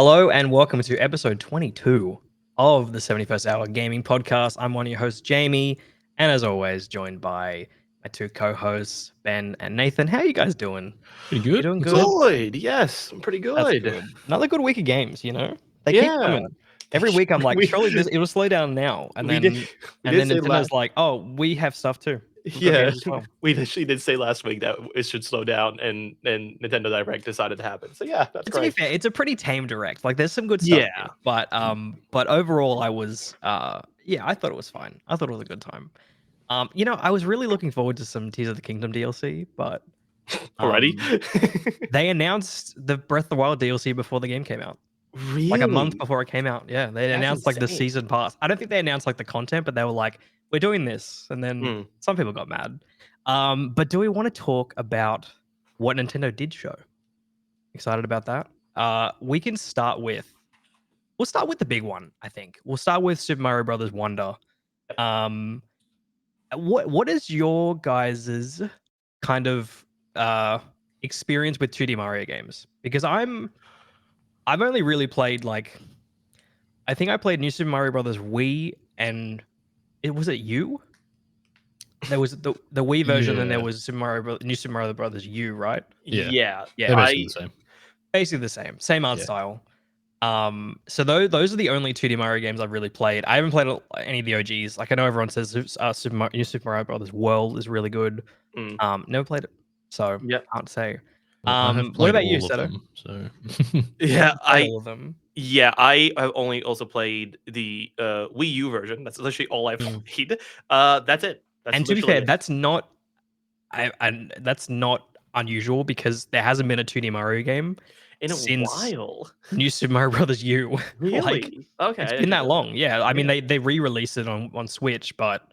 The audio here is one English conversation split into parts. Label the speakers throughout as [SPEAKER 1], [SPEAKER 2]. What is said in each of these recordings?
[SPEAKER 1] Hello and welcome to episode 22 of the 71st Hour Gaming Podcast. I'm one of your hosts, Jamie, and as always, joined by my two co-hosts, Ben and Nathan. How are you guys doing?
[SPEAKER 2] Pretty
[SPEAKER 1] You
[SPEAKER 2] good.
[SPEAKER 1] doing
[SPEAKER 2] What's
[SPEAKER 1] good?
[SPEAKER 2] up?
[SPEAKER 3] Good. Yes, I'm pretty
[SPEAKER 1] That's
[SPEAKER 3] good.
[SPEAKER 1] good. Another good week of games, They keep
[SPEAKER 3] Yeah.
[SPEAKER 1] coming. Every week I'm like,
[SPEAKER 3] We-
[SPEAKER 1] surely it will slow down now. And
[SPEAKER 3] we
[SPEAKER 1] then
[SPEAKER 3] did- we
[SPEAKER 1] and
[SPEAKER 3] did
[SPEAKER 1] then
[SPEAKER 3] say
[SPEAKER 1] Nintendo's like, oh, we have stuff too. We've got
[SPEAKER 3] Yeah,
[SPEAKER 1] games as well.
[SPEAKER 3] we actually did say last week that it should slow down, and Nintendo Direct decided to happen. So yeah, that's
[SPEAKER 1] To be
[SPEAKER 3] great.
[SPEAKER 1] fair, it's a pretty tame direct. Like there's some good stuff.
[SPEAKER 3] Yeah.
[SPEAKER 1] But overall I was I thought it was fine. I thought it was a good time. I was really looking forward to some Tears of the Kingdom DLC, but
[SPEAKER 3] Already?
[SPEAKER 1] they announced the Breath of the Wild DLC before the game came out.
[SPEAKER 3] Really?
[SPEAKER 1] Like a month before it came out. Yeah, they
[SPEAKER 3] That's
[SPEAKER 1] announced like the
[SPEAKER 3] insane.
[SPEAKER 1] season pass. I don't think they announced like the content, but they were like, we're doing this. And then
[SPEAKER 3] Hmm.
[SPEAKER 1] some people got mad. But do we want to talk about what Nintendo did show? Excited about that? We can start with we'll start with the big one, I think. We'll start with Super Mario Brothers Wonder. What is your guys's kind of experience with 2D Mario games? Because I've only really played I think I played New Super Mario Brothers Wii and was it U? There was the Wii version, and there
[SPEAKER 2] Yeah.
[SPEAKER 1] was New Super Mario Brothers U, right?
[SPEAKER 2] Yeah.
[SPEAKER 3] Yeah.
[SPEAKER 2] They're
[SPEAKER 1] Yeah,
[SPEAKER 2] basically the same.
[SPEAKER 1] basically the same art
[SPEAKER 2] Yeah.
[SPEAKER 1] style. So those are the only 2D Mario games I've really played. I haven't played any of the OGs. Like I know everyone says New Super Mario Brothers World is really good.
[SPEAKER 3] Mm.
[SPEAKER 1] Never played it, so
[SPEAKER 3] Yep.
[SPEAKER 1] can't say.
[SPEAKER 2] Well, I have
[SPEAKER 1] What
[SPEAKER 2] played
[SPEAKER 1] about you,
[SPEAKER 2] all of
[SPEAKER 1] Seto?
[SPEAKER 2] them, so
[SPEAKER 3] Yeah,
[SPEAKER 1] All of them.
[SPEAKER 3] I have only also played the Wii U version. That's literally all I've
[SPEAKER 1] Mm.
[SPEAKER 3] played. That's it. That's
[SPEAKER 1] And to be
[SPEAKER 3] literally
[SPEAKER 1] fair,
[SPEAKER 3] it.
[SPEAKER 1] that's not that's not unusual because there hasn't been a 2D Mario game
[SPEAKER 3] In a
[SPEAKER 1] since
[SPEAKER 3] while.
[SPEAKER 1] New Super Mario Brothers U.
[SPEAKER 3] Really?
[SPEAKER 1] Like
[SPEAKER 3] Okay.
[SPEAKER 1] it's
[SPEAKER 3] I
[SPEAKER 1] been
[SPEAKER 3] didn't
[SPEAKER 1] that
[SPEAKER 3] know
[SPEAKER 1] long. Yeah, I mean
[SPEAKER 3] Yeah.
[SPEAKER 1] they re-released it on Switch, but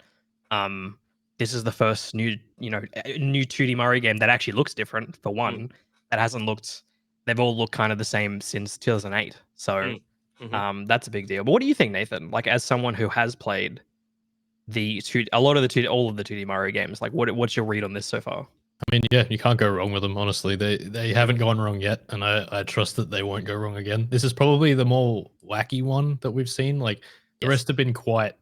[SPEAKER 1] this is the first new 2D Mario game that actually looks different for one. That hasn't looked. They've all looked kind of the same since 2008. So
[SPEAKER 3] Mm. Mhm.
[SPEAKER 1] that's a big deal. But what do you think, Nathan? Like as someone who has played all of the 2D Mario games, like what's your read on this so far?
[SPEAKER 2] I mean, yeah, you can't go wrong with them. Honestly, they haven't gone wrong yet, and I trust that they won't go wrong again. This is probably the more wacky one that we've seen. Like the
[SPEAKER 1] Yes.
[SPEAKER 2] rest have been quite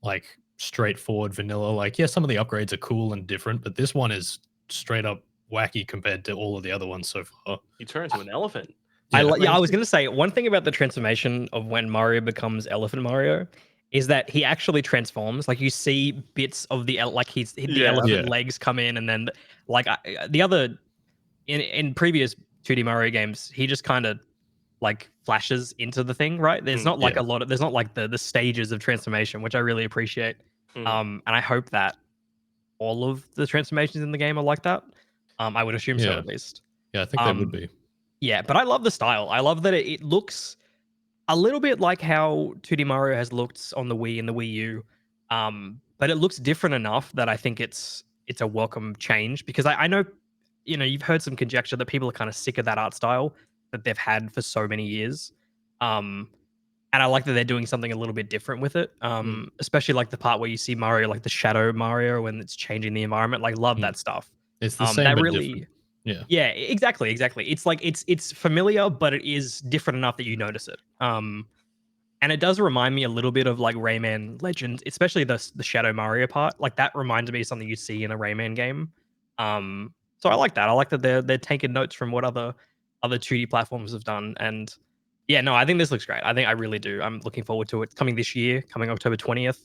[SPEAKER 2] like straightforward vanilla. Like yeah, some of the upgrades are cool and different, but this one is straight up wacky compared to all of the other ones so far.
[SPEAKER 3] You turn into an elephant.
[SPEAKER 1] I was gonna say one thing about the transformation of when Mario becomes Elephant Mario is that he actually transforms. Like you see bits of the
[SPEAKER 3] Yeah.
[SPEAKER 1] elephant
[SPEAKER 2] Yeah.
[SPEAKER 1] legs come in, and then the other in previous 2D Mario games, he just kind of like flashes into the thing, right? There's not like
[SPEAKER 2] Yeah.
[SPEAKER 1] there's not like the stages of transformation, which I really appreciate.
[SPEAKER 3] Mhm.
[SPEAKER 1] And I hope that all of the transformations in the game are like that. I would assume so
[SPEAKER 2] Yeah.
[SPEAKER 1] at least.
[SPEAKER 2] Yeah, I think they would be.
[SPEAKER 1] Yeah, but I love the style. I love that it looks a little bit like how 2D Mario has looked on the Wii and the Wii U. But it looks different enough that I think it's a welcome change because I know, you've heard some conjecture that people are kind of sick of that art style that they've had for so many years. And I like that they're doing something a little bit different with it. Especially like the part where you see Mario, like the shadow Mario, when it's changing the environment. Like, love that stuff.
[SPEAKER 2] It's the same
[SPEAKER 1] That
[SPEAKER 2] but
[SPEAKER 1] really,
[SPEAKER 2] different. Yeah.
[SPEAKER 1] yeah, exactly. It's like it's familiar, but it is different enough that you notice it. And it does remind me a little bit of like Rayman Legends, especially the Shadow Mario part. Like that reminds me of something you see in a Rayman game. So I like that. I like that they're taking notes from what other 2D platforms have done. And yeah, no, I think this looks great. I really do. I'm looking forward to it. Coming this year, coming October 20th.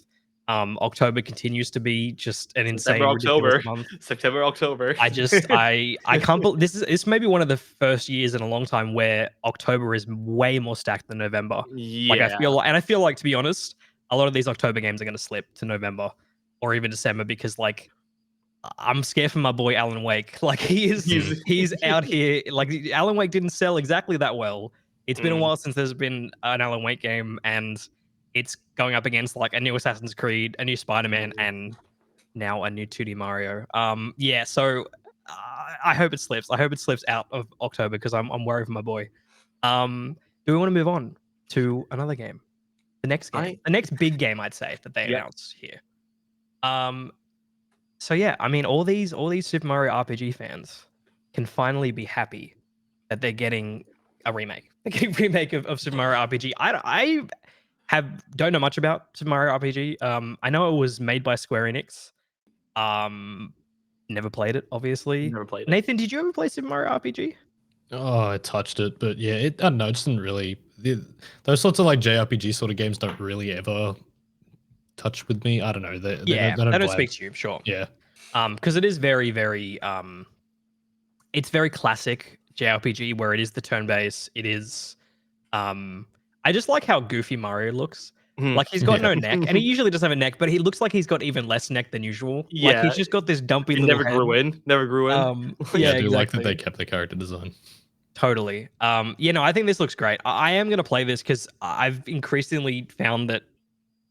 [SPEAKER 1] October continues to be just an insane, ridiculous month.
[SPEAKER 3] September, October.
[SPEAKER 1] I can't believe this may be one of the first years in a long time where October is way more stacked than November. Like
[SPEAKER 3] Yeah.
[SPEAKER 1] I feel like to be honest, a lot of these October games are going to slip to November or even December because like I'm scared for my boy Alan Wake. Like he's out here. Like Alan Wake didn't sell exactly that well. It's been a while since there's been an Alan Wake game, and it's going up against like a new Assassin's Creed, a new Spider-Man, and now a new 2D Mario. Yeah, so I hope it slips. I hope it slips out of October because I'm worried for my boy. Do we want to move on to another game? The next game, the next big game, I'd say that they announced here. So yeah, I mean, all these Super Mario RPG fans can finally be happy that they're getting a remake. They're getting a remake of Super Mario RPG. I don't know much about Super Mario RPG. I know it was made by Square Enix. Never played it, obviously.
[SPEAKER 3] Never played it.
[SPEAKER 1] Nathan, did you ever play Super Mario RPG?
[SPEAKER 2] Oh, I touched it, but yeah, I don't know. It just didn't really. Those sorts of like JRPG sort of games don't really ever touch with me. I don't know. They don't
[SPEAKER 1] speak to you. Sure.
[SPEAKER 2] Yeah.
[SPEAKER 1] Because it is very, very it's very classic JRPG where it is the turn base. It is I just like how goofy Mario looks. Like he's got no neck, and he usually doesn't have a neck, but he looks like he's got even less neck than usual.
[SPEAKER 3] Yeah,
[SPEAKER 1] like he's just got this dumpy
[SPEAKER 3] It
[SPEAKER 1] little
[SPEAKER 3] never
[SPEAKER 1] head.
[SPEAKER 3] grew in. Never grew in.
[SPEAKER 1] Yeah,
[SPEAKER 2] I do like
[SPEAKER 1] exactly.
[SPEAKER 2] that they kept the character design.
[SPEAKER 1] Totally. I think this looks great. I am gonna play this because I've increasingly found that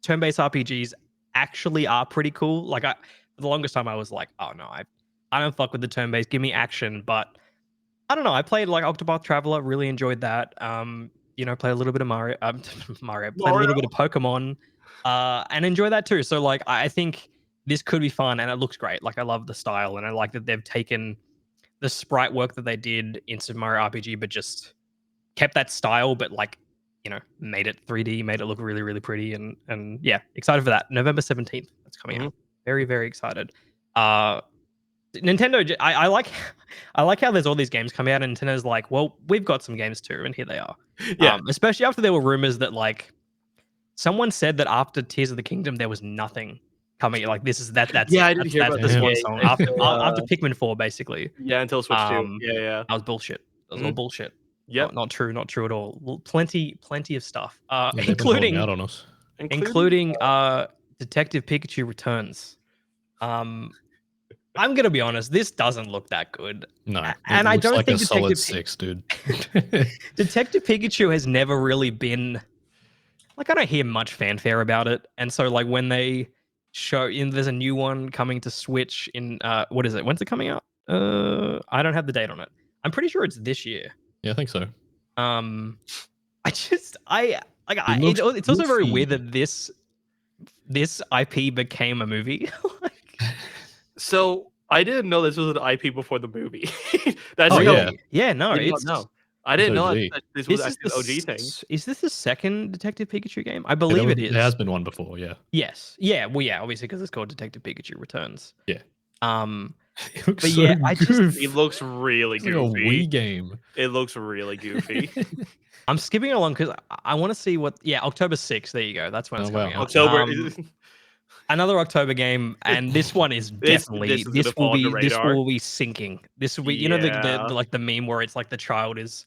[SPEAKER 1] turn-based RPGs actually are pretty cool. Like for the longest time I was like, oh no, I don't fuck with the turn-based. Give me action. But I don't know. I played like Octopath Traveler, really enjoyed that. Play a little bit of Mario. Played a little bit of Pokemon, and enjoy that too. So like, I think this could be fun, and it looks great. Like I love the style, and I like that they've taken the sprite work that they did in Super Mario RPG, but just kept that style, but like, made it 3D, made it look really, really pretty, and yeah, excited for that. November 17th, that's coming out. Very, very excited. Nintendo, I like how there's all these games coming out, and Nintendo's like, well, we've got some games too, and here they are.
[SPEAKER 3] Yeah.
[SPEAKER 1] Especially after there were rumors that like someone said that after Tears of the Kingdom there was nothing coming. Like that's
[SPEAKER 3] Yeah, I did hear about
[SPEAKER 1] the
[SPEAKER 3] this.
[SPEAKER 1] swan
[SPEAKER 3] Yeah,
[SPEAKER 1] song
[SPEAKER 3] yeah.
[SPEAKER 1] after Pikmin 4, basically.
[SPEAKER 3] Yeah, until Switch 2. Yeah.
[SPEAKER 1] That was bullshit. That was all bullshit.
[SPEAKER 3] Yeah.
[SPEAKER 1] Not true at all. Well, plenty of stuff.
[SPEAKER 2] They've been holding out on us.
[SPEAKER 1] Including Detective Pikachu Returns. I'm gonna be honest, this doesn't look that good.
[SPEAKER 2] No,
[SPEAKER 1] and I don't
[SPEAKER 2] like
[SPEAKER 1] think
[SPEAKER 2] a solid 6, dude.
[SPEAKER 1] Detective Pikachu has never really been like, I don't hear much fanfare about it, and so like when they show there's a new one coming to Switch in what is it? When's it coming out? I don't have the date on it. I'm pretty sure it's this year.
[SPEAKER 2] Yeah, I think so.
[SPEAKER 1] It's also very weird that this IP became a movie.
[SPEAKER 3] So I didn't know this was an IP before the movie.
[SPEAKER 2] Oh, yeah.
[SPEAKER 1] Yeah, no,
[SPEAKER 3] I didn't know
[SPEAKER 2] OG.
[SPEAKER 3] that this was actually an OG thing.
[SPEAKER 1] Is this the second Detective Pikachu game? I believe it is.
[SPEAKER 2] There has been one before, yeah.
[SPEAKER 1] Yes. Yeah, well, yeah, obviously because it's called Detective Pikachu Returns.
[SPEAKER 2] Yeah. It looks
[SPEAKER 1] But
[SPEAKER 2] so
[SPEAKER 1] yeah, I just
[SPEAKER 2] goofy.
[SPEAKER 3] It looks really
[SPEAKER 2] It's like
[SPEAKER 3] goofy.
[SPEAKER 2] a Wii game.
[SPEAKER 3] It looks really goofy.
[SPEAKER 1] I'm skipping along because I want to see what. Yeah, October 6th. There you go. That's when it's coming out.
[SPEAKER 3] October.
[SPEAKER 1] Another October game, and this one is definitely this will be sinking. This will be the meme where it's like the child is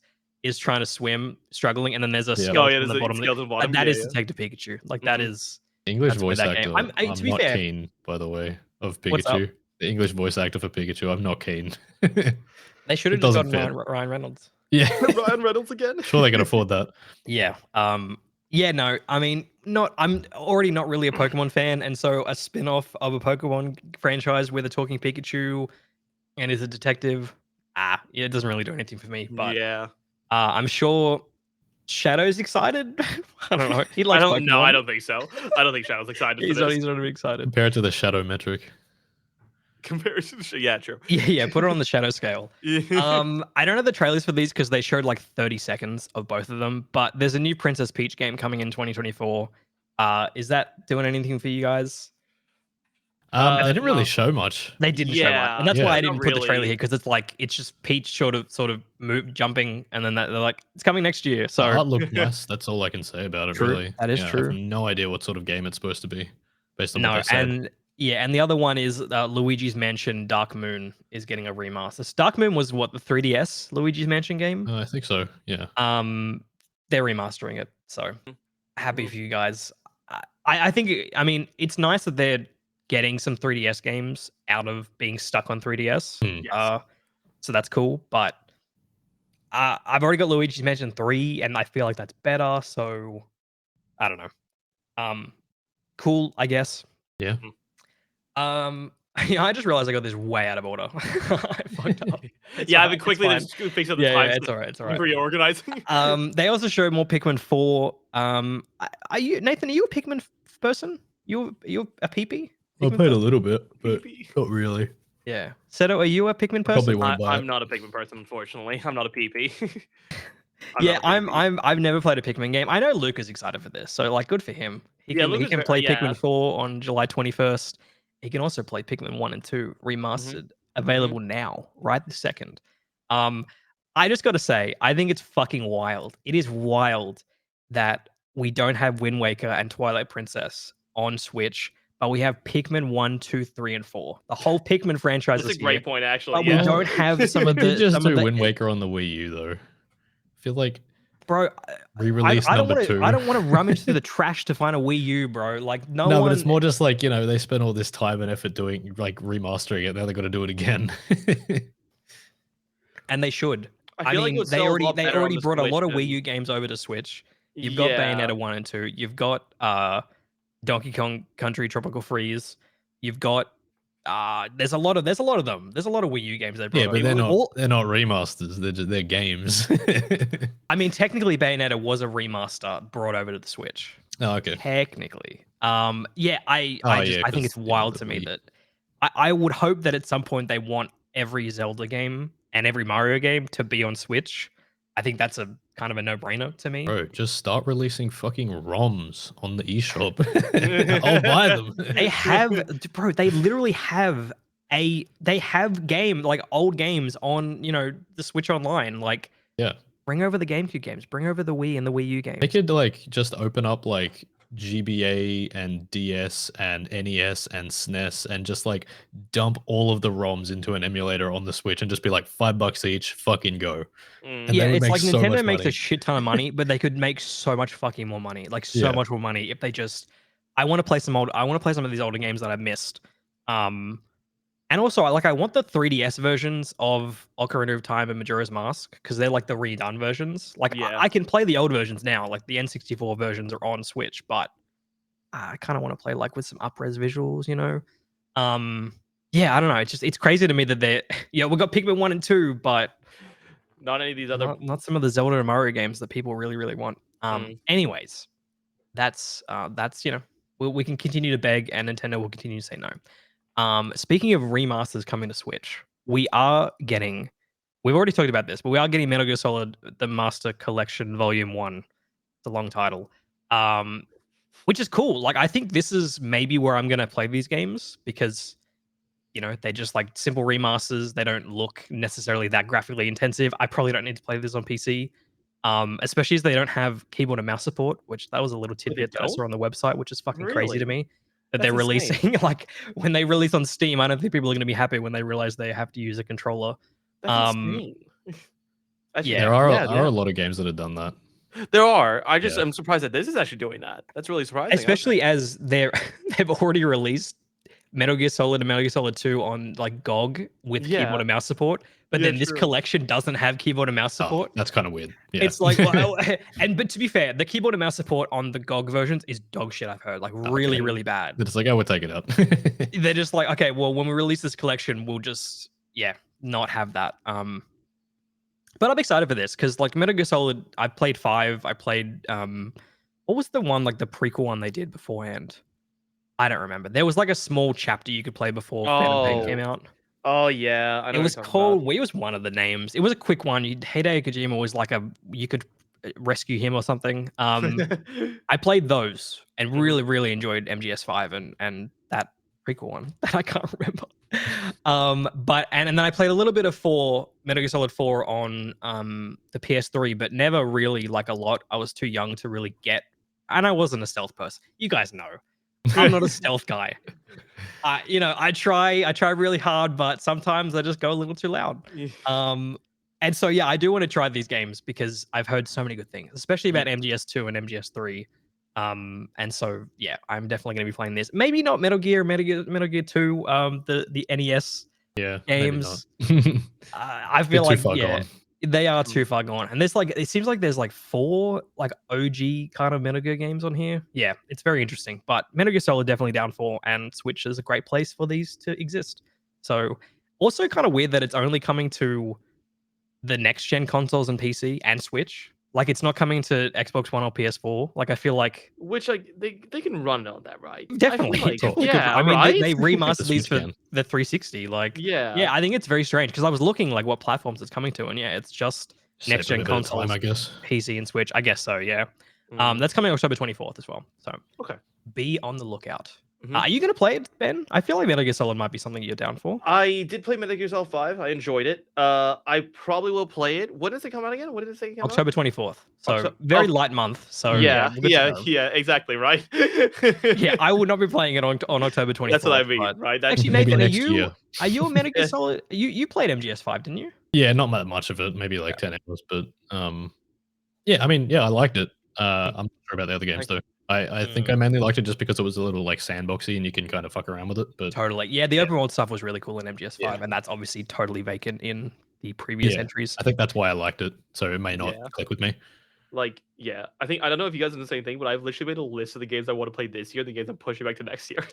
[SPEAKER 1] trying to swim, struggling, and then there's a skeleton on the bottom. Like, that is Detective Pikachu. Like that is
[SPEAKER 2] English
[SPEAKER 1] that's
[SPEAKER 2] voice
[SPEAKER 1] that
[SPEAKER 2] actor.
[SPEAKER 1] game. I'm
[SPEAKER 2] not
[SPEAKER 1] fair,
[SPEAKER 2] keen, by the way, of
[SPEAKER 1] What's up?
[SPEAKER 2] Pikachu. The English voice actor for Pikachu, I'm not keen.
[SPEAKER 1] They should have just gotten Ryan Reynolds.
[SPEAKER 2] Yeah,
[SPEAKER 3] Ryan Reynolds again.
[SPEAKER 2] Sure, they can afford that.
[SPEAKER 1] Yeah. Yeah, no, I mean, I'm already not really a Pokemon fan, and so a spin-off of a Pokemon franchise with a talking Pikachu and is a detective, it doesn't really do anything for me. But
[SPEAKER 3] yeah,
[SPEAKER 1] I'm sure Shadow's excited. I don't know. He likes Pokemon.
[SPEAKER 3] No, I don't think so. I don't think Shadow's excited.
[SPEAKER 1] He's not really excited.
[SPEAKER 2] Compare it to the Shadow metric.
[SPEAKER 3] Comparison, yeah, true.
[SPEAKER 1] Yeah, put it on the Shadow scale. I don't have the trailers for these because they showed like 30 seconds of both of them. But there's a new Princess Peach game coming in 2024. Is that doing anything for you guys?
[SPEAKER 2] They didn't really show much.
[SPEAKER 1] They didn't show much, and that's why I didn't put the trailer here, because it's just Peach sort of jumping, and then they're like, it's coming next year. So
[SPEAKER 2] art looked nice. That's all I can say about it.
[SPEAKER 1] True.
[SPEAKER 2] Really,
[SPEAKER 1] that is true.
[SPEAKER 2] I have no idea what sort of game it's supposed to be, based on what they said.
[SPEAKER 1] And the other one is Luigi's Mansion Dark Moon is getting a remaster. Dark Moon was what, the 3DS Luigi's Mansion game?
[SPEAKER 2] I think so. Yeah.
[SPEAKER 1] They're remastering it, so happy for you guys. I think, I mean, it's nice that they're getting some 3DS games out of being stuck on 3DS.
[SPEAKER 3] Yes.
[SPEAKER 1] So that's cool. But I've already got Luigi's Mansion 3, and I feel like that's better. So I don't know. Cool, I guess.
[SPEAKER 2] Yeah.
[SPEAKER 1] I just realized I got this way out of order. I fucked up.
[SPEAKER 3] I've been quickly just fixing up the time.
[SPEAKER 1] It's all right. It's all right.
[SPEAKER 3] Reorganizing.
[SPEAKER 1] They also showed more Pikmin 4. Are you, Nathan? Are you a Pikmin person? You a PP?
[SPEAKER 2] I played a little bit, but not really.
[SPEAKER 1] Yeah. Seto, are you a Pikmin person?
[SPEAKER 2] Probably won't buy it.
[SPEAKER 3] I'm not a Pikmin person, unfortunately. I'm not a PP.
[SPEAKER 1] Yeah, I've never played a Pikmin game. I know Luke is excited for this, so like, good for him. He
[SPEAKER 3] Yeah,
[SPEAKER 1] can
[SPEAKER 3] Luke
[SPEAKER 1] he
[SPEAKER 3] is
[SPEAKER 1] can
[SPEAKER 3] very
[SPEAKER 1] play
[SPEAKER 3] yeah.
[SPEAKER 1] Pikmin 4 on July 21st. He can also play Pikmin 1 and 2 remastered, available now, right this second. Um, I just got to say, I think it's fucking wild. It is wild that we don't have Wind Waker and Twilight Princess on Switch, but we have Pikmin 1, 2, 3, and 4. The whole Pikmin franchise
[SPEAKER 3] That's
[SPEAKER 1] is
[SPEAKER 3] a
[SPEAKER 1] here,
[SPEAKER 3] great point, actually.
[SPEAKER 1] but we
[SPEAKER 3] Yeah.
[SPEAKER 1] don't have some of
[SPEAKER 2] But they
[SPEAKER 1] the
[SPEAKER 2] just
[SPEAKER 1] some of
[SPEAKER 2] do
[SPEAKER 1] the
[SPEAKER 2] Wind Waker on the Wii U though. I feel like
[SPEAKER 1] bro.
[SPEAKER 2] re-release
[SPEAKER 1] I don't
[SPEAKER 2] number
[SPEAKER 1] want to.
[SPEAKER 2] 2.
[SPEAKER 1] I don't want to rummage through the trash to find a Wii U, bro. Like no
[SPEAKER 2] No,
[SPEAKER 1] one.
[SPEAKER 2] but it's more just like, they spent all this time and effort doing like remastering it. Now they got to do it again.
[SPEAKER 1] And they should.
[SPEAKER 3] I feel like it would
[SPEAKER 1] They
[SPEAKER 3] sell a
[SPEAKER 1] already
[SPEAKER 3] lot
[SPEAKER 1] they
[SPEAKER 3] better on
[SPEAKER 1] already
[SPEAKER 3] the
[SPEAKER 1] brought a
[SPEAKER 3] Switch
[SPEAKER 1] lot of Wii
[SPEAKER 3] than
[SPEAKER 1] U games over to Switch. You've got
[SPEAKER 3] yeah.
[SPEAKER 1] Bayonetta 1 and 2. You've got Donkey Kong Country Tropical Freeze. You've got there's a lot of them. There's a lot of Wii U games they brought
[SPEAKER 2] Yeah, but
[SPEAKER 1] over.
[SPEAKER 2] they're not remasters. They're games.
[SPEAKER 1] I mean, technically, Bayonetta was a remaster brought over to the Switch.
[SPEAKER 2] Oh, okay.
[SPEAKER 1] Technically, yeah, I think it's
[SPEAKER 2] 'cause,
[SPEAKER 1] wild
[SPEAKER 2] the
[SPEAKER 1] to me
[SPEAKER 2] Wii.
[SPEAKER 1] that I would hope that at some point they want every Zelda game and every Mario game to be on Switch. I think that's a kind of a no-brainer to me.
[SPEAKER 2] Bro, just start releasing fucking ROMs on the eShop. I'll buy them.
[SPEAKER 1] They have, bro. They literally have like old games on the Switch Online. Like,
[SPEAKER 2] Yeah.
[SPEAKER 1] bring over the GameCube games, bring over the Wii and the Wii U games.
[SPEAKER 2] They could like just open up like GBA and DS and NES and SNES and just like dump all of the ROMs into an emulator on the Switch and just be like $5 each, fucking go. And
[SPEAKER 1] Yeah,
[SPEAKER 2] they would
[SPEAKER 1] it's
[SPEAKER 2] make
[SPEAKER 1] like
[SPEAKER 2] so
[SPEAKER 1] Nintendo
[SPEAKER 2] much
[SPEAKER 1] makes
[SPEAKER 2] money.
[SPEAKER 1] a shit ton of money, but they could make so much fucking more money. Like so
[SPEAKER 2] Yeah.
[SPEAKER 1] much more money if they just. I want to play some of these older games that I missed. And also I want the 3DS versions of Ocarina of Time and Majora's Mask because they're like the redone versions. Like
[SPEAKER 3] Yeah.
[SPEAKER 1] I can play the old versions now, like the N64 versions are on Switch, but I kind of want to play like with some up-res visuals, Yeah, I don't know. It's crazy to me that they're we've got Pikmin 1 and 2, but
[SPEAKER 3] not any of these other
[SPEAKER 1] not some of the Zelda and Mario games that people really, really want. Anyways, that's we can continue to beg and Nintendo will continue to say no. Speaking of remasters coming to Switch, we've already talked about this, but we are getting Metal Gear Solid the Master Collection Volume 1. It's a long title. Which is cool. Like I think this is maybe where I'm gonna play these games because they're just like simple remasters. They don't look necessarily that graphically intensive. I probably don't need to play this on PC. Especially as they don't have keyboard and mouse support, which that was a little tidbit that I saw on the website, which is fucking crazy to
[SPEAKER 3] Really?
[SPEAKER 1] me. That
[SPEAKER 3] That's
[SPEAKER 1] they're
[SPEAKER 3] insane.
[SPEAKER 1] releasing like when they release on Steam, I don't think people are going to be happy when they realize they have to use a controller.
[SPEAKER 3] That's insane.
[SPEAKER 1] Yeah.
[SPEAKER 2] There are a lot of games that have done that.
[SPEAKER 3] There are.
[SPEAKER 2] Yeah.
[SPEAKER 3] I'm surprised that this is actually doing that. That's really surprising.
[SPEAKER 1] Especially as they've already released Metal Gear Solid and Metal Gear Solid 2 on like GOG with keyboard and mouse support, but then this collection doesn't have keyboard and mouse support.
[SPEAKER 2] That's kind of weird. Yeah.
[SPEAKER 1] It's like, well, but to be fair, the keyboard and mouse support on the GOG versions is dog shit. I've heard like really, really bad.
[SPEAKER 2] It's like, I would take it out.
[SPEAKER 1] They're just like, okay, well, when we release this collection, we'll just not have that. But I'm excited for this because like Metal Gear Solid, I played 5. I played what was the one like the prequel one they did beforehand? I don't remember. There was like a small chapter you could play before Phantom Pain came out.
[SPEAKER 3] Oh yeah, I know.
[SPEAKER 1] It was called. It was one of the names. It was a quick one. Hideo Kojima was like you could rescue him or something. I played those and really, really enjoyed MGS5 and that prequel one that I can't remember. But then I played a little bit of Metal Gear Solid 4 on the PS3, but never really like a lot. I was too young to really get, and I wasn't a stealth person. You guys know. I'm not a stealth guy. I try really hard, but sometimes I just go a little too loud. And so yeah, I do want to try these games because I've heard so many good things, especially about MGS2 and MGS3. And so yeah, I'm definitely going to be playing this. Maybe not Metal Gear 2, the NES games. I feel like gone. They are too far gone. And it seems like there's like 4 like OG kind of Metal Gear games on here. Yeah, it's very interesting. But Metal Gear Solid definitely down for, and Switch is a great place for these to exist. So also kind of weird that it's only coming to the next gen consoles and PC and Switch. Like it's not coming to Xbox One or PS4. Like I feel like
[SPEAKER 3] like they can run on that, right?
[SPEAKER 1] Definitely.
[SPEAKER 3] I
[SPEAKER 1] mean,
[SPEAKER 3] right?
[SPEAKER 1] they remastered these for the 360. Like, yeah, I think it's very strange because I was looking like what platforms it's coming to, and yeah, it's just next gen consoles,
[SPEAKER 2] I guess.
[SPEAKER 1] PC and Switch. I guess so. Yeah.
[SPEAKER 3] Mm.
[SPEAKER 1] That's coming October 24th as well. So
[SPEAKER 3] Okay.
[SPEAKER 1] be on the lookout.
[SPEAKER 3] Mhm.
[SPEAKER 1] Are you going to play it, Ben? I feel like Metal Gear Solid might be something you're down for.
[SPEAKER 3] I did play Metal Gear Solid 5. I enjoyed it. I probably will play it. When does it come out again? When did it say it came out?
[SPEAKER 1] October 24th. So
[SPEAKER 3] Octo-
[SPEAKER 1] very
[SPEAKER 3] oh.
[SPEAKER 1] light month. So
[SPEAKER 3] Yeah,
[SPEAKER 1] we're good to go.
[SPEAKER 3] yeah, exactly, right?
[SPEAKER 1] Yeah, I would not be playing it on October 24th.
[SPEAKER 3] That's what I mean,
[SPEAKER 1] but-
[SPEAKER 3] right? That's
[SPEAKER 1] Actually,
[SPEAKER 2] Maybe
[SPEAKER 1] Nathan,
[SPEAKER 2] next year.
[SPEAKER 1] are you a Metal Gear
[SPEAKER 3] Yeah.
[SPEAKER 1] Solid? You played MGS5, didn't you?
[SPEAKER 2] Yeah, not that much of it, maybe like 10 hours, but yeah, I mean, yeah, I liked it. I'm not sure about the other games though. I think I mainly liked it just because it was a little like sandboxy and you can kind of fuck around with it. But
[SPEAKER 1] Totally. Yeah, the open world stuff was really cool in MGS5,
[SPEAKER 3] Yeah.
[SPEAKER 1] and that's obviously totally vacant in the previous
[SPEAKER 2] Yeah.
[SPEAKER 1] entries.
[SPEAKER 2] I think that's why I liked it. So it may not
[SPEAKER 3] Yeah.
[SPEAKER 2] click with me.
[SPEAKER 3] like, yeah, I don't know if you guys do the same thing, but I've literally made a list of the games I want to play this year, the games I'm pushing back to next year.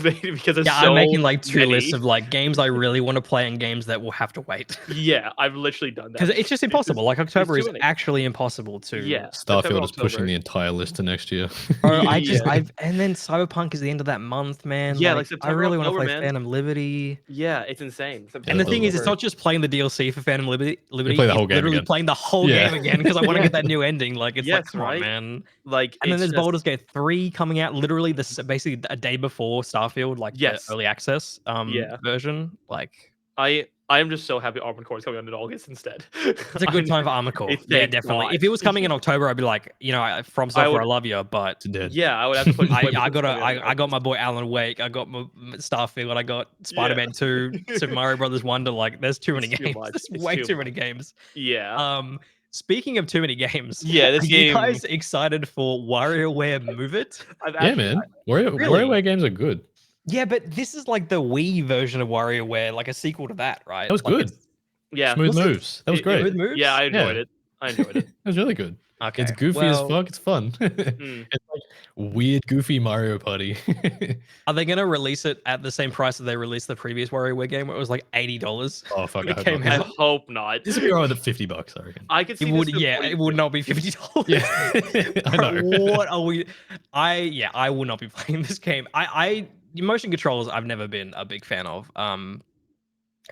[SPEAKER 3] Because it's
[SPEAKER 1] Yeah,
[SPEAKER 3] so
[SPEAKER 1] I'm making like two
[SPEAKER 3] many.
[SPEAKER 1] lists of like games I really want to play and games that will have to wait.
[SPEAKER 3] Yeah, I've literally done that.
[SPEAKER 1] Because it's just impossible. Like October is
[SPEAKER 3] too many.
[SPEAKER 1] actually impossible to.
[SPEAKER 3] Yeah.
[SPEAKER 2] Starfield is pushing
[SPEAKER 3] October.
[SPEAKER 2] the entire list to next year.
[SPEAKER 1] Bro,
[SPEAKER 3] Yeah.
[SPEAKER 1] and then Cyberpunk is the end of that month, man.
[SPEAKER 3] Yeah, like
[SPEAKER 1] I
[SPEAKER 3] September,
[SPEAKER 1] really want to
[SPEAKER 3] October,
[SPEAKER 1] play
[SPEAKER 3] man.
[SPEAKER 1] Phantom Liberty.
[SPEAKER 3] Yeah, it's insane.
[SPEAKER 1] And the
[SPEAKER 2] Yeah,
[SPEAKER 1] thing is, it's
[SPEAKER 3] October.
[SPEAKER 1] not just playing the DLC for Phantom Liberty.
[SPEAKER 2] play the
[SPEAKER 1] it's
[SPEAKER 2] whole game
[SPEAKER 1] literally
[SPEAKER 2] again.
[SPEAKER 1] playing the whole
[SPEAKER 2] Yeah.
[SPEAKER 1] game again because I want to
[SPEAKER 3] Yeah.
[SPEAKER 1] get that new ending. Like, it's like,
[SPEAKER 3] Yes,
[SPEAKER 1] come on,
[SPEAKER 3] right?
[SPEAKER 1] man.
[SPEAKER 3] Like,
[SPEAKER 1] And then
[SPEAKER 3] it's
[SPEAKER 1] there's
[SPEAKER 3] just-
[SPEAKER 1] Baldur's Gate 3 coming out literally basically a day before Starfield, like
[SPEAKER 3] Yes.
[SPEAKER 1] the early access
[SPEAKER 3] Yeah.
[SPEAKER 1] version. Like,
[SPEAKER 3] I am just so happy Armored Core is coming out in August instead.
[SPEAKER 1] it's a good time for Armored Core.
[SPEAKER 3] It's
[SPEAKER 1] Yeah,
[SPEAKER 3] thank
[SPEAKER 1] definitely.
[SPEAKER 3] God.
[SPEAKER 1] If it was coming in October, I'd be like, From Software, I love you, but
[SPEAKER 2] It's dead.
[SPEAKER 3] Yeah, I would have to put.
[SPEAKER 1] I got my boy Alan Wake. I got my Starfield. I got Spider-Man 2, Super Mario Brothers Wonder. Like, there's too many
[SPEAKER 3] It's too
[SPEAKER 1] games.
[SPEAKER 3] much.
[SPEAKER 1] There's
[SPEAKER 3] It's
[SPEAKER 1] way
[SPEAKER 3] too
[SPEAKER 1] too many games.
[SPEAKER 3] Yeah.
[SPEAKER 1] Speaking of too many games,
[SPEAKER 3] Yeah, this
[SPEAKER 1] are
[SPEAKER 3] game-
[SPEAKER 1] you guys excited for WarioWare Move It?
[SPEAKER 2] Yeah, man. WarioWare games are good.
[SPEAKER 1] Yeah, but this is like the Wii version of WarioWare, like a sequel to that, right?
[SPEAKER 2] That was
[SPEAKER 1] Like,
[SPEAKER 2] good.
[SPEAKER 1] it's-
[SPEAKER 3] Yeah.
[SPEAKER 2] Smooth
[SPEAKER 1] was it-
[SPEAKER 2] moves. That was
[SPEAKER 3] it-
[SPEAKER 2] great.
[SPEAKER 1] Smooth moves?
[SPEAKER 3] Yeah, I enjoyed
[SPEAKER 2] Yeah.
[SPEAKER 3] it. I enjoyed it.
[SPEAKER 2] It was really good.
[SPEAKER 1] Okay.
[SPEAKER 2] It's goofy as
[SPEAKER 1] well,
[SPEAKER 2] fuck. It's fun.
[SPEAKER 3] Mm.
[SPEAKER 2] It's like weird, goofy Mario Party.
[SPEAKER 1] Are they gonna release it at the same price that they released the previous WarioWare game, where it was like $80?
[SPEAKER 2] Oh fuck!
[SPEAKER 1] It
[SPEAKER 2] I hope
[SPEAKER 1] came
[SPEAKER 2] not.
[SPEAKER 3] I
[SPEAKER 1] out.
[SPEAKER 3] hope not.
[SPEAKER 2] This would be around at $50, I reckon.
[SPEAKER 3] I could see
[SPEAKER 1] It would,
[SPEAKER 3] this at
[SPEAKER 1] it would not be $50.
[SPEAKER 2] Yeah, I
[SPEAKER 1] Bro,
[SPEAKER 2] know.
[SPEAKER 1] what are we? I will not be playing this game. Motion controls I've never been a big fan of.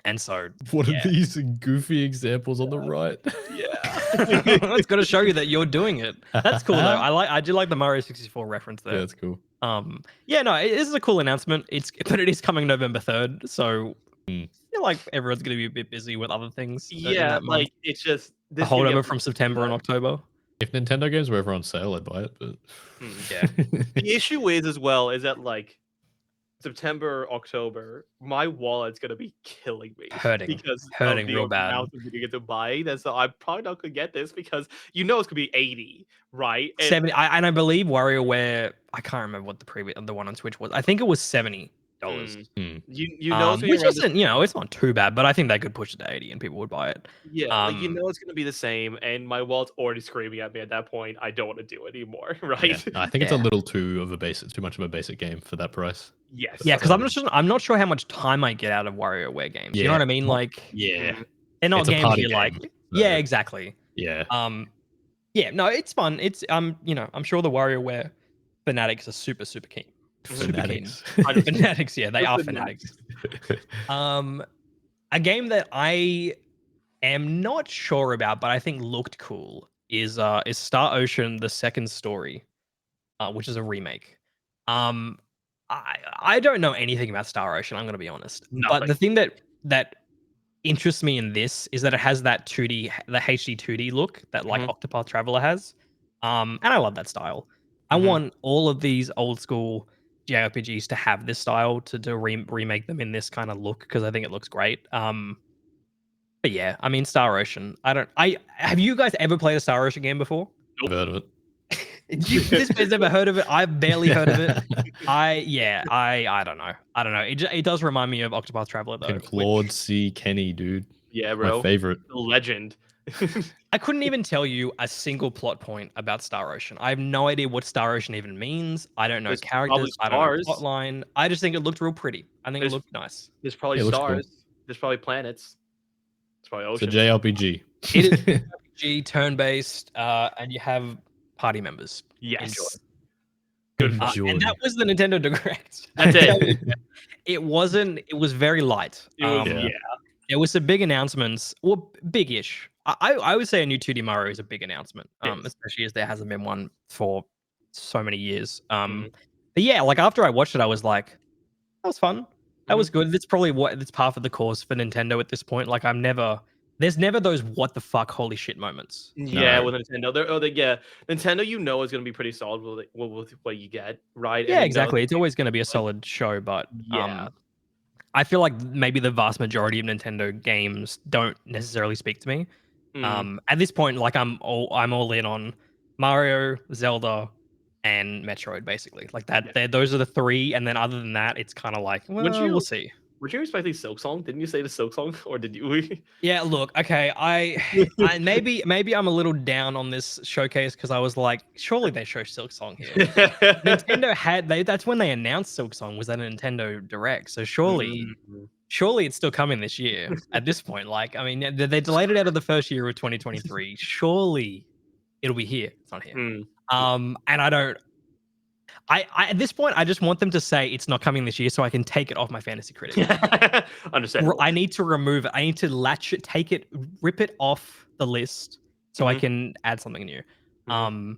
[SPEAKER 1] And so
[SPEAKER 2] What
[SPEAKER 1] yeah.
[SPEAKER 2] are these goofy examples on the right?
[SPEAKER 3] Yeah.
[SPEAKER 1] it's got to show you that you're doing it. That's cool though. I do like the Mario 64 reference there.
[SPEAKER 2] Yeah, that's cool.
[SPEAKER 1] Yeah, no, this is a cool announcement. But it is coming November 3rd, so
[SPEAKER 2] Mm.
[SPEAKER 1] I feel like everyone's gonna be a bit busy with other things. in
[SPEAKER 3] Yeah,
[SPEAKER 1] that month.
[SPEAKER 3] like it's just
[SPEAKER 1] a
[SPEAKER 3] this game
[SPEAKER 1] holdover
[SPEAKER 3] gets-
[SPEAKER 1] from September and October.
[SPEAKER 2] If Nintendo games were ever on sale, I'd buy it. But
[SPEAKER 1] Yeah.
[SPEAKER 3] The issue is as well is that like September, October, my wallet's gonna be killing me.
[SPEAKER 1] Hurting.
[SPEAKER 3] Because
[SPEAKER 1] Hurting
[SPEAKER 3] of the
[SPEAKER 1] real bad.
[SPEAKER 3] amount of video games to buy. That's so I'm probably not gonna get this because it's gonna be 80, right? And
[SPEAKER 1] 70. And I believe WarioWare. I can't remember what the one on Switch was. I think it was $70.
[SPEAKER 3] you know it's gonna be
[SPEAKER 1] Which
[SPEAKER 3] around the-
[SPEAKER 1] isn't, it's not too bad, but I think they could push it to 80 and people would buy it.
[SPEAKER 3] yeah, like
[SPEAKER 1] um,
[SPEAKER 3] it's gonna be the same, and my wallet's already screaming at me at that point. I don't want to do it anymore,
[SPEAKER 2] yeah,
[SPEAKER 3] right?
[SPEAKER 2] I think it's a
[SPEAKER 1] Yeah.
[SPEAKER 2] little too much of a basic game for that price.
[SPEAKER 3] Yes.
[SPEAKER 1] Yeah, because I'm not sure how much time I get out of WarioWare games. You know
[SPEAKER 2] Yeah.
[SPEAKER 1] what I mean? Like,
[SPEAKER 2] Yeah,
[SPEAKER 1] they're not
[SPEAKER 2] It's a
[SPEAKER 1] games
[SPEAKER 2] party
[SPEAKER 1] you like.
[SPEAKER 2] game,
[SPEAKER 1] Yeah,
[SPEAKER 2] so-
[SPEAKER 1] exactly.
[SPEAKER 2] yeah.
[SPEAKER 1] Yeah, no, it's fun. It's I'm sure the WarioWare fanatics are super keen. Super keen.
[SPEAKER 2] Fanatics.
[SPEAKER 1] Fanatics, yeah, they
[SPEAKER 3] The
[SPEAKER 1] are
[SPEAKER 3] fanatics.
[SPEAKER 1] fanatics. A game that I am not sure about, but I think looked cool is Star Ocean: The Second Story, which is a remake. I don't know anything about Star Ocean. I'm gonna be honest. But
[SPEAKER 3] Nothing.
[SPEAKER 1] the thing that interests me in this is that it has that 2D, the HD 2D look that like
[SPEAKER 3] Mhm.
[SPEAKER 1] Octopath Traveler has. And I love that style. I
[SPEAKER 3] Mhm.
[SPEAKER 1] want all of these old school JRPGs to have this style to remake them in this kind of look because I think it looks great. But yeah, I mean Star Ocean. Have you guys ever played a Star Ocean game before?
[SPEAKER 2] I've heard of it.
[SPEAKER 1] This man's never heard of it. I've barely heard of it. I don't know. I don't know. It does remind me of Octopath Traveler though.
[SPEAKER 2] Fucking
[SPEAKER 1] which-
[SPEAKER 2] Claude C. Kenny, dude.
[SPEAKER 3] Yeah,
[SPEAKER 2] My
[SPEAKER 3] bro.
[SPEAKER 2] favorite.
[SPEAKER 3] The legend.
[SPEAKER 1] I couldn't even tell you a single plot point about Star Ocean. I have no idea what Star Ocean even means. I don't know
[SPEAKER 3] There's
[SPEAKER 1] characters. I
[SPEAKER 3] probably
[SPEAKER 1] don't know
[SPEAKER 3] stars.
[SPEAKER 1] plotline. I just think it looked real pretty. I think
[SPEAKER 3] There's-
[SPEAKER 1] it looked nice.
[SPEAKER 3] There's probably
[SPEAKER 2] It looks cool.
[SPEAKER 3] stars. There's probably planets. It's probably
[SPEAKER 2] It's a
[SPEAKER 3] ocean.
[SPEAKER 2] JRPG.
[SPEAKER 1] It is RPG turn-based, and you have party members.
[SPEAKER 3] Yes.
[SPEAKER 1] Enjoy.
[SPEAKER 3] Good fun.
[SPEAKER 1] And that was the Nintendo Direct.
[SPEAKER 3] That's it.
[SPEAKER 1] It wasn't. It was very light.
[SPEAKER 3] It was-
[SPEAKER 2] Yeah.
[SPEAKER 3] yeah.
[SPEAKER 1] There was some big announcements, or big-ish. I would say a new 2D Mario is a big announcement,
[SPEAKER 3] Yes.
[SPEAKER 1] especially as there hasn't been one for so many years.
[SPEAKER 3] Mhm.
[SPEAKER 1] But yeah, like after I watched it, I was like, that was fun. That was
[SPEAKER 3] Mhm.
[SPEAKER 1] good. That's probably what it's par for the course for Nintendo at this point. Like there's never those what the fuck holy shit moments.
[SPEAKER 3] Yeah, with Nintendo, yeah, Nintendo, is gonna be pretty solid with what you get, right?
[SPEAKER 1] Yeah,
[SPEAKER 3] And
[SPEAKER 1] exactly. It's
[SPEAKER 3] the
[SPEAKER 1] always going to be a
[SPEAKER 3] but
[SPEAKER 1] solid show, but
[SPEAKER 3] yeah.
[SPEAKER 1] I feel like maybe the vast majority of Nintendo games don't necessarily speak to me.
[SPEAKER 3] Mhm.
[SPEAKER 1] At this point, like I'm all in on Mario, Zelda, and Metroid, basically. Like
[SPEAKER 3] Yeah.
[SPEAKER 1] those are the three, and then other than that, it's kind of like,
[SPEAKER 3] Would
[SPEAKER 1] well, we'll
[SPEAKER 3] you
[SPEAKER 1] see.
[SPEAKER 3] would you expect the Silk Song? Didn't you say the Silk Song, or did you?
[SPEAKER 1] Yeah, look, okay, I maybe I'm a little down on this showcase because I was like, surely they show Silk Song here. Nintendo that's when they announced Silk Song was at a Nintendo Direct, so
[SPEAKER 3] Mhm.
[SPEAKER 1] surely it's still coming this year at this point. Like, I mean, they delayed it out of the first year of 2023. Surely it'll be here. It's not here.
[SPEAKER 3] Mm.
[SPEAKER 1] And I don't. I at this point, I just want them to say it's not coming this year, so I can take it off my Fantasy Critic.
[SPEAKER 3] Understandable.
[SPEAKER 1] I need to remove it. I need to latch it, take it, rip it off the list, so I
[SPEAKER 3] Mhm.
[SPEAKER 1] can add something new.
[SPEAKER 3] Mhm.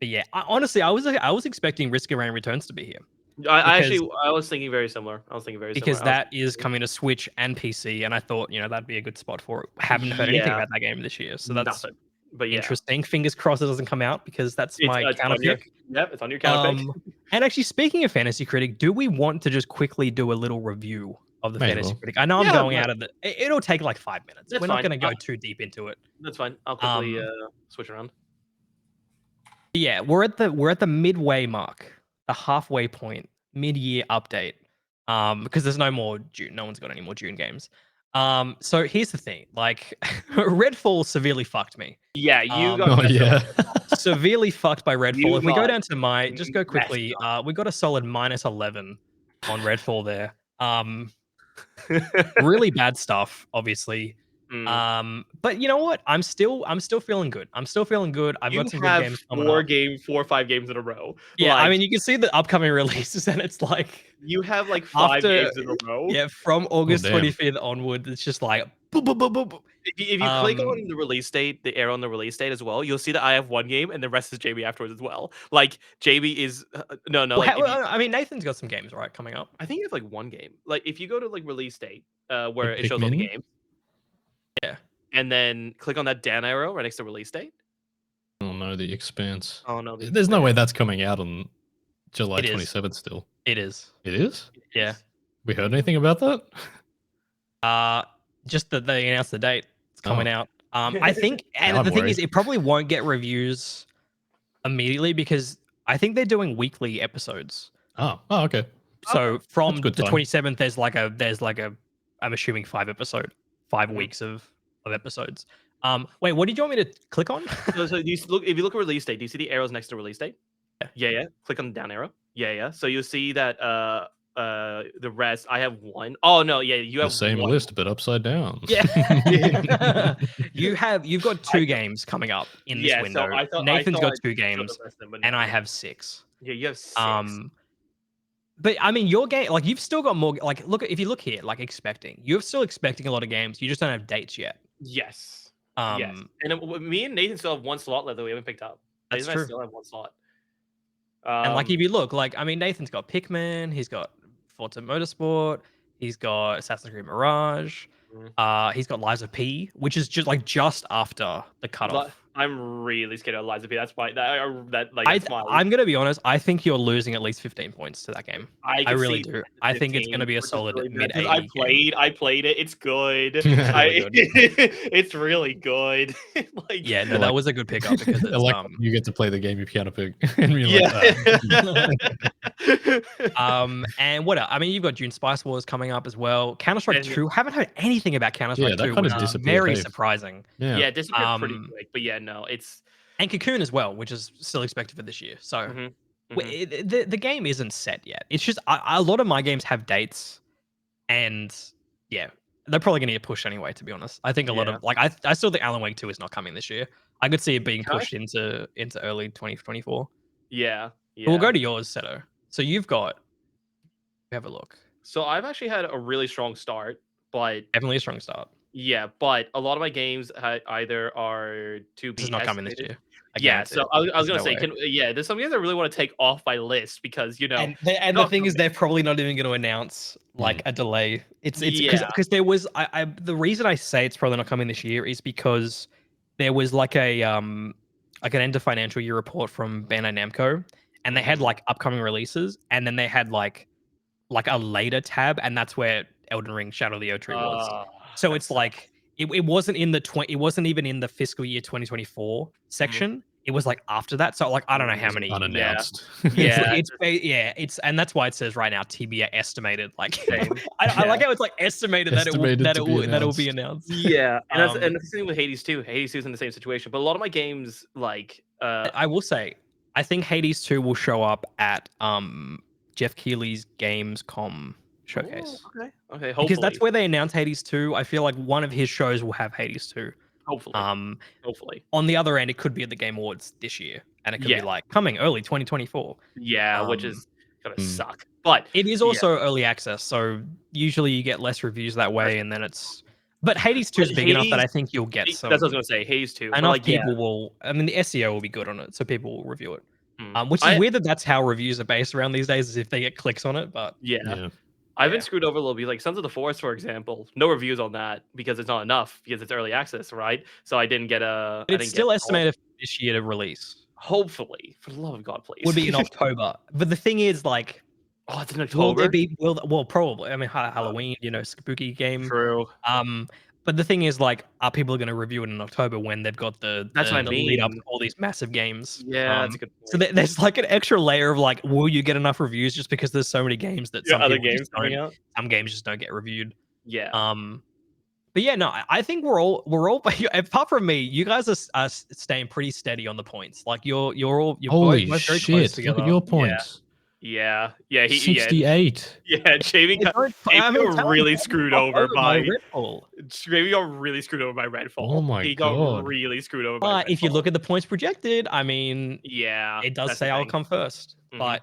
[SPEAKER 1] But yeah, honestly, I was expecting Risk of Rain Returns to be here
[SPEAKER 3] I
[SPEAKER 1] because
[SPEAKER 3] actually I was thinking very similar. I was thinking very similar. I was
[SPEAKER 1] that is coming to Switch and PC, and I thought, that'd be a good spot for it. Haven't heard anything
[SPEAKER 3] yeah,
[SPEAKER 1] about that game this year, so that's
[SPEAKER 3] nothing. But yeah,
[SPEAKER 1] interesting. Fingers crossed it doesn't come out because that's my
[SPEAKER 3] it's
[SPEAKER 1] counter
[SPEAKER 3] on your
[SPEAKER 1] pick.
[SPEAKER 3] it's on your counter pick.
[SPEAKER 1] And actually, speaking of Fantasy Critic, do we want to just quickly do a little review of the
[SPEAKER 2] May as
[SPEAKER 1] Fantasy
[SPEAKER 2] well.
[SPEAKER 1] Critic? I know I'm
[SPEAKER 3] Yeah,
[SPEAKER 1] going
[SPEAKER 3] but
[SPEAKER 1] out of it'll take like 5 minutes.
[SPEAKER 3] that's
[SPEAKER 1] We're not
[SPEAKER 3] fine.
[SPEAKER 1] going to go too deep into it.
[SPEAKER 3] That's fine. I'll quickly
[SPEAKER 1] Um,
[SPEAKER 3] switch around.
[SPEAKER 1] yeah, we're at the midway mark, the halfway point, mid-year update. Because there's no more June. No one's got any more June games. So here's the thing: like, Redfall severely fucked me.
[SPEAKER 3] Yeah, you got
[SPEAKER 2] Oh
[SPEAKER 3] messed
[SPEAKER 2] yeah.
[SPEAKER 3] up.
[SPEAKER 1] Severely fucked by Redfall.
[SPEAKER 3] You
[SPEAKER 1] If we go
[SPEAKER 3] got
[SPEAKER 1] down to just go
[SPEAKER 3] messed
[SPEAKER 1] quickly. We got a solid -11 on Redfall there. Really bad stuff, obviously.
[SPEAKER 3] Mm.
[SPEAKER 1] But you know what? I'm still feeling good. I'm still feeling good. I've got
[SPEAKER 3] You
[SPEAKER 1] some good
[SPEAKER 3] have
[SPEAKER 1] games coming up.
[SPEAKER 3] 4 or 5 games in a row.
[SPEAKER 1] Yeah, I
[SPEAKER 3] Like
[SPEAKER 1] mean, you can see the upcoming releases, and it's like
[SPEAKER 3] you have like 5
[SPEAKER 1] after,
[SPEAKER 3] games in a row.
[SPEAKER 1] yeah, from
[SPEAKER 2] Oh
[SPEAKER 1] August
[SPEAKER 2] damn.
[SPEAKER 1] 25th onward, it's just like boop, boop, boop, boop, boop.
[SPEAKER 3] If you click on the release date, the arrow on the release date as well, you'll see that I have 1 game and the rest is JB afterwards as well. Like JB is no,
[SPEAKER 1] Well,
[SPEAKER 3] like if you,
[SPEAKER 1] I mean, Nathan's got some games right coming up.
[SPEAKER 3] I think you have like 1 game. Like if you go to like release date, where
[SPEAKER 2] Like
[SPEAKER 3] it shows all the
[SPEAKER 2] Pikmin?
[SPEAKER 3] games,
[SPEAKER 1] Yeah,
[SPEAKER 3] and then click on that down arrow right next to release date.
[SPEAKER 2] Oh no, the Expanse.
[SPEAKER 3] Oh no,
[SPEAKER 2] There's no way that's coming out on July
[SPEAKER 1] It is.
[SPEAKER 2] 27th still.
[SPEAKER 1] it is.
[SPEAKER 2] It is?
[SPEAKER 1] Yeah.
[SPEAKER 2] We heard anything about that?
[SPEAKER 1] Just that they announced the date. It's coming
[SPEAKER 2] Oh.
[SPEAKER 1] out. I think, and
[SPEAKER 2] Now
[SPEAKER 1] the
[SPEAKER 2] I'm
[SPEAKER 1] thing is,
[SPEAKER 2] worried.
[SPEAKER 1] it probably won't get reviews immediately because I think they're doing weekly episodes.
[SPEAKER 2] Oh, okay.
[SPEAKER 1] So from
[SPEAKER 2] good
[SPEAKER 1] the
[SPEAKER 2] time.
[SPEAKER 1] 27th, there's like a I'm assuming 5 weeks of episodes. Wait, what did you want me to click on?
[SPEAKER 3] So do you look if you look at release date, do you see the arrows next to release date?
[SPEAKER 1] Yeah.
[SPEAKER 3] Yeah. Click on the down arrow. Yeah. So you'll see that the rest I have 1. Oh no, yeah, you
[SPEAKER 2] The
[SPEAKER 3] have
[SPEAKER 2] same
[SPEAKER 3] 1.
[SPEAKER 2] list, but upside down.
[SPEAKER 1] Yeah. You've got 2 games coming up in this
[SPEAKER 3] Yeah,
[SPEAKER 1] window.
[SPEAKER 3] so I thought
[SPEAKER 1] Nathan's got
[SPEAKER 3] I'd
[SPEAKER 1] 2
[SPEAKER 3] show the
[SPEAKER 1] games,
[SPEAKER 3] rest of them, but
[SPEAKER 1] and
[SPEAKER 3] no,
[SPEAKER 1] I
[SPEAKER 3] yeah.
[SPEAKER 1] have 6.
[SPEAKER 3] Yeah, you have 6.
[SPEAKER 1] But I mean, your game, like you've still got more. Like, if you look here, like you're still expecting a lot of games. You just don't have dates yet.
[SPEAKER 3] Yes. Yes.
[SPEAKER 1] Um,
[SPEAKER 3] And me and Nathan still have 1 slot left that we haven't picked up.
[SPEAKER 1] That's
[SPEAKER 3] Nathan and I
[SPEAKER 1] true.
[SPEAKER 3] still have 1 slot.
[SPEAKER 1] And like, if you look, like, I mean, Nathan's got Pikmin, he's got Forza Motorsport, he's got Assassin's Creed Mirage, he's got Lies of P, which is just after the cutoff.
[SPEAKER 3] I'm really scared of Liza P. That's why that's my.
[SPEAKER 1] I'm gonna be honest. I think you're losing at least 15 points to that game. I
[SPEAKER 3] can
[SPEAKER 1] really
[SPEAKER 3] see
[SPEAKER 1] do. I think it's
[SPEAKER 3] 15,
[SPEAKER 1] gonna be a
[SPEAKER 3] which is
[SPEAKER 1] solid
[SPEAKER 3] really bad,
[SPEAKER 1] mid
[SPEAKER 3] 'cause
[SPEAKER 1] 80.
[SPEAKER 3] I played it. It's good.
[SPEAKER 1] Really good.
[SPEAKER 3] It's really good. Like
[SPEAKER 1] Yeah, no, that was a good pickup because
[SPEAKER 2] I
[SPEAKER 1] it's
[SPEAKER 2] like you get to play the game you piano pick. And you're
[SPEAKER 3] yeah.
[SPEAKER 1] And what else? I mean, you've got June Spice Wars coming up as well. Counter Strike
[SPEAKER 3] And-
[SPEAKER 1] 2. Haven't heard anything about Counter Strike
[SPEAKER 2] Yeah, that
[SPEAKER 1] 2,
[SPEAKER 2] kind
[SPEAKER 1] which
[SPEAKER 2] of
[SPEAKER 1] is
[SPEAKER 2] disappeared,
[SPEAKER 1] very
[SPEAKER 2] hey.
[SPEAKER 1] surprising.
[SPEAKER 3] Yeah, it disappeared pretty
[SPEAKER 1] Um,
[SPEAKER 3] quick. But yeah, no, it's
[SPEAKER 1] And Cocoon as well, which is still expected for this year. So
[SPEAKER 3] Mhm,
[SPEAKER 1] the game isn't set yet. It's just a lot of my games have dates, and yeah, they're probably going to get pushed anyway. To be honest, I think a lot
[SPEAKER 3] Yeah.
[SPEAKER 1] of like I still think Alan Wake 2 is not coming this year. I could see it being
[SPEAKER 3] Can I-
[SPEAKER 1] pushed into early 2024.
[SPEAKER 3] yeah.
[SPEAKER 1] But we'll go to yours, Seto. So you've got. Have a look.
[SPEAKER 3] So I've actually had a really strong start, but
[SPEAKER 1] Definitely a strong start.
[SPEAKER 3] Yeah, but a lot of my games either are to
[SPEAKER 1] This is
[SPEAKER 3] be
[SPEAKER 1] not coming this
[SPEAKER 3] estimated.
[SPEAKER 1] year. I
[SPEAKER 3] Yeah,
[SPEAKER 1] guarantee
[SPEAKER 3] so
[SPEAKER 1] it.
[SPEAKER 3] I was
[SPEAKER 1] There's
[SPEAKER 3] gonna
[SPEAKER 1] no
[SPEAKER 3] say,
[SPEAKER 1] way.
[SPEAKER 3] there's some games I really want to take off my list because
[SPEAKER 1] And the
[SPEAKER 3] not
[SPEAKER 1] thing is,
[SPEAKER 3] coming.
[SPEAKER 1] they're probably not even going to announce like a delay. It's
[SPEAKER 3] Yeah.
[SPEAKER 1] because there was the reason I say it's probably not coming this year is because there was like like an end of financial year report from Bandai Namco, and they had
[SPEAKER 3] Mhm.
[SPEAKER 1] like upcoming releases, and then they had like a later tab, and that's where Elden Ring Shadow of the Erdtree was.
[SPEAKER 3] Uh,
[SPEAKER 1] So
[SPEAKER 3] that
[SPEAKER 1] it's like
[SPEAKER 3] sucks.
[SPEAKER 1] it wasn't in the it wasn't even in the fiscal year 2024
[SPEAKER 3] Mhm.
[SPEAKER 1] section. It was like after that. So like I don't know how
[SPEAKER 2] It's
[SPEAKER 1] many.
[SPEAKER 3] Yeah.
[SPEAKER 2] unannounced.
[SPEAKER 3] Yeah.
[SPEAKER 1] It's and that's why it says right now TBA estimated. Like
[SPEAKER 3] Same.
[SPEAKER 1] I like
[SPEAKER 3] Yeah.
[SPEAKER 1] how it's like estimated
[SPEAKER 2] Estimated to be
[SPEAKER 1] that it will be
[SPEAKER 2] announced.
[SPEAKER 1] announced.
[SPEAKER 3] Yeah, and that's the same with Hades too. Hades 2 is in the same situation, but a lot of my games like
[SPEAKER 1] I will say I think Hades 2 will show up at Jeff Keighley's Gamescom
[SPEAKER 3] oh,
[SPEAKER 1] showcase.
[SPEAKER 3] okay,
[SPEAKER 1] Because that's
[SPEAKER 3] hopefully,
[SPEAKER 1] where they announce Hades 2. I feel like one of his shows will have Hades 2.
[SPEAKER 3] hopefully,
[SPEAKER 1] Um,
[SPEAKER 3] hopefully.
[SPEAKER 1] on the other end, it could be at the Game Awards this year, and it could be
[SPEAKER 3] Yeah,
[SPEAKER 1] like coming early 2024.
[SPEAKER 3] yeah, which
[SPEAKER 1] Um,
[SPEAKER 3] is gonna
[SPEAKER 2] Mm.
[SPEAKER 3] suck. But
[SPEAKER 1] it is
[SPEAKER 3] yeah,
[SPEAKER 1] also early access, so usually you get less reviews that way,
[SPEAKER 3] that's
[SPEAKER 1] and then it's. But Hades 2
[SPEAKER 3] but
[SPEAKER 1] is big enough that
[SPEAKER 3] Hades.
[SPEAKER 1] I think you'll get
[SPEAKER 3] That's what I was
[SPEAKER 1] some
[SPEAKER 3] gonna say. Hades 2, but
[SPEAKER 1] enough
[SPEAKER 3] like, yeah,
[SPEAKER 1] people will. I mean, the SEO will be good on it, so people will review it.
[SPEAKER 3] mm,
[SPEAKER 1] Which is
[SPEAKER 3] I
[SPEAKER 1] weird that that's how reviews are based around these days, is if they get clicks on it. But
[SPEAKER 3] yeah,
[SPEAKER 2] Yeah.
[SPEAKER 3] I've been
[SPEAKER 1] yeah,
[SPEAKER 3] screwed over a little bit. Like Sons of the Forest, for example, no reviews on that because it's not enough because it's early access, right? So
[SPEAKER 1] but
[SPEAKER 3] I
[SPEAKER 1] it's
[SPEAKER 3] didn't get
[SPEAKER 1] still
[SPEAKER 3] all.
[SPEAKER 1] estimated for this year to release.
[SPEAKER 3] Hopefully, for the love of God,
[SPEAKER 1] Would
[SPEAKER 3] please.
[SPEAKER 1] be in October. But the thing is, like,
[SPEAKER 3] Oh, it's in
[SPEAKER 1] will there
[SPEAKER 3] October.
[SPEAKER 1] be? Well, probably. I mean,
[SPEAKER 3] Uh,
[SPEAKER 1] Halloween, spooky game.
[SPEAKER 3] True.
[SPEAKER 1] Um, but the thing is, like, are people going to review it in October when they've got the
[SPEAKER 3] That's what I
[SPEAKER 1] the lead up to
[SPEAKER 3] mean.
[SPEAKER 1] all these massive games?
[SPEAKER 3] Yeah, that's a good
[SPEAKER 1] So
[SPEAKER 3] point.
[SPEAKER 1] there's like an extra layer of like, will you get enough reviews just because there's so many games that
[SPEAKER 3] Yeah,
[SPEAKER 1] some
[SPEAKER 3] other
[SPEAKER 1] people just
[SPEAKER 3] games coming
[SPEAKER 1] don't,
[SPEAKER 3] out.
[SPEAKER 1] some games just don't get reviewed.
[SPEAKER 3] Yeah.
[SPEAKER 1] Um, but yeah, no, I think we're all apart from me, you guys are staying pretty steady on the points. Like you're
[SPEAKER 2] Holy
[SPEAKER 1] both very close
[SPEAKER 2] shit. Look at
[SPEAKER 1] together.
[SPEAKER 2] your
[SPEAKER 3] Yeah.
[SPEAKER 2] points.
[SPEAKER 3] Yeah. Yeah. Yeah.
[SPEAKER 2] 68.
[SPEAKER 3] Yeah. Jamie
[SPEAKER 1] Yeah,
[SPEAKER 3] got,
[SPEAKER 1] I mean, I'm telling you,
[SPEAKER 3] really
[SPEAKER 1] Jamie
[SPEAKER 3] screwed
[SPEAKER 1] fucked
[SPEAKER 3] over
[SPEAKER 1] my
[SPEAKER 3] by
[SPEAKER 1] Redfall.
[SPEAKER 3] Jamie got really screwed over by
[SPEAKER 2] Oh
[SPEAKER 3] Redfall.
[SPEAKER 2] my
[SPEAKER 3] He got
[SPEAKER 2] god.
[SPEAKER 3] really screwed over by
[SPEAKER 1] But if you
[SPEAKER 3] Redfall.
[SPEAKER 1] look at the points projected, I mean,
[SPEAKER 3] Yeah,
[SPEAKER 1] it does
[SPEAKER 3] that's the
[SPEAKER 1] say I'll
[SPEAKER 3] thing.
[SPEAKER 1] come first.
[SPEAKER 3] Mhm.
[SPEAKER 1] But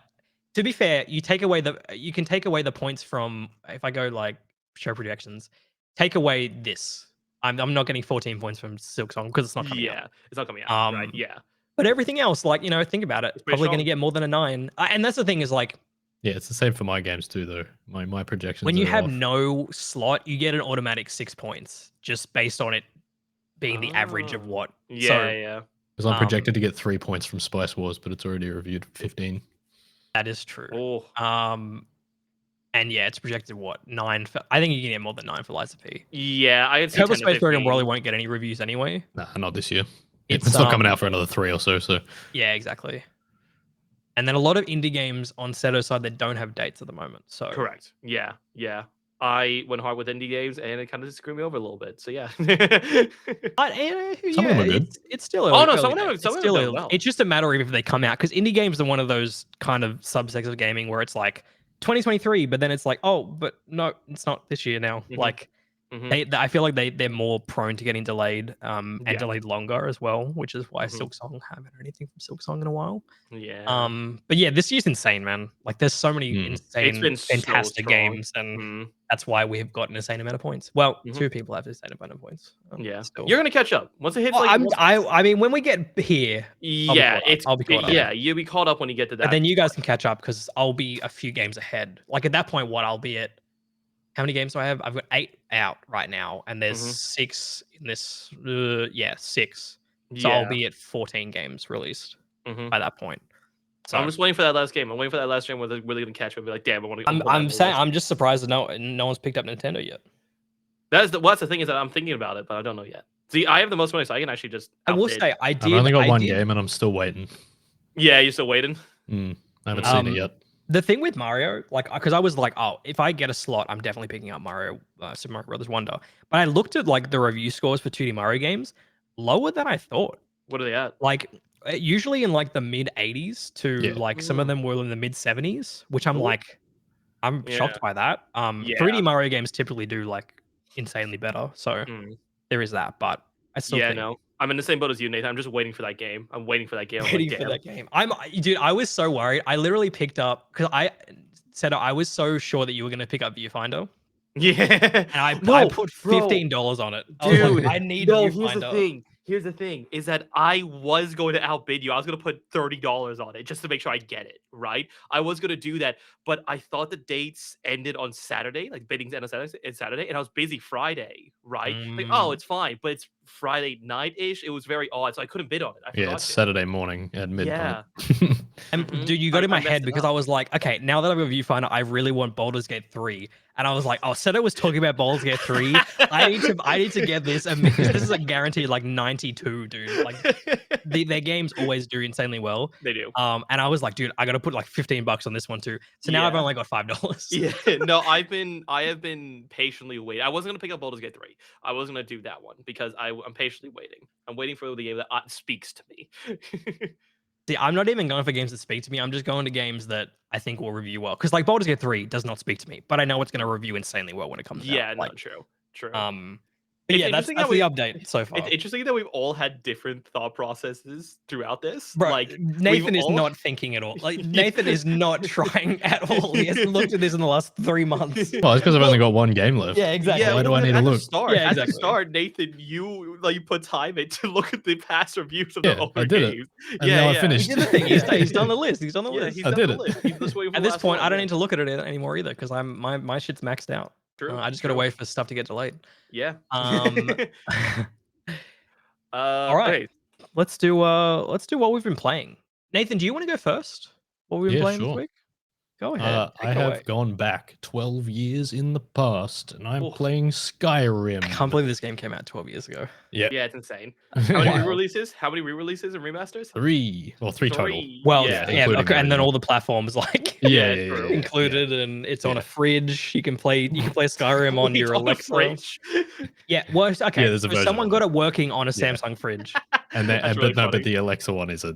[SPEAKER 1] to be fair, you can take away the points from if I go like show projections, take away this. I'm not getting 14 points from Silk Song because it's not coming out.
[SPEAKER 3] Yeah, it's not coming out. Right.
[SPEAKER 1] Um,
[SPEAKER 3] Yeah,
[SPEAKER 1] but everything else, like think about it,
[SPEAKER 3] it's pretty
[SPEAKER 1] probably going to
[SPEAKER 3] strong.
[SPEAKER 1] get more than a 9. And that's the thing is like
[SPEAKER 2] Yeah, it's the same for my games too, though. My projections
[SPEAKER 1] when you
[SPEAKER 2] are
[SPEAKER 1] have
[SPEAKER 2] off.
[SPEAKER 1] no slot, you get an automatic 6 points just based on it being the average of
[SPEAKER 3] Oh.
[SPEAKER 1] what.
[SPEAKER 3] Yeah.
[SPEAKER 1] So
[SPEAKER 3] Yeah.
[SPEAKER 2] Because I'm
[SPEAKER 1] um,
[SPEAKER 2] projected to get 3 points from Spice Wars, but it's already reviewed 15.
[SPEAKER 1] that is true.
[SPEAKER 3] Oh.
[SPEAKER 1] And yeah, it's projected what 9 for. I think you can get more than 9 for Liza P.
[SPEAKER 3] Yeah, I had seen
[SPEAKER 1] Kerbal
[SPEAKER 3] 10 to
[SPEAKER 1] Space Program
[SPEAKER 3] 15.
[SPEAKER 1] probably won't get any reviews anyway.
[SPEAKER 2] Nah, not this year.
[SPEAKER 1] It's
[SPEAKER 2] It's not coming out for another 3 or so. So
[SPEAKER 1] yeah, exactly. And then a lot of indie games on Seto's side that don't have dates at the moment. So
[SPEAKER 3] Correct. Yeah. Yeah. I went hard with indie games and it kind of screwed me over a little bit. So yeah.
[SPEAKER 1] but
[SPEAKER 2] Some of them are good.
[SPEAKER 1] it's still
[SPEAKER 3] Oh
[SPEAKER 1] early,
[SPEAKER 3] no,
[SPEAKER 1] early
[SPEAKER 3] some of
[SPEAKER 1] days.
[SPEAKER 3] them
[SPEAKER 1] It's
[SPEAKER 3] some of them
[SPEAKER 1] still
[SPEAKER 3] have done
[SPEAKER 1] early.
[SPEAKER 3] well.
[SPEAKER 1] It's just a matter of if they come out because indie games are one of those kind of subsects of gaming where it's like 2023, but then it's like, oh, but no, it's not this year now.
[SPEAKER 3] Mhm.
[SPEAKER 1] Like
[SPEAKER 3] Mhm.
[SPEAKER 1] I feel like they're more prone to getting delayed, and
[SPEAKER 3] Yeah.
[SPEAKER 1] delayed longer as well, which is why
[SPEAKER 3] Mhm.
[SPEAKER 1] Silk Song haven't heard anything from Silk Song in a while.
[SPEAKER 3] Yeah.
[SPEAKER 1] But yeah, this year's insane, man. Like, there's so many
[SPEAKER 2] Mm.
[SPEAKER 3] It's
[SPEAKER 1] insane,
[SPEAKER 3] been so
[SPEAKER 1] fantastic
[SPEAKER 3] strong.
[SPEAKER 1] games, and
[SPEAKER 3] Mhm.
[SPEAKER 1] that's why we have gotten an insane amount of points. Well,
[SPEAKER 3] Mhm.
[SPEAKER 1] 2 people have the same amount of points.
[SPEAKER 3] Yeah.
[SPEAKER 1] Still.
[SPEAKER 3] You're gonna catch up. Once it hits
[SPEAKER 1] Well,
[SPEAKER 3] like once
[SPEAKER 1] I mean, when we get here,
[SPEAKER 3] yeah,
[SPEAKER 1] caught up. I'll be caught up.
[SPEAKER 3] yeah, you'll be caught up when you get to that.
[SPEAKER 1] but then you guys can catch up because I'll be a few games ahead. Like at that point, what I'll be at. How many games do I have? I've got 8 out right now, and there's
[SPEAKER 3] Mhm.
[SPEAKER 1] 6 in this. 6. So I'll
[SPEAKER 3] Yeah.
[SPEAKER 1] be at 14 games released
[SPEAKER 3] Mhm.
[SPEAKER 1] by that point. So
[SPEAKER 3] I'm just waiting for that last game. I'm waiting for that last game where they're really gonna catch me and be like, damn, I want to
[SPEAKER 1] I'm saying I'm just surprised that no one's picked up Nintendo yet.
[SPEAKER 3] That's the thing is that I'm thinking about it, but I don't know yet. See, I have the most money, so I can actually just
[SPEAKER 1] I will
[SPEAKER 3] update.
[SPEAKER 1] say
[SPEAKER 2] I've only got one game and I'm still waiting.
[SPEAKER 3] Yeah, you're still waiting.
[SPEAKER 2] I haven't seen it yet.
[SPEAKER 1] The thing with Mario, like, because I was like, oh, if I get a slot, I'm definitely picking up Mario, Super Mario Brothers Wonder. But I looked at like the review scores for 2D Mario games, lower than I thought.
[SPEAKER 3] What are they at?
[SPEAKER 1] Like, usually in like the mid 80s to
[SPEAKER 2] Yeah.
[SPEAKER 1] like some of them were in the mid 70s, which I'm
[SPEAKER 3] Ooh.
[SPEAKER 1] like, I'm
[SPEAKER 3] Yeah.
[SPEAKER 1] shocked by that.
[SPEAKER 3] Yeah.
[SPEAKER 1] 3D Mario games typically do like insanely better, so
[SPEAKER 3] Mm.
[SPEAKER 1] there is that. But I still
[SPEAKER 3] Yeah,
[SPEAKER 1] think
[SPEAKER 3] no. I'm in the same boat as you, Nathan. I'm just waiting for that game. I'm waiting for that game. I'm like,
[SPEAKER 1] waiting for
[SPEAKER 3] damn.
[SPEAKER 1] that game. Dude, I was so worried. I literally picked up because I said I was so sure that you were going to pick up Viewfinder.
[SPEAKER 3] Yeah.
[SPEAKER 1] And I put $15 on it. I was
[SPEAKER 3] Dude,
[SPEAKER 1] like, I need
[SPEAKER 3] no,
[SPEAKER 1] you
[SPEAKER 3] here's the
[SPEAKER 1] finder.
[SPEAKER 3] thing. Here's the thing is that I was going to outbid you. I was going to put $30 on it just to make sure I get it, right? I was going to do that, but I thought the dates ended on Saturday, like biddings end on Saturday, and I was busy Friday, right? Like, oh, it's fine, but it's Friday night-ish. It was very odd, so I couldn't bid on it. I
[SPEAKER 2] Yeah,
[SPEAKER 3] forgot
[SPEAKER 2] it's
[SPEAKER 3] to.
[SPEAKER 2] Saturday morning at midnight.
[SPEAKER 3] Yeah.
[SPEAKER 1] And dude, you got in
[SPEAKER 3] I
[SPEAKER 1] my
[SPEAKER 3] messed
[SPEAKER 1] head
[SPEAKER 3] it
[SPEAKER 1] because
[SPEAKER 3] up.
[SPEAKER 1] I was like, okay, now that I'm a viewfinder, I really want Baldur's Gate 3. And I was like, oh, Seto was talking about Baldur's Gate 3. I need to get this because this is a guaranteed like 92, dude. Like their games always do insanely well.
[SPEAKER 3] They do.
[SPEAKER 1] And I was like, dude, I gotta put like $15 on this one too. So now I've
[SPEAKER 3] Yeah.
[SPEAKER 1] only got $5.
[SPEAKER 3] Yeah, no, I have been patiently waiting. I wasn't gonna pick up Baldur's Gate 3. I was gonna do that one because I'm patiently waiting. I'm waiting for the game that speaks to me.
[SPEAKER 1] See, I'm not even going for games that speak to me. I'm just going to games that I think will review well. Because like Baldur's Gate 3 does not speak to me, but I know it's gonna review insanely well when it comes out.
[SPEAKER 3] Yeah, no,
[SPEAKER 1] Like,
[SPEAKER 3] true.
[SPEAKER 1] but
[SPEAKER 3] It's
[SPEAKER 1] yeah, that's
[SPEAKER 3] interesting
[SPEAKER 1] the
[SPEAKER 3] how
[SPEAKER 1] update so far.
[SPEAKER 3] It's interesting that we've all had different thought processes throughout this.
[SPEAKER 1] Bro,
[SPEAKER 3] Like
[SPEAKER 1] Nathan is
[SPEAKER 3] all
[SPEAKER 1] not thinking at all. Like Nathan is not trying at all. He hasn't looked at this in the last 3 months.
[SPEAKER 2] Well, it's because I've only got one game left.
[SPEAKER 1] Yeah, exactly.
[SPEAKER 3] Yeah,
[SPEAKER 2] Why do I
[SPEAKER 3] well,
[SPEAKER 2] need to
[SPEAKER 3] at the
[SPEAKER 2] look?
[SPEAKER 3] start,
[SPEAKER 1] Yeah,
[SPEAKER 3] at the
[SPEAKER 1] exactly.
[SPEAKER 3] start, Nathan, you put time in to look at the past reviews of the
[SPEAKER 2] Yeah, I
[SPEAKER 3] older
[SPEAKER 2] did it.
[SPEAKER 3] games.
[SPEAKER 2] And now I
[SPEAKER 1] He
[SPEAKER 2] finished.
[SPEAKER 1] did the thing. He's done the list. He's done the
[SPEAKER 3] Yeah,
[SPEAKER 1] list.
[SPEAKER 3] he's
[SPEAKER 2] I
[SPEAKER 3] done
[SPEAKER 2] did
[SPEAKER 3] the
[SPEAKER 2] it.
[SPEAKER 3] list. He's just waiting for
[SPEAKER 1] At
[SPEAKER 3] the
[SPEAKER 1] this
[SPEAKER 3] last
[SPEAKER 1] point,
[SPEAKER 3] one,
[SPEAKER 1] I don't
[SPEAKER 3] yeah.
[SPEAKER 1] need to look at it anymore either because my shit's maxed out.
[SPEAKER 3] True.
[SPEAKER 1] I just gotta wait for stuff to get delayed.
[SPEAKER 3] Yeah.
[SPEAKER 1] All right.
[SPEAKER 3] Okay.
[SPEAKER 1] Let's do what we've been playing. Nathan, do you want to go first? What we've been
[SPEAKER 2] Yeah,
[SPEAKER 1] playing this
[SPEAKER 2] sure.
[SPEAKER 1] week? Go ahead.
[SPEAKER 2] I
[SPEAKER 1] Take it
[SPEAKER 2] have
[SPEAKER 1] away.
[SPEAKER 2] gone back 12 years in the past, and I'm
[SPEAKER 3] Oh.
[SPEAKER 2] playing Skyrim.
[SPEAKER 1] I can't believe this game came out 12 years ago.
[SPEAKER 2] Yeah,
[SPEAKER 3] Yeah, it's insane. How many
[SPEAKER 1] Wild.
[SPEAKER 3] re-releases? How many re-releases and remasters?
[SPEAKER 2] three total.
[SPEAKER 1] Well,
[SPEAKER 3] Yeah.
[SPEAKER 1] yeah,
[SPEAKER 2] including
[SPEAKER 1] okay, and then
[SPEAKER 2] original.
[SPEAKER 1] all the platforms like
[SPEAKER 2] Yeah,
[SPEAKER 3] true.
[SPEAKER 1] included, and it's on
[SPEAKER 2] Yeah.
[SPEAKER 1] a fridge. You can play Skyrim on your
[SPEAKER 3] It's on the
[SPEAKER 1] Alexa.
[SPEAKER 3] fridge.
[SPEAKER 1] Yeah, well, okay.
[SPEAKER 2] Yeah, there's a
[SPEAKER 1] so
[SPEAKER 2] version
[SPEAKER 1] someone
[SPEAKER 2] of
[SPEAKER 1] got
[SPEAKER 2] it.
[SPEAKER 1] it working on a
[SPEAKER 2] Yeah.
[SPEAKER 1] Samsung fridge.
[SPEAKER 2] And then,
[SPEAKER 3] That's really
[SPEAKER 2] but
[SPEAKER 3] funny.
[SPEAKER 2] the Alexa one is a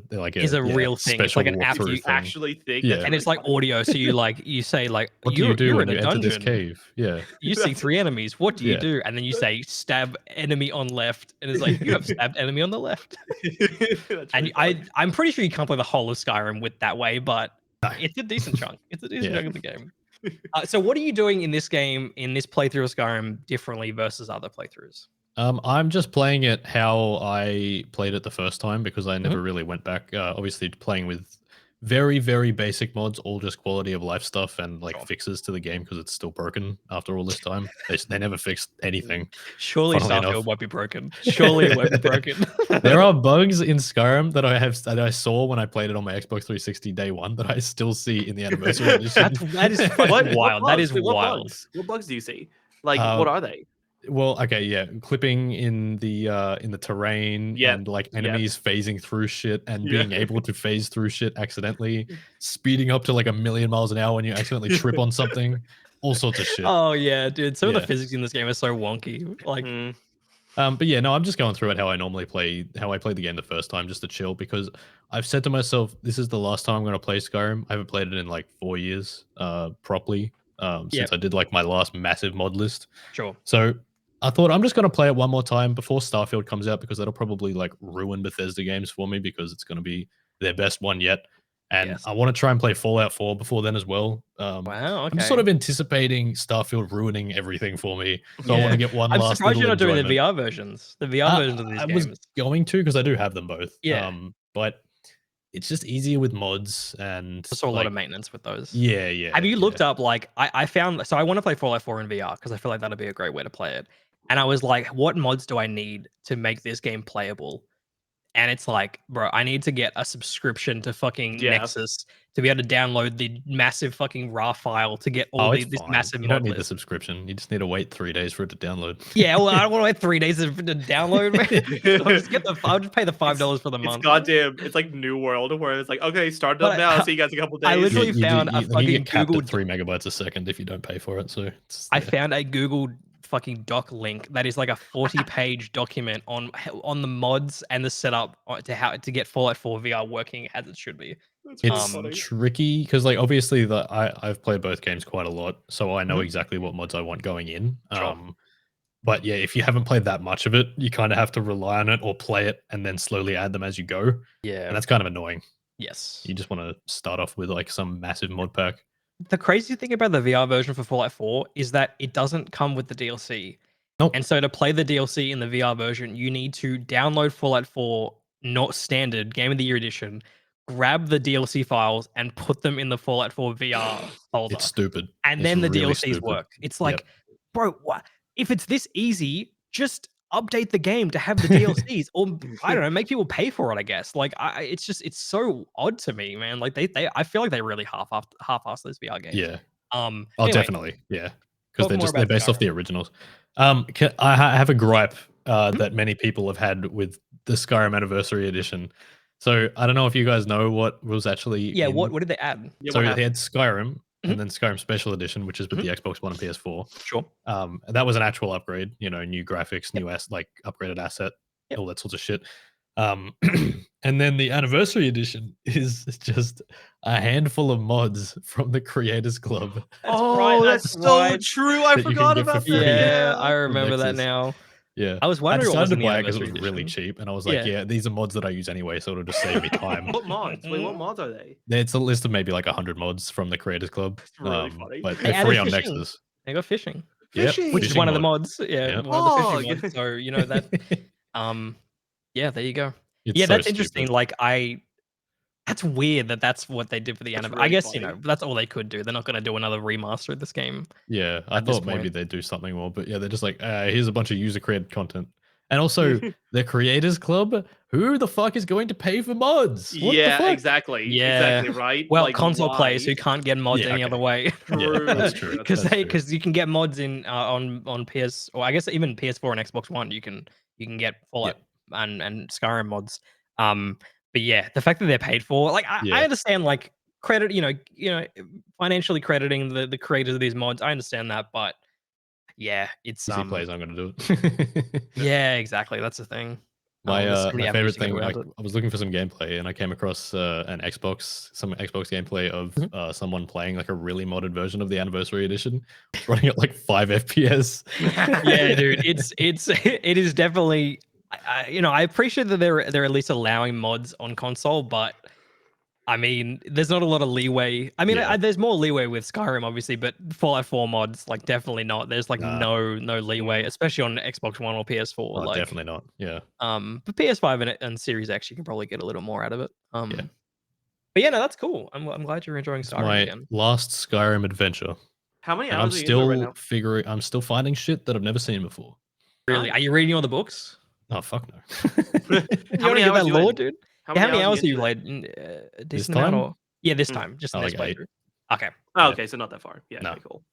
[SPEAKER 1] real thing. It's
[SPEAKER 2] special
[SPEAKER 1] like an app
[SPEAKER 2] walkthrough
[SPEAKER 1] you
[SPEAKER 2] thing.
[SPEAKER 3] Actually think
[SPEAKER 2] Yeah.
[SPEAKER 3] that's
[SPEAKER 1] and it's
[SPEAKER 3] really
[SPEAKER 1] like
[SPEAKER 3] funny.
[SPEAKER 1] audio. So you say like,
[SPEAKER 2] What do you do
[SPEAKER 1] you're
[SPEAKER 2] when
[SPEAKER 1] in
[SPEAKER 2] you
[SPEAKER 1] a
[SPEAKER 2] enter
[SPEAKER 1] dungeon.
[SPEAKER 2] this cave? Yeah.
[SPEAKER 1] You see 3 enemies. What do you
[SPEAKER 2] Yeah.
[SPEAKER 1] do? And then you say stab enemy on left, and it's like you have stabbed enemy on the left.
[SPEAKER 3] That's
[SPEAKER 1] And
[SPEAKER 3] really funny.
[SPEAKER 1] I'm pretty sure you can't play the whole of Skyrim with that way, but
[SPEAKER 2] No.
[SPEAKER 1] it's a decent chunk. It's a decent
[SPEAKER 2] Yeah.
[SPEAKER 1] chunk of the game. So what are you doing in this game, in this playthrough of Skyrim, differently versus other playthroughs?
[SPEAKER 2] I'm just playing it how I played it the first time because I
[SPEAKER 1] Mm-hmm.
[SPEAKER 2] never really went back. Obviously, playing with very, very basic mods, all just quality of life stuff and like
[SPEAKER 1] Sure.
[SPEAKER 2] fixes to the game because it's still broken after all this time. They never fixed anything.
[SPEAKER 1] Surely
[SPEAKER 2] Funnily
[SPEAKER 1] Starfield
[SPEAKER 2] enough.
[SPEAKER 1] won't be broken. Surely it won't be broken.
[SPEAKER 2] There are bugs in Skyrim that I saw when I played it on my Xbox 360 day one that I still see in the anniversary edition.
[SPEAKER 1] that is fucking wild. That is
[SPEAKER 3] Wait,
[SPEAKER 1] wild.
[SPEAKER 3] What bugs do you see? Like,
[SPEAKER 2] Uh,
[SPEAKER 3] what are they?
[SPEAKER 2] Well, okay, yeah, clipping in the terrain
[SPEAKER 3] Yeah,
[SPEAKER 2] and like
[SPEAKER 3] yeah.
[SPEAKER 2] enemies phasing through shit and
[SPEAKER 3] Yeah.
[SPEAKER 2] being able to phase through shit accidentally, speeding up to like 1,000,000 miles an hour when you accidentally trip on something, all sorts of shit.
[SPEAKER 1] Oh yeah, dude. Some of
[SPEAKER 2] Yeah.
[SPEAKER 1] the physics in this game are so wonky. Like,
[SPEAKER 3] Mm,
[SPEAKER 2] But yeah, no, I'm just going through it how I normally play, how I played the game the first time, just to chill because I've said to myself, this is the last time I'm going to play Skyrim. I haven't played it in like 4 years, properly, since I did like my last massive mod list.
[SPEAKER 1] sure.
[SPEAKER 2] So I thought I'm just going to play it one more time before Starfield comes out because that'll probably like ruin Bethesda games for me because it's going to be their best one yet. And
[SPEAKER 1] Yes.
[SPEAKER 2] I want to try and play Fallout 4 before then as well.
[SPEAKER 1] Wow. Okay.
[SPEAKER 2] I'm sort of anticipating Starfield ruining everything for me. So I want to get one
[SPEAKER 1] I'm
[SPEAKER 2] last
[SPEAKER 1] surprised you're
[SPEAKER 2] little
[SPEAKER 1] not doing the
[SPEAKER 2] enjoyment.
[SPEAKER 1] VR versions. The VR versions of these
[SPEAKER 2] I
[SPEAKER 1] games.
[SPEAKER 2] was going to because I do have them both.
[SPEAKER 1] Yeah.
[SPEAKER 2] But it's just easier with mods and
[SPEAKER 1] Also a lot
[SPEAKER 2] like,
[SPEAKER 1] of maintenance with those.
[SPEAKER 2] Yeah, yeah.
[SPEAKER 1] Have you
[SPEAKER 2] yeah.
[SPEAKER 1] looked up like I found so I want to play Fallout 4 in VR because I feel like that'd be a great way to play it. And I was like, what mods do I need to make this game playable? And it's like, bro, I need to get a subscription to fucking
[SPEAKER 3] Yeah.
[SPEAKER 1] Nexus to be able to download the massive fucking RAR file to get all
[SPEAKER 2] it's
[SPEAKER 1] this
[SPEAKER 2] fine.
[SPEAKER 1] massive
[SPEAKER 2] You don't
[SPEAKER 1] mod
[SPEAKER 2] need the
[SPEAKER 1] list.
[SPEAKER 2] subscription. You just need to wait 3 days for it to download.
[SPEAKER 1] Yeah, well, I don't want to wait 3 days to download. Man. I'll just pay the $5 for the
[SPEAKER 3] it's
[SPEAKER 1] month.
[SPEAKER 3] goddamn. It's like New World where it's like, okay, start
[SPEAKER 1] But
[SPEAKER 3] up now. See you guys in a couple days.
[SPEAKER 1] I literally found a
[SPEAKER 2] you
[SPEAKER 1] fucking
[SPEAKER 2] get capped
[SPEAKER 1] Google
[SPEAKER 2] at 3 megabytes a second if you don't pay for it. So
[SPEAKER 1] I found a Google fucking doc link that is like a 40-page document on the mods and the setup to how to get Fallout 4 VR working as it should be.
[SPEAKER 3] That's
[SPEAKER 2] it's
[SPEAKER 3] funny.
[SPEAKER 2] tricky because like obviously I've played both games quite a lot, so I know
[SPEAKER 1] Mhm.
[SPEAKER 2] exactly what mods I want going in.
[SPEAKER 1] Sure.
[SPEAKER 2] But yeah, if you haven't played that much of it, you kind of have to rely on it or play it and then slowly add them as you go.
[SPEAKER 1] Yeah.
[SPEAKER 2] And that's kind of annoying.
[SPEAKER 1] Yes.
[SPEAKER 2] You just want to start off with like some massive mod pack.
[SPEAKER 1] the crazy thing about the VR version for Fallout 4 is that it doesn't come with the DLC.
[SPEAKER 2] Nope.
[SPEAKER 1] And so to play the DLC in the VR version, you need to download Fallout 4, not standard, Game of the Year edition, grab the DLC files and put them in the Fallout 4 VR folder.
[SPEAKER 2] It's stupid.
[SPEAKER 1] And
[SPEAKER 2] It's
[SPEAKER 1] then the
[SPEAKER 2] really
[SPEAKER 1] DLCs
[SPEAKER 2] stupid.
[SPEAKER 1] work. It's like, bro, what? If it's this easy, just update the game to have the DLCs, or I don't know, make people pay for it. I guess. Like, it's so odd to me, man. Like I feel like they really half-ass those VR games.
[SPEAKER 2] Yeah. Oh,
[SPEAKER 1] Anyway,
[SPEAKER 2] definitely. Yeah. Because
[SPEAKER 1] talk more
[SPEAKER 2] they're
[SPEAKER 1] about
[SPEAKER 2] based off
[SPEAKER 1] Skyrim.
[SPEAKER 2] the originals. I have a gripe that many people have had with the Skyrim Anniversary Edition. So I don't know if you guys know what was actually
[SPEAKER 1] Yeah,
[SPEAKER 2] in.
[SPEAKER 1] what did they add?
[SPEAKER 3] Yeah,
[SPEAKER 2] So
[SPEAKER 3] what
[SPEAKER 2] they
[SPEAKER 3] happened?
[SPEAKER 2] had Skyrim
[SPEAKER 1] Mhm.
[SPEAKER 2] and then Skyrim Special Edition, which is with the Xbox One and PS4.
[SPEAKER 1] Sure.
[SPEAKER 2] That was an actual upgrade, new graphics, new like upgraded asset,
[SPEAKER 1] Yep.
[SPEAKER 2] all that sorts of shit. And then the Anniversary Edition is just a handful of mods from the Creators Club.
[SPEAKER 3] That's so true. I
[SPEAKER 2] That you can
[SPEAKER 3] forgot
[SPEAKER 2] get for
[SPEAKER 3] about
[SPEAKER 2] free.
[SPEAKER 3] that.
[SPEAKER 1] Yeah, I
[SPEAKER 2] from
[SPEAKER 1] remember that
[SPEAKER 2] Nexus.
[SPEAKER 1] now.
[SPEAKER 2] Yeah,
[SPEAKER 1] I was wondering what was
[SPEAKER 2] decided
[SPEAKER 1] in
[SPEAKER 2] to
[SPEAKER 1] the
[SPEAKER 2] buy it because it
[SPEAKER 1] Anniversary
[SPEAKER 2] was really
[SPEAKER 1] edition.
[SPEAKER 2] cheap, and I was like, yeah, these are mods that I use anyway, so it'll just save me time.
[SPEAKER 3] What mods? Wait, what mods are they?
[SPEAKER 2] It's a list of maybe like 100 mods from the Creators Club.
[SPEAKER 3] It's really funny.
[SPEAKER 2] But
[SPEAKER 1] They
[SPEAKER 2] they're free
[SPEAKER 1] added
[SPEAKER 2] on
[SPEAKER 1] fishing.
[SPEAKER 2] Nexus.
[SPEAKER 1] They got fishing,
[SPEAKER 2] Yep,
[SPEAKER 3] Fishing!
[SPEAKER 1] which is
[SPEAKER 2] fishing
[SPEAKER 1] one of the
[SPEAKER 2] mod.
[SPEAKER 1] mods. Yeah,
[SPEAKER 2] Yep.
[SPEAKER 1] one of the
[SPEAKER 3] Oh,
[SPEAKER 1] fishing mods. So you know that. Yeah, there you go.
[SPEAKER 2] It's
[SPEAKER 1] Yeah,
[SPEAKER 2] so
[SPEAKER 1] that's interesting.
[SPEAKER 2] stupid.
[SPEAKER 1] Like that's weird that's what they did for the
[SPEAKER 3] That's
[SPEAKER 1] anniversary.
[SPEAKER 3] really
[SPEAKER 1] I guess
[SPEAKER 3] funny.
[SPEAKER 1] that's all they could do. They're not going to do another remaster of this game.
[SPEAKER 2] Yeah, I
[SPEAKER 1] at this
[SPEAKER 2] thought maybe
[SPEAKER 1] point.
[SPEAKER 2] they'd do something more, but yeah, they're just like, here's a bunch of user created content. And also, the Creators Club, who the fuck is going to pay for mods? What the
[SPEAKER 3] Yeah,
[SPEAKER 2] fuck?
[SPEAKER 3] exactly.
[SPEAKER 1] Yeah.
[SPEAKER 3] Exactly, right?
[SPEAKER 1] Well,
[SPEAKER 3] Like,
[SPEAKER 1] console players
[SPEAKER 3] why?
[SPEAKER 1] who can't get mods
[SPEAKER 2] Yeah,
[SPEAKER 1] any
[SPEAKER 2] okay.
[SPEAKER 1] other way.
[SPEAKER 3] True.
[SPEAKER 2] Yeah, that's true.
[SPEAKER 1] Because
[SPEAKER 2] That's true.
[SPEAKER 1] because you can get mods in on PS, or I guess even PS4 and Xbox One. You can get Fallout and Skyrim mods. But yeah, the fact that they're paid for, like, I
[SPEAKER 2] Yeah.
[SPEAKER 1] understand, like, credit, financially crediting the creators of these mods. I understand that, but yeah, it's
[SPEAKER 2] Easy plays aren't going to do it.
[SPEAKER 1] yeah, exactly. That's the thing.
[SPEAKER 2] My
[SPEAKER 1] There's so many
[SPEAKER 2] my
[SPEAKER 1] avenues
[SPEAKER 2] favorite
[SPEAKER 1] to get
[SPEAKER 2] thing,
[SPEAKER 1] around
[SPEAKER 2] like,
[SPEAKER 1] it.
[SPEAKER 2] I was looking for some gameplay and I came across some Xbox gameplay of someone playing like a really modded version of the Anniversary Edition, running at like 5 FPS.
[SPEAKER 1] Yeah, dude, it is definitely. I appreciate that they're at least allowing mods on console, but I mean, there's not a lot of leeway. I mean,
[SPEAKER 2] Yeah.
[SPEAKER 1] there's more leeway with Skyrim, obviously, but Fallout 4 mods, like, definitely not. There's like
[SPEAKER 2] Nah.
[SPEAKER 1] no leeway, especially on Xbox One or PS4.
[SPEAKER 2] Oh,
[SPEAKER 1] like,
[SPEAKER 2] definitely not. Yeah.
[SPEAKER 1] but PS5 and Series X, you can probably get a little more out of it.
[SPEAKER 2] Yeah.
[SPEAKER 1] But yeah, no, that's cool. I'm glad you're enjoying
[SPEAKER 2] It's
[SPEAKER 1] Skyrim
[SPEAKER 2] my
[SPEAKER 1] again.
[SPEAKER 2] last Skyrim adventure.
[SPEAKER 3] How many
[SPEAKER 2] And I'm
[SPEAKER 3] hours are you into it right
[SPEAKER 2] still
[SPEAKER 3] now?
[SPEAKER 2] I'm still finding shit that I've never seen before.
[SPEAKER 1] Really? Are you reading all the books?
[SPEAKER 2] Oh, fuck no.
[SPEAKER 3] How many hours
[SPEAKER 1] that
[SPEAKER 3] you
[SPEAKER 1] lore,
[SPEAKER 3] in?
[SPEAKER 1] dude?
[SPEAKER 3] How
[SPEAKER 1] How many hours
[SPEAKER 3] you
[SPEAKER 1] have you
[SPEAKER 3] into
[SPEAKER 1] played? A
[SPEAKER 2] This
[SPEAKER 1] decent amount,
[SPEAKER 2] time?
[SPEAKER 1] or yeah, this
[SPEAKER 3] Mm.
[SPEAKER 1] time, just the
[SPEAKER 2] Oh,
[SPEAKER 1] next
[SPEAKER 2] like 8.
[SPEAKER 1] playthrough. Okay,
[SPEAKER 3] Oh,
[SPEAKER 2] Yeah.
[SPEAKER 3] okay, so not that far. Yeah,
[SPEAKER 2] No.
[SPEAKER 3] okay, cool.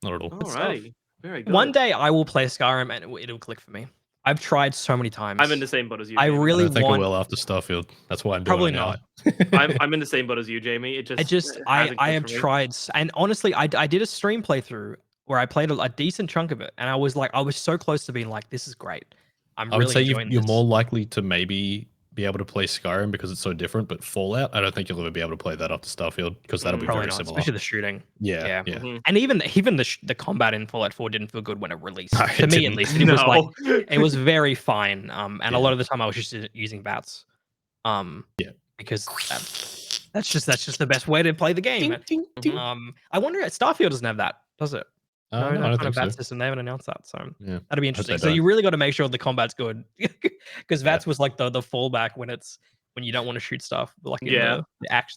[SPEAKER 2] Not at all.
[SPEAKER 3] Alrighty. Very good.
[SPEAKER 1] one day I will play Skyrim and it'll click for me. I've tried so many times.
[SPEAKER 3] I'm in the same boat as you.
[SPEAKER 1] I
[SPEAKER 3] Jamie.
[SPEAKER 2] I
[SPEAKER 1] really
[SPEAKER 2] don't think it
[SPEAKER 1] want.
[SPEAKER 2] will after Starfield. That's why I'm doing
[SPEAKER 1] Probably
[SPEAKER 2] it now.
[SPEAKER 1] not.
[SPEAKER 3] I'm in the same boat as you, Jamie. It just
[SPEAKER 1] I
[SPEAKER 3] hasn't
[SPEAKER 1] have
[SPEAKER 3] clicked for me.
[SPEAKER 1] tried, and honestly, I did a stream playthrough where I played a decent chunk of it, and I was so close to being like, this is great. I'm
[SPEAKER 2] I would
[SPEAKER 1] really
[SPEAKER 2] say
[SPEAKER 1] enjoying
[SPEAKER 2] you're
[SPEAKER 1] this.
[SPEAKER 2] more likely to maybe be able to play Skyrim because it's so different, but Fallout, I don't think you'll ever be able to play that after Starfield because that'll be
[SPEAKER 1] Probably
[SPEAKER 2] very
[SPEAKER 1] not,
[SPEAKER 2] similar.
[SPEAKER 1] especially the shooting.
[SPEAKER 2] Yeah.
[SPEAKER 3] Mhm.
[SPEAKER 1] And even the combat in Fallout 4 didn't feel good when it released.
[SPEAKER 2] No,
[SPEAKER 1] To
[SPEAKER 2] it
[SPEAKER 1] me, at
[SPEAKER 2] didn't.
[SPEAKER 1] least, it was like
[SPEAKER 3] No.
[SPEAKER 1] it was very fine. And a
[SPEAKER 2] Yeah.
[SPEAKER 1] lot of the time I was just using bats.
[SPEAKER 2] Yeah.
[SPEAKER 1] Because that's just the best way to play the game. I wonder, Starfield doesn't have that, does it?
[SPEAKER 2] No, I
[SPEAKER 1] that
[SPEAKER 2] don't
[SPEAKER 1] kind
[SPEAKER 2] think
[SPEAKER 1] of bat
[SPEAKER 2] so.
[SPEAKER 1] system. They haven't announced that, so
[SPEAKER 2] Yeah.
[SPEAKER 1] that'd be
[SPEAKER 2] they
[SPEAKER 1] interesting. So
[SPEAKER 2] don't.
[SPEAKER 1] you really got to make sure the combat's good, because
[SPEAKER 2] Yeah.
[SPEAKER 1] VATS was like the fallback when you don't want to shoot stuff, like in
[SPEAKER 3] Yeah.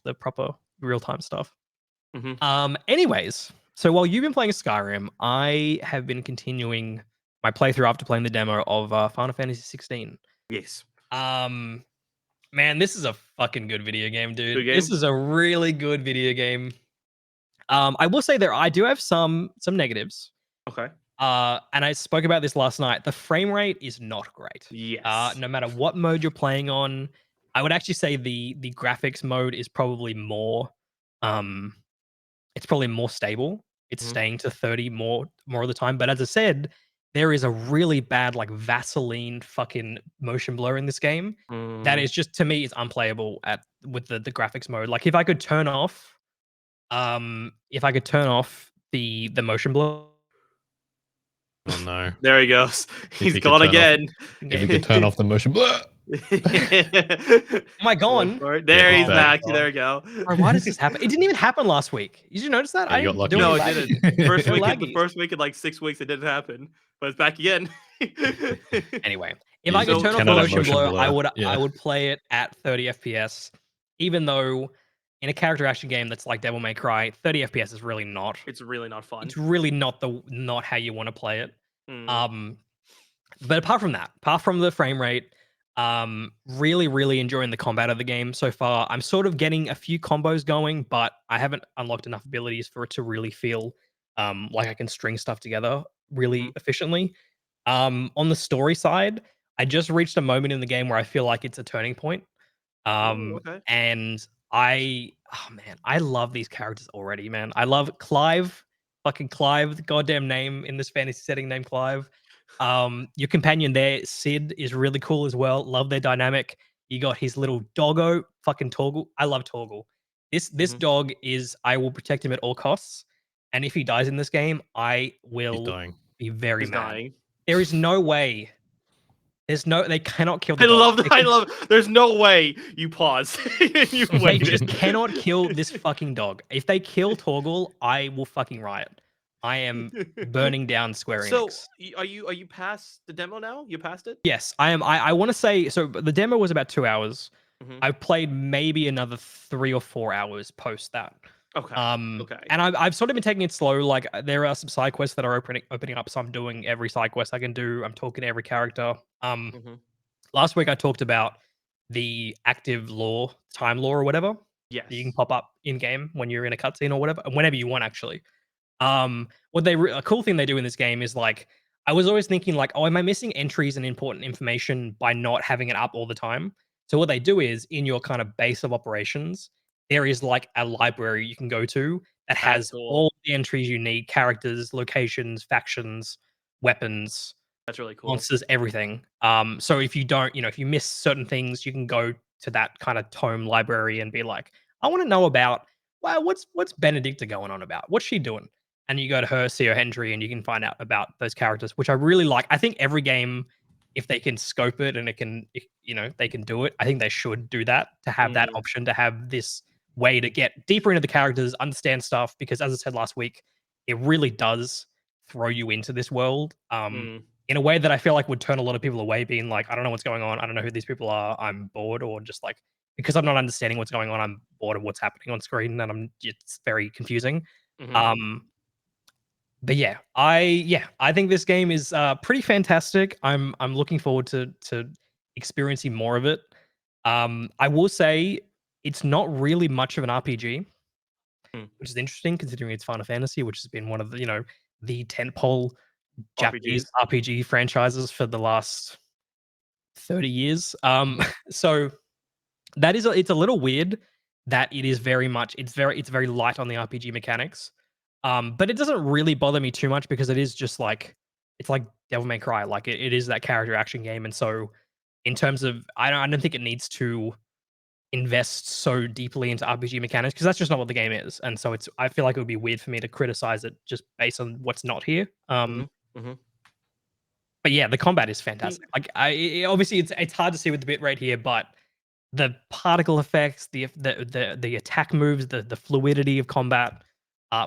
[SPEAKER 1] the proper real time stuff.
[SPEAKER 3] Mhm.
[SPEAKER 1] Anyways, so while you've been playing Skyrim, I have been continuing my playthrough after playing the demo of Final Fantasy 16.
[SPEAKER 3] Yes.
[SPEAKER 1] Man, this is a fucking good video game, dude.
[SPEAKER 3] Good game?
[SPEAKER 1] This is a really good video game. I will say I do have some negatives.
[SPEAKER 3] Okay.
[SPEAKER 1] And I spoke about this last night. The frame rate is not great.
[SPEAKER 3] Yes.
[SPEAKER 1] No matter what mode you're playing on, I would actually say the graphics mode is probably more it's probably more stable. It's
[SPEAKER 3] Mhm.
[SPEAKER 1] staying to 30 more of the time. But as I said, there is a really bad, like, Vaseline fucking motion blur in this game that is just, to me, is unplayable with the graphics mode. Like, if I could turn off the motion blur.
[SPEAKER 2] Oh no.
[SPEAKER 3] There he goes.
[SPEAKER 2] If
[SPEAKER 3] He's
[SPEAKER 2] you could
[SPEAKER 3] gone
[SPEAKER 2] turn off-
[SPEAKER 3] again.
[SPEAKER 2] If you could turn off the motion. Blah!
[SPEAKER 1] Am I
[SPEAKER 3] Go
[SPEAKER 1] gone?
[SPEAKER 3] for it. There
[SPEAKER 2] he's
[SPEAKER 3] he's
[SPEAKER 2] back.
[SPEAKER 3] back. There we go.
[SPEAKER 1] Bro, why does this happen? It didn't even happen last week. Did you notice that?
[SPEAKER 2] Yeah,
[SPEAKER 1] I
[SPEAKER 2] you got
[SPEAKER 1] didn't
[SPEAKER 2] lucky.
[SPEAKER 1] do
[SPEAKER 3] No,
[SPEAKER 1] any
[SPEAKER 3] it
[SPEAKER 1] lagging.
[SPEAKER 3] didn't. First
[SPEAKER 1] No
[SPEAKER 3] week, the
[SPEAKER 1] laggy.
[SPEAKER 3] first week in like 6 weeks, it didn't happen, but it's back again.
[SPEAKER 1] Anyway, if I
[SPEAKER 2] You
[SPEAKER 1] could
[SPEAKER 3] So-
[SPEAKER 1] turn off
[SPEAKER 2] cannot have
[SPEAKER 1] motion blur, I would
[SPEAKER 2] Yeah.
[SPEAKER 1] I would play it at 30 FPS, even though in a character action game that's like Devil May Cry, 30 FPS is really not.
[SPEAKER 3] It's really not fun.
[SPEAKER 1] It's really not how you want to play it.
[SPEAKER 3] Mm.
[SPEAKER 1] But apart from that, apart from the frame rate, really enjoying the combat of the game so far. I'm sort of getting a few combos going, but I haven't unlocked enough abilities for it to really feel like I can string stuff together really
[SPEAKER 3] Mhm.
[SPEAKER 1] efficiently. On the story side, I just reached a moment in the game where I feel like it's a turning point.
[SPEAKER 3] Ooh, okay.
[SPEAKER 1] And oh man, I love these characters already, man. I love Clive, fucking Clive, the goddamn name in this fantasy setting named Clive. Your companion there, Sid, is really cool as well. Love their dynamic. You got his little doggo, fucking Torgal. I love Torgal. This
[SPEAKER 3] Mhm.
[SPEAKER 1] dog is, I will protect him at all costs. And if he dies in this game, I
[SPEAKER 2] He's
[SPEAKER 1] will
[SPEAKER 2] dying.
[SPEAKER 1] be very
[SPEAKER 3] He's
[SPEAKER 1] mad.
[SPEAKER 3] dying.
[SPEAKER 1] There is no way. They cannot kill the
[SPEAKER 3] I
[SPEAKER 1] dog.
[SPEAKER 3] love
[SPEAKER 1] They
[SPEAKER 3] that. I
[SPEAKER 1] can-
[SPEAKER 3] love. There's no way you pause. You
[SPEAKER 1] They
[SPEAKER 3] waited.
[SPEAKER 1] just cannot kill this fucking dog. If they kill Torgal, I will fucking riot. I am burning down Square
[SPEAKER 3] So,
[SPEAKER 1] Enix.
[SPEAKER 3] are you past the demo now? You passed it?
[SPEAKER 1] Yes, I am. I want to say so. The demo was about 2 hours.
[SPEAKER 3] Mhm.
[SPEAKER 1] I've played maybe another 3 or 4 hours post that.
[SPEAKER 3] Okay. Okay.
[SPEAKER 1] And I've sort of been taking it slow. Like there are some side quests that are opening up, so I'm doing every side quest I can do. I'm talking to every character.
[SPEAKER 3] Mhm.
[SPEAKER 1] Last week I talked about the active lore, time lore or whatever.
[SPEAKER 3] Yes.
[SPEAKER 1] That you can pop up in game when you're in a cutscene or whatever, whenever you want actually. What a cool thing they do in this game is like I was always thinking like, oh, am I missing entries and important information by not having it up all the time? So what they do is in your kind of base of operations, there is like a library you can go to that
[SPEAKER 3] That's
[SPEAKER 1] has
[SPEAKER 3] cool.
[SPEAKER 1] all the entries you need, characters, locations, factions, weapons,
[SPEAKER 3] That's really cool.
[SPEAKER 1] monsters, everything. So if you don't, if you miss certain things, you can go to that kind of tome library and be like, I want to know about, well, what's Benedicta going on about? What's she doing? And you go to her, see her entry, and you can find out about those characters, which I really like. I think every game, if they can scope it and they can do it, I think they should do that to have that
[SPEAKER 3] Mm.
[SPEAKER 1] option, to have this way to get deeper into the characters, understand stuff. Because as I said last week, it really does throw you into this world.
[SPEAKER 3] Mm.
[SPEAKER 1] In a way that I feel like would turn a lot of people away, being like, I don't know what's going on. I don't know who these people are. I'm bored, or just like because I'm not understanding what's going on, I'm bored of what's happening on screen, and it's very confusing.
[SPEAKER 3] Mhm.
[SPEAKER 1] But I think this game is pretty fantastic. I'm looking forward to experiencing more of it. I will say it's not really much of an RPG,
[SPEAKER 3] Mm.
[SPEAKER 1] which is interesting considering it's Final Fantasy, which has been one of the tentpole Japanese
[SPEAKER 3] RPGs.
[SPEAKER 1] RPG franchises for the last 30 years.
[SPEAKER 3] Mhm.
[SPEAKER 1] So it's a little weird that it is very much it's very light on the RPG mechanics. But it doesn't really bother me too much because it is just like it's like Devil May Cry. Like it is that character action game. And so in terms of I don't think it needs to invest so deeply into RPG mechanics because that's just not what the game is. And so I feel like it would be weird for me to criticize it just based on what's not here.
[SPEAKER 3] Mhm. Mhm.
[SPEAKER 1] But yeah, the combat is fantastic. Like obviously it's hard to see with the bit rate here, but the particle effects, the attack moves, the fluidity of combat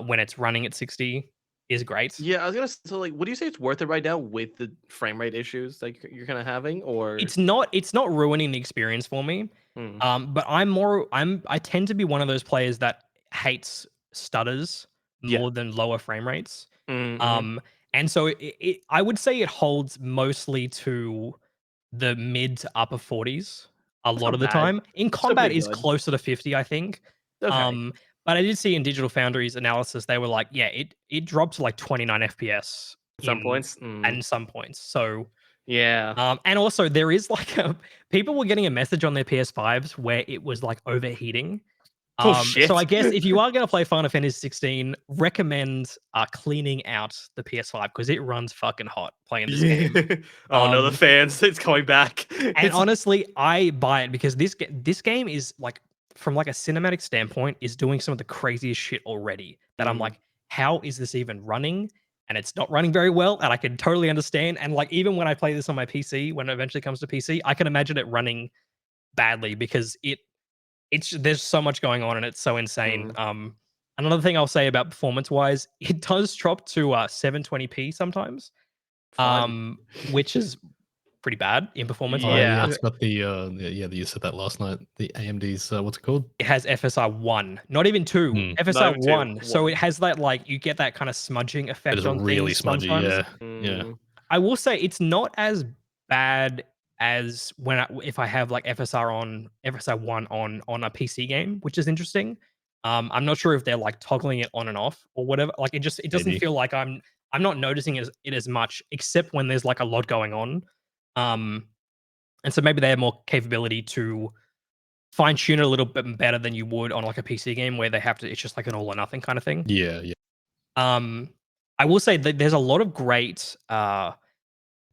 [SPEAKER 1] when it's running at 60 is great.
[SPEAKER 3] Yeah, I was gonna. So, like, would you say it's worth it right now with the frame rate issues like you're kind of having, or?
[SPEAKER 1] It's not ruining the experience for me.
[SPEAKER 3] Hmm.
[SPEAKER 1] But I tend to be one of those players that hates stutters
[SPEAKER 3] Yeah.
[SPEAKER 1] more than lower frame rates.
[SPEAKER 3] Mm-hmm.
[SPEAKER 1] And so I would say it holds mostly to the mid to upper 40s a
[SPEAKER 3] That's
[SPEAKER 1] lot
[SPEAKER 3] not
[SPEAKER 1] of the
[SPEAKER 3] bad.
[SPEAKER 1] time. In
[SPEAKER 3] Still
[SPEAKER 1] combat
[SPEAKER 3] pretty
[SPEAKER 1] is
[SPEAKER 3] good.
[SPEAKER 1] closer to 50, I think.
[SPEAKER 3] Okay.
[SPEAKER 1] But I did see in Digital Foundry's analysis, they were like, yeah, it dropped to like 29 FPS
[SPEAKER 3] Some points.
[SPEAKER 1] in some points. So
[SPEAKER 3] Yeah.
[SPEAKER 1] and also there is like people were getting a message on their PS5s where it was like overheating.
[SPEAKER 3] Oh shit.
[SPEAKER 1] So I guess if you are going to play Final Fantasy 16, recommend cleaning out the PS5 because it runs fucking hot playing this game.
[SPEAKER 3] Oh no, the
[SPEAKER 1] Um,
[SPEAKER 3] fans! It's coming back.
[SPEAKER 1] And
[SPEAKER 3] It's
[SPEAKER 1] honestly, I buy it because this game is like from like a cinematic standpoint is doing some of the craziest shit already that I'm
[SPEAKER 3] Mm.
[SPEAKER 1] like, how is this even running? and it's not running very well, and I can totally understand. And like even when I play this on my PC, when it eventually comes to PC, I can imagine it running badly because it's there's so much going on and it's so insane. Another thing I'll say about performance wise, it does drop to 720p sometimes,
[SPEAKER 3] Fun.
[SPEAKER 1] which is pretty bad in performance.
[SPEAKER 2] Oh yeah,
[SPEAKER 3] Yeah.
[SPEAKER 2] it's got the you said that last night. The AMD's what's it called?
[SPEAKER 1] It has FSR 1, not even 2,
[SPEAKER 2] Mm.
[SPEAKER 1] FSR
[SPEAKER 3] Not even 2,
[SPEAKER 1] 1. So
[SPEAKER 3] 1.
[SPEAKER 1] it has that like you get that kind of smudging
[SPEAKER 2] It
[SPEAKER 1] effect
[SPEAKER 2] is
[SPEAKER 1] on
[SPEAKER 2] really
[SPEAKER 1] things
[SPEAKER 2] smudgy.
[SPEAKER 1] sometimes.
[SPEAKER 2] Yeah.
[SPEAKER 3] Mm.
[SPEAKER 1] I will say it's not as bad as if I have like FSR 1 on a PC game, which is interesting. I'm not sure if they're like toggling it on and off or whatever. Like it doesn't
[SPEAKER 2] Maybe.
[SPEAKER 1] feel like I'm not noticing it as much, except when there's like a lot going on. And so maybe they have more capability to fine tune it a little bit better than you would on like a PC game where they have to. It's just like an all or nothing kind of thing.
[SPEAKER 2] Yeah.
[SPEAKER 1] Um, I will say that there's a lot of great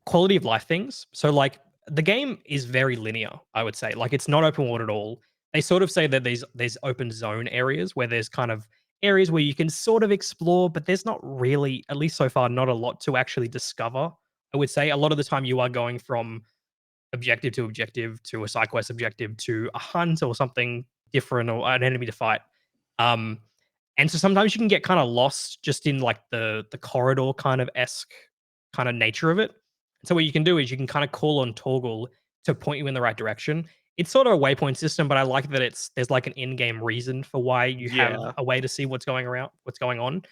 [SPEAKER 1] quality of life things. So like the game is very linear, I would say. Like it's not open world at all. They sort of say that there's open zone areas where there's kind of areas where you can sort of explore, but there's not really, at least so far, not a lot to actually discover. I would say a lot of the time you are going from objective to a side quest objective to a hunt or something different or an enemy to fight. Um, and so sometimes you can get kind of lost just in like the corridor kind of esque kind of nature of it. So what you can do is you can kind of call on Torgal to point you in the right direction. It's sort of a waypoint system, but I like that there's like an in-game reason for why you have
[SPEAKER 3] Yeah.
[SPEAKER 1] a way to see what's going on.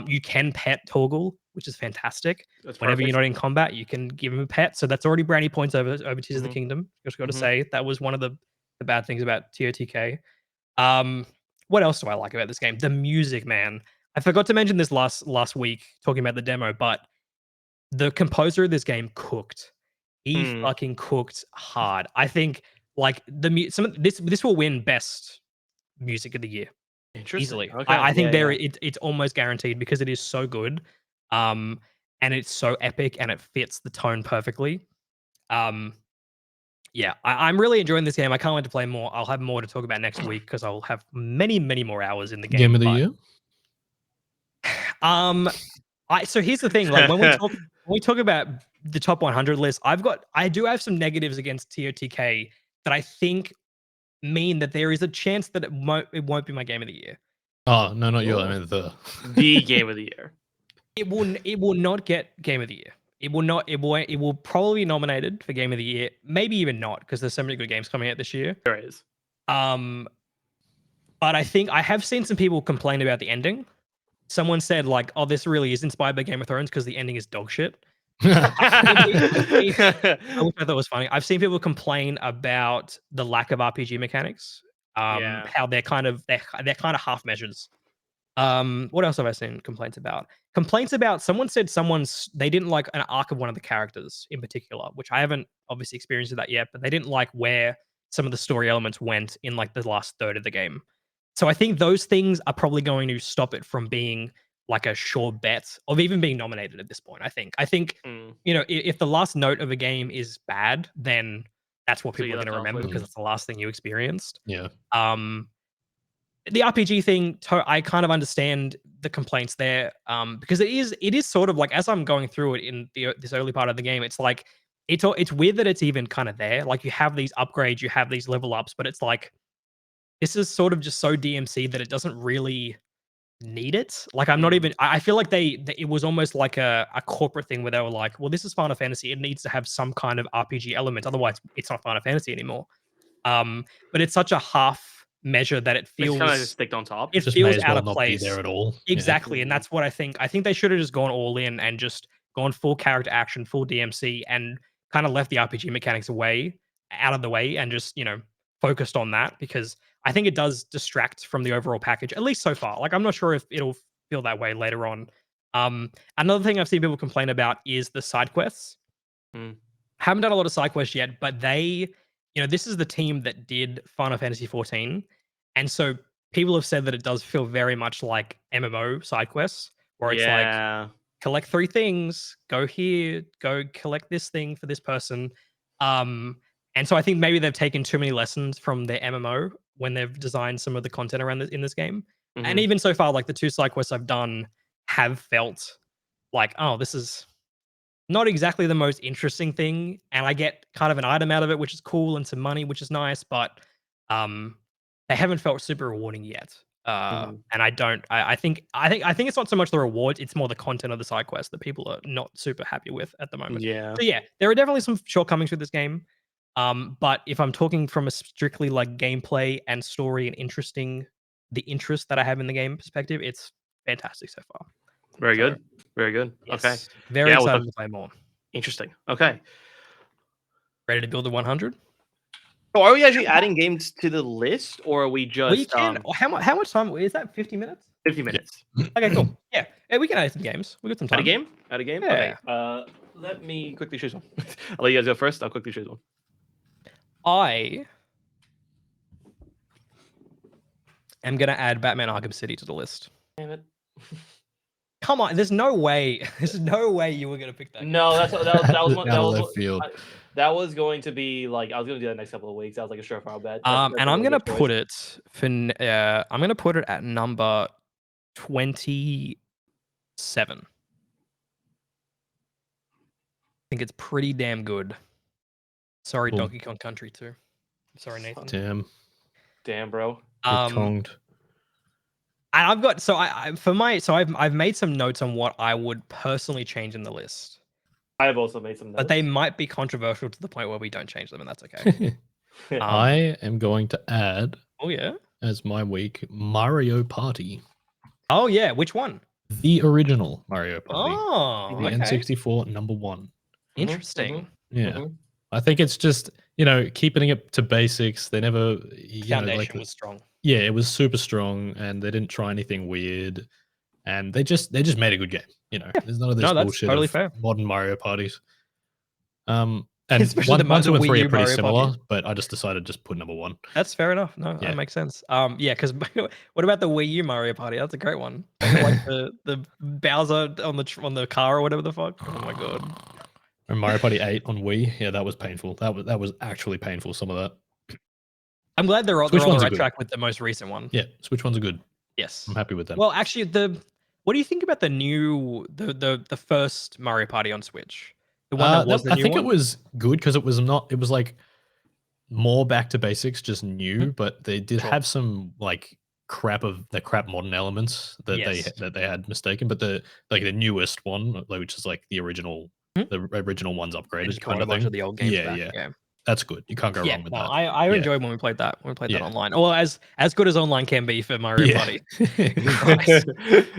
[SPEAKER 1] You can pet Torgal, which is fantastic.
[SPEAKER 3] That's
[SPEAKER 1] Whenever you're
[SPEAKER 3] perfect.
[SPEAKER 1] not in combat, you can give him a pet. So that's already brownie points over Tears of the
[SPEAKER 3] Mhm.
[SPEAKER 1] Kingdom. Just got to
[SPEAKER 3] Mhm.
[SPEAKER 1] say that was one of the bad things about TOTK. What else do I like about this game? The music, man. I forgot to mention this last week talking about the demo, but the composer of this game cooked. He
[SPEAKER 3] Mm.
[SPEAKER 1] fucking cooked hard. I think like this will win best music of the year
[SPEAKER 3] Interesting.
[SPEAKER 1] easily.
[SPEAKER 3] Okay.
[SPEAKER 1] I think
[SPEAKER 3] Yeah.
[SPEAKER 1] it's almost guaranteed because it is so good, and it's so epic and it fits the tone perfectly. Um, yeah, I'm really enjoying this game. I can't wait to play more. I'll have more to talk about next week because I'll have many more hours in the
[SPEAKER 2] Game
[SPEAKER 1] game.
[SPEAKER 2] of the
[SPEAKER 1] But
[SPEAKER 2] year.
[SPEAKER 1] um, so here's the thing. Like when we talk about the top 100 list, I do have some negatives against TOTK that I think mean that there is a chance that it won't be my game of the year.
[SPEAKER 2] Oh no, not you. I
[SPEAKER 3] Oh.
[SPEAKER 2] mean the
[SPEAKER 3] The game of the year.
[SPEAKER 1] It will not get game of the year. It will not. It will probably be nominated for game of the year. Maybe even not because there's so many good games coming out this year.
[SPEAKER 3] There is.
[SPEAKER 1] Um, but I think I have seen some people complain about the ending. Someone said like, "Oh, this really is inspired by Game of Thrones because the ending is dog shit." Which I thought was funny. I've seen people complain about the lack of RPG mechanics.
[SPEAKER 3] Yeah.
[SPEAKER 1] How they're kind of half measures. What else have I seen complaints about? Complaints about someone said they didn't like an arc of one of the characters in particular, which I haven't obviously experienced that yet, but they didn't like where some of the story elements went in like the last third of the game. So I think those things are probably going to stop it from being like a sure bet of even being nominated at this point. I think
[SPEAKER 3] Mm.
[SPEAKER 1] if the last note of a game is bad, then that's what
[SPEAKER 3] So
[SPEAKER 1] people
[SPEAKER 3] you
[SPEAKER 1] are going
[SPEAKER 3] left
[SPEAKER 1] to
[SPEAKER 3] off
[SPEAKER 1] remember
[SPEAKER 3] with.
[SPEAKER 1] because it's the last thing you experienced.
[SPEAKER 2] yeah.
[SPEAKER 1] Um, the RPG thing, I kind of understand the complaints there, because it is sort of like as I'm going through it in this early part of the game, it's like it's weird that it's even kind of there. Like you have these upgrades, you have these level ups, but it's like this is sort of just so DMC that it doesn't really need it. Like I'm not
[SPEAKER 3] Mm.
[SPEAKER 1] even. I feel like it was almost like a corporate thing where they were like, well, this is Final Fantasy. It needs to have some kind of RPG element, otherwise it's not Final Fantasy anymore. But it's such a half measure that
[SPEAKER 3] It's kind of just sticked on top.
[SPEAKER 1] it
[SPEAKER 2] Just may
[SPEAKER 1] feels
[SPEAKER 2] as
[SPEAKER 1] out
[SPEAKER 2] well
[SPEAKER 1] of
[SPEAKER 2] not be there
[SPEAKER 1] place.
[SPEAKER 2] at all. Yeah.
[SPEAKER 1] Exactly, and that's what I think. I think they should have just gone all in and just gone full character action, full DMC, and kind of left the RPG mechanics out of the way, and just focused on that because I think it does distract from the overall package, at least so far. Like I'm not sure if it'll feel that way later on. Another thing I've seen people complain about is the side quests.
[SPEAKER 3] Mm.
[SPEAKER 1] Haven't done a lot of side quests yet, but this is the team that did Final Fantasy XIV, and so people have said that it does feel very much like MMO side quests, where it's like
[SPEAKER 3] Yeah.
[SPEAKER 1] collect 3 things, go here, go collect this thing for this person. And so I think maybe they've taken too many lessons from their MMO when they've designed some of the content around in this game. And
[SPEAKER 3] Mhm.
[SPEAKER 1] even so far, like the 2 side quests I've done have felt like, oh, this is not exactly the most interesting thing, and I get kind of an item out of it, which is cool, and some money, which is nice, but they haven't felt super rewarding yet. And I think it's not so much the rewards, it's more the content of the side quest that people are not super happy with at the moment.
[SPEAKER 3] Yeah.
[SPEAKER 1] So yeah, there are definitely some shortcomings with this game. But if I'm talking from a strictly like gameplay and story and the interest that I have in the game perspective, it's fantastic so far.
[SPEAKER 3] Very
[SPEAKER 1] So,
[SPEAKER 3] good. Very good. Okay.
[SPEAKER 1] yes, very
[SPEAKER 3] Yeah,
[SPEAKER 1] excited to play more.
[SPEAKER 3] Interesting. Okay.
[SPEAKER 1] Ready to build the 100?
[SPEAKER 3] So are we actually adding games to the list, or are we just
[SPEAKER 1] We can. How much time is that? 50 minutes?
[SPEAKER 3] 50 minutes?
[SPEAKER 1] Okay, cool. Yeah, we can add some games. We got some
[SPEAKER 3] Add a
[SPEAKER 1] time.
[SPEAKER 3] game? Add a game?
[SPEAKER 1] Yeah.
[SPEAKER 3] Okay. Let me quickly choose one. I'll let you guys go first. I'll quickly choose one.
[SPEAKER 1] I am gonna add Batman Arkham City to the list.
[SPEAKER 3] Damn it.
[SPEAKER 1] Come on, there's no way. There's no way you were gonna pick that.
[SPEAKER 3] No, that was
[SPEAKER 2] Out of left field.
[SPEAKER 3] that was going to be like I was going to do that next couple of weeks. That was like a surefire bet.
[SPEAKER 1] And I'm gonna put it for. I'm gonna put it at number 27. I think it's pretty damn good. Sorry,
[SPEAKER 2] Cool.
[SPEAKER 1] Donkey Kong Country 2. Sorry, Nathan.
[SPEAKER 3] Damn, bro.
[SPEAKER 2] Konged.
[SPEAKER 1] And I've got I've made some notes on what I would personally change in the list.
[SPEAKER 3] I have also made some notes.
[SPEAKER 1] But they might be controversial to the point where we don't change them, and that's okay.
[SPEAKER 2] I am going to add.
[SPEAKER 1] Oh yeah.
[SPEAKER 2] As my week, Mario Party.
[SPEAKER 1] Oh yeah, which one?
[SPEAKER 2] The original Mario Party.
[SPEAKER 1] Oh,
[SPEAKER 2] the
[SPEAKER 1] okay.
[SPEAKER 2] N64 number 1.
[SPEAKER 1] Interesting.
[SPEAKER 2] Yeah. I think it's just, keeping it to basics. They never
[SPEAKER 1] Foundation was strong.
[SPEAKER 2] Yeah, it was super strong, and they didn't try anything weird, and they just made a good game. There's none of this bullshit
[SPEAKER 1] totally
[SPEAKER 2] of
[SPEAKER 1] fair.
[SPEAKER 2] modern Mario parties. And
[SPEAKER 1] Especially
[SPEAKER 2] one, 2, and 3 are pretty
[SPEAKER 1] Mario
[SPEAKER 2] similar,
[SPEAKER 1] Party.
[SPEAKER 2] but I just decided to just put number 1.
[SPEAKER 1] That's fair enough. No,
[SPEAKER 2] Yeah.
[SPEAKER 1] that makes sense. Yeah, because what about the Wii U Mario Party? That's a great one. Like the Bowser on the car or whatever the fuck. Oh my god.
[SPEAKER 2] And Mario Party 8 on Wii, yeah, that was painful. That was actually painful. Some of that.
[SPEAKER 1] I'm glad they're on
[SPEAKER 2] Switch
[SPEAKER 1] the
[SPEAKER 2] ones are
[SPEAKER 1] right
[SPEAKER 2] good.
[SPEAKER 1] track with the most recent one.
[SPEAKER 2] Yeah, Switch ones are good.
[SPEAKER 1] Yes,
[SPEAKER 2] I'm happy with them.
[SPEAKER 1] Well, actually, what do you think about the new the first Mario Party on Switch? The one that was the new
[SPEAKER 2] I think
[SPEAKER 1] one?
[SPEAKER 2] it was good because it was like more back to basics, just new, but they did have some like crap modern elements that they had mistaken. But the newest one, which is like the original one's upgraded kind of
[SPEAKER 1] a bunch
[SPEAKER 2] thing.
[SPEAKER 1] of the old games back.
[SPEAKER 2] Yeah. That's good. You can't go wrong with that.
[SPEAKER 1] I enjoyed when we played that. When we played that online. Well, as good as online can be for Mario Party.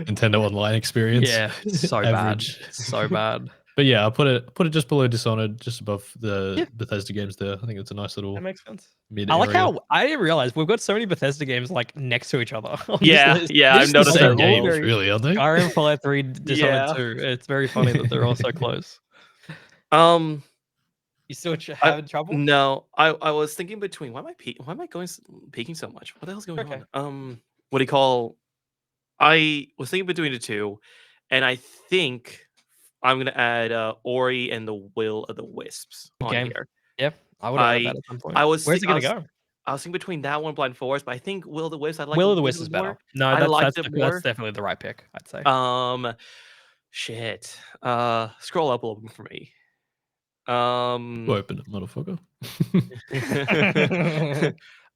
[SPEAKER 2] Nintendo Online experience.
[SPEAKER 1] Yeah, so
[SPEAKER 2] Average.
[SPEAKER 1] bad. So bad.
[SPEAKER 2] But yeah, I'll put it just below Dishonored, just above the Bethesda games there. I think it's a nice little
[SPEAKER 1] That makes sense.
[SPEAKER 2] mid
[SPEAKER 1] I like
[SPEAKER 2] area.
[SPEAKER 1] how I didn't realize we've got so many Bethesda games like next to each other. On
[SPEAKER 3] Yeah,
[SPEAKER 1] this list.
[SPEAKER 3] yeah, I've noticed
[SPEAKER 2] Same
[SPEAKER 3] that.
[SPEAKER 2] games, really, aren't they?
[SPEAKER 1] Skyrim, Fallout 3, Dishonored 2. It's very funny that they're all so close. You still having trouble?
[SPEAKER 3] No, I was thinking between why am I peaking so much? What the hell's going on? What do you call? I was thinking between the two, and I think I'm gonna add Ori and the Will of the Wisps on here.
[SPEAKER 1] Yep, I would have added that at some point. Where's it gonna go?
[SPEAKER 3] I was thinking between that one, Blind Forest, but I think Will of the Wisps.
[SPEAKER 1] Will of the Wisps is better. No, that's definitely the right pick. I'd say.
[SPEAKER 3] Shit. Scroll up a little bit for me.
[SPEAKER 2] Open it, motherfucker.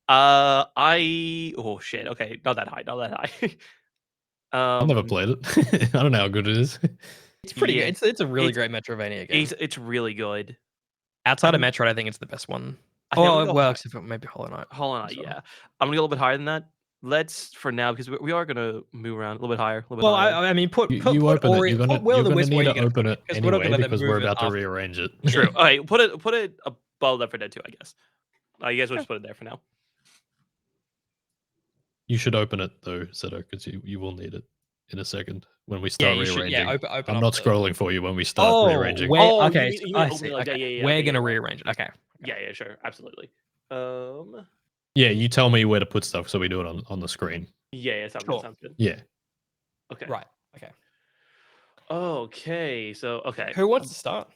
[SPEAKER 3] Oh shit. Okay, not that high.
[SPEAKER 2] I've never played it. I don't know how good it is.
[SPEAKER 1] It's pretty good. It's a really great Metroidvania game.
[SPEAKER 3] It's really good.
[SPEAKER 1] Outside of Metroid, I think it's the best one. Except for maybe Hollow Knight.
[SPEAKER 3] Yeah. I'm gonna go a little bit higher than that. Let's for now because we are gonna move around a little bit higher.
[SPEAKER 1] I mean, put
[SPEAKER 2] you open
[SPEAKER 1] Ori,
[SPEAKER 2] it. You're gonna need to open it anyway because we're about to rearrange it.
[SPEAKER 3] True. All right, put it above Left 4 Dead 2, I guess. You guys will just put it there for now.
[SPEAKER 2] You should open it though, Zeto, because you will need it in a second when we start rearranging.
[SPEAKER 1] Open
[SPEAKER 2] I'm not scrolling for you when we start rearranging.
[SPEAKER 1] Okay,
[SPEAKER 3] I see.
[SPEAKER 1] We're gonna rearrange it. Okay.
[SPEAKER 3] Yeah, sure, absolutely.
[SPEAKER 2] Yeah, you tell me where to put stuff so we do it on the screen.
[SPEAKER 3] Yeah, sounds good.
[SPEAKER 2] Yeah.
[SPEAKER 3] Okay.
[SPEAKER 1] Right. Okay.
[SPEAKER 3] Okay. So
[SPEAKER 1] Who wants to start?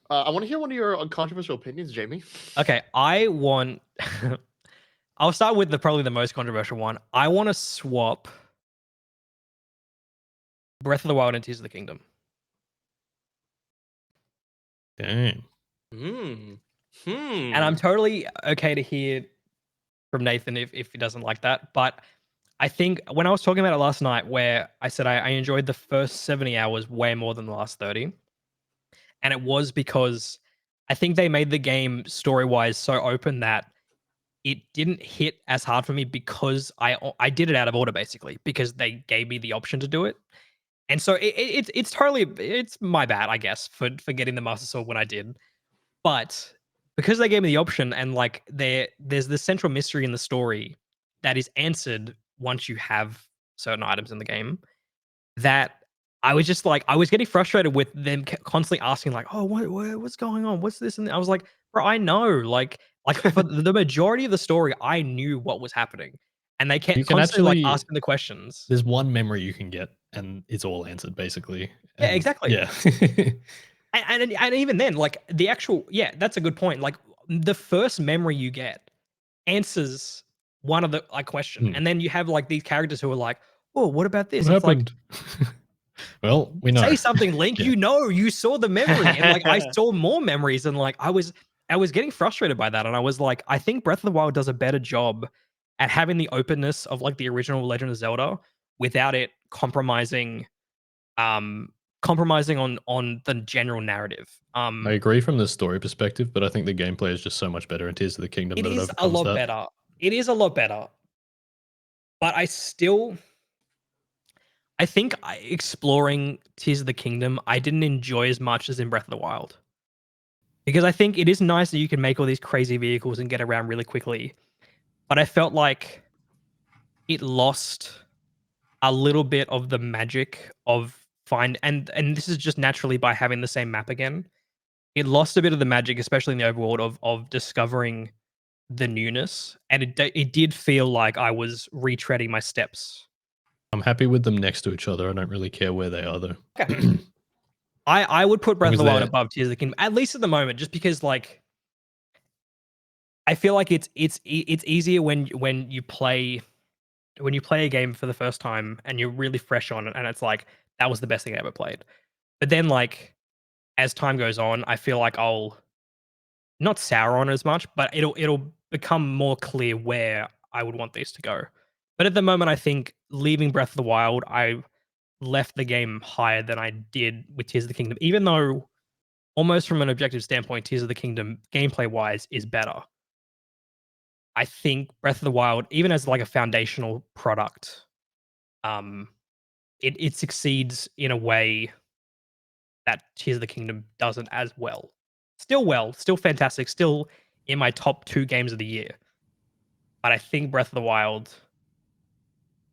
[SPEAKER 4] I want to hear one of your controversial opinions, Jamie.
[SPEAKER 1] Okay, I'll start with probably the most controversial one. I want to swap Breath of the Wild and Tears of the Kingdom.
[SPEAKER 2] Damn.
[SPEAKER 3] Hmm.
[SPEAKER 1] And I'm totally okay to hear from Nathan if he doesn't like that. But I think when I was talking about it last night, where I said I enjoyed the first 70 hours way more than the last 30, and it was because I think they made the game story wise so open that it didn't hit as hard for me because I did it out of order basically because they gave me the option to do it. And so it's totally it's my bad, I guess, for getting the Master Sword when I did. But because they gave me the option and like there's this central mystery in the story that is answered once you have certain items in the game, that I was just like I was getting frustrated with them constantly asking like, "Oh, what's going on? What's this?" And I was like, "Bro, I know." Like for the majority of the story, I knew what was happening, and they kept
[SPEAKER 2] You can
[SPEAKER 1] constantly like
[SPEAKER 2] actually
[SPEAKER 1] asking the questions.
[SPEAKER 2] there's one memory you can get, and it's all answered basically.
[SPEAKER 1] Yeah,
[SPEAKER 2] And
[SPEAKER 1] exactly.
[SPEAKER 2] yeah.
[SPEAKER 1] And even then, like the actual yeah, that's a good point. Like the first memory you get answers one of the like question,
[SPEAKER 2] Hmm.
[SPEAKER 1] and then you have like these characters who are like, "Oh, what about this?"
[SPEAKER 2] What
[SPEAKER 1] It's like
[SPEAKER 2] happened? Well, we know.
[SPEAKER 1] say something, Link.
[SPEAKER 2] Yeah.
[SPEAKER 1] You know, you saw the memory, and like I saw more memories, and like I was getting frustrated by that, and I was like, I think Breath of the Wild does a better job at having the openness of like the original Legend of Zelda without it um compromising on the general narrative.
[SPEAKER 2] I agree from the story perspective, but I think the gameplay is just so much better in Tears of the Kingdom
[SPEAKER 1] It
[SPEAKER 2] that it
[SPEAKER 1] is a
[SPEAKER 2] overcomes
[SPEAKER 1] lot
[SPEAKER 2] that.
[SPEAKER 1] better. It is a lot better, but I think exploring Tears of the Kingdom, I didn't enjoy as much as in Breath of the Wild. Because I think it is nice that you can make all these crazy vehicles and get around really quickly, but I felt like it lost a little bit of the magic of find and this is just naturally by having the same map again. It lost a bit of the magic, especially in the overworld of discovering the newness, and it did feel like I was retreading my steps.
[SPEAKER 2] I'm happy with them next to each other. I don't really care where they are though.
[SPEAKER 1] Okay.
[SPEAKER 2] As
[SPEAKER 1] I would put Breath
[SPEAKER 2] long
[SPEAKER 1] of
[SPEAKER 2] as
[SPEAKER 1] the Wild
[SPEAKER 2] they're
[SPEAKER 1] above Tears of the Kingdom, at least at the moment, just because like I feel like it's easier when you play a game for the first time and you're really fresh on it, and it's like that was the best thing I ever played. But then like as time goes on, I feel like I'll not sour on it as much, but it'll become more clear where I would want these to go. But at the moment, I think leaving Breath of the Wild, I left the game higher than I did with Tears of the Kingdom, even though almost from an objective standpoint, Tears of the Kingdom gameplay wise is better. I think Breath of the Wild, even as like a foundational product, um, it succeeds in a way that Tears of the Kingdom doesn't as well. Still fantastic, still in my top 2 games of the year. But I think Breath of the Wild,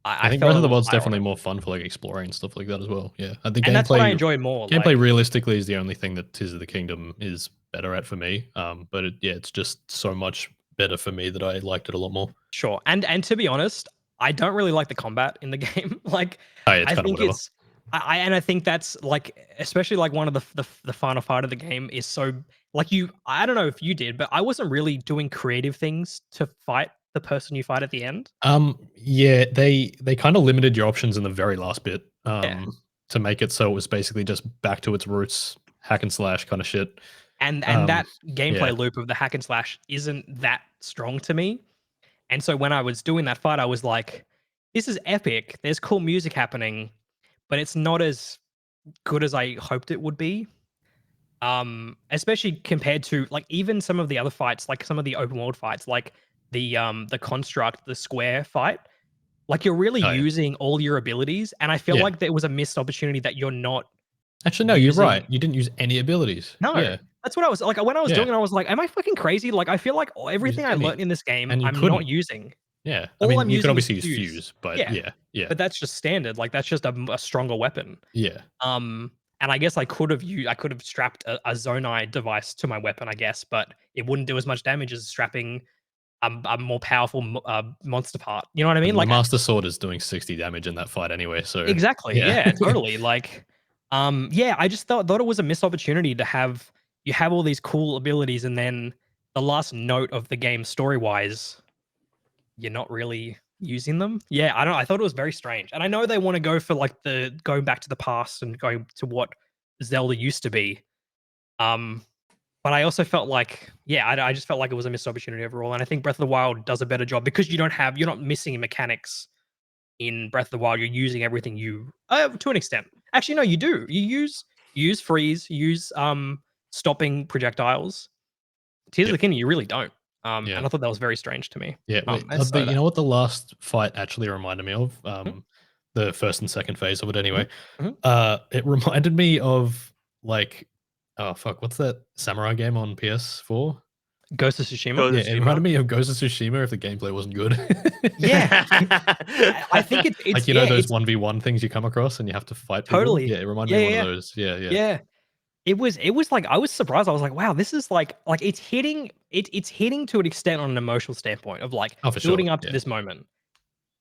[SPEAKER 2] I
[SPEAKER 1] I
[SPEAKER 2] think
[SPEAKER 1] felt
[SPEAKER 2] Breath
[SPEAKER 1] a
[SPEAKER 2] of the
[SPEAKER 1] little
[SPEAKER 2] Wild's
[SPEAKER 1] higher on
[SPEAKER 2] definitely
[SPEAKER 1] it.
[SPEAKER 2] more fun for like exploring and stuff like that as well. Yeah. The
[SPEAKER 1] And that's what I
[SPEAKER 2] gameplay
[SPEAKER 1] enjoy more.
[SPEAKER 2] gameplay
[SPEAKER 1] Like,
[SPEAKER 2] realistically is the only thing that Tears of the Kingdom is better at for me. But yeah, it's just so much better for me that I liked it a lot more.
[SPEAKER 1] sure. And to be honest, I don't really like the combat in the game. Like,
[SPEAKER 2] Oh, yeah, it's
[SPEAKER 1] I
[SPEAKER 2] kind of
[SPEAKER 1] think
[SPEAKER 2] whatever.
[SPEAKER 1] I think that's like, especially like one of the final fight of the game is so like you. I don't know if you did, but I wasn't really doing creative things to fight the person you fight at the end.
[SPEAKER 2] Yeah, they kind of limited your options in the very last bit,
[SPEAKER 1] Yeah.
[SPEAKER 2] to make it so it was basically just back to its roots, hack and slash kind of shit.
[SPEAKER 1] And
[SPEAKER 2] Um,
[SPEAKER 1] that gameplay
[SPEAKER 2] yeah,
[SPEAKER 1] loop of the hack and slash isn't that strong to me. And so when I was doing that fight, I was like, this is epic. There's cool music happening, but it's not as good as I hoped it would be. Especially compared to like even some of the other fights, like some of the open world fights, like the construct, the square fight. Like you're really
[SPEAKER 2] oh yeah,
[SPEAKER 1] using all your abilities, and I feel
[SPEAKER 2] yeah.
[SPEAKER 1] like there was a missed opportunity that you're not
[SPEAKER 2] Actually, no, you're right.
[SPEAKER 1] using.
[SPEAKER 2] You didn't use any abilities.
[SPEAKER 1] No,
[SPEAKER 2] Yeah,
[SPEAKER 1] that's what I was like when I was
[SPEAKER 2] yeah.
[SPEAKER 1] doing it, I was like, "Am I fucking crazy?" Like, I feel like
[SPEAKER 2] Use
[SPEAKER 1] everything I
[SPEAKER 2] any,
[SPEAKER 1] learned in this game,
[SPEAKER 2] and you
[SPEAKER 1] I'm not
[SPEAKER 2] couldn't.
[SPEAKER 1] using.
[SPEAKER 2] Yeah, I
[SPEAKER 1] All
[SPEAKER 2] mean,
[SPEAKER 1] I'm
[SPEAKER 2] you can
[SPEAKER 1] using is
[SPEAKER 2] obviously use
[SPEAKER 1] fuse.
[SPEAKER 2] fuse, but
[SPEAKER 1] Yeah,
[SPEAKER 2] yeah, yeah,
[SPEAKER 1] but that's just standard. Like, that's just a stronger weapon.
[SPEAKER 2] yeah.
[SPEAKER 1] And I guess I could have strapped a Zonai device to my weapon, I guess, but it wouldn't do as much damage as strapping a more powerful monster part. You know what I mean?
[SPEAKER 2] And the
[SPEAKER 1] Like,
[SPEAKER 2] Master Sword is doing 60 damage in that fight anyway. So
[SPEAKER 1] exactly.
[SPEAKER 2] yeah,
[SPEAKER 1] Yeah, totally. Like, yeah, I just thought it was a missed opportunity to have you have all these cool abilities, and then the last note of the game story wise, you're not really using them. Yeah, I don't. I thought it was very strange, and I know they want to go for like the going back to the past and going to what Zelda used to be. Um, But I also felt like, yeah, I just felt like it was a missed opportunity overall. And I think Breath of the Wild does a better job because you're not missing mechanics in Breath of the Wild. You're using everything to an extent. Actually, no, you do. You use freeze, you use stopping projectiles. Tears of the Kingdom, you really don't. And I thought that was very strange to me.
[SPEAKER 2] Yeah, wait, you know what the last fight actually reminded me of? The first and second phase of it anyway. It reminded me of like, oh fuck, what's that samurai game on PS4?
[SPEAKER 1] Ghost of Tsushima.
[SPEAKER 3] Ghost
[SPEAKER 2] Yeah,
[SPEAKER 3] of
[SPEAKER 2] it reminded me of Ghost of Tsushima if the gameplay wasn't good.
[SPEAKER 1] Yeah, I think it's
[SPEAKER 2] like those 1v1 things you come across and you have to fight people.
[SPEAKER 1] Totally.
[SPEAKER 2] Yeah, it reminded me of one of those. Yeah.
[SPEAKER 1] It was like I was surprised. I was like, wow, this is like it's hitting to an extent on an emotional standpoint of like building up to this moment.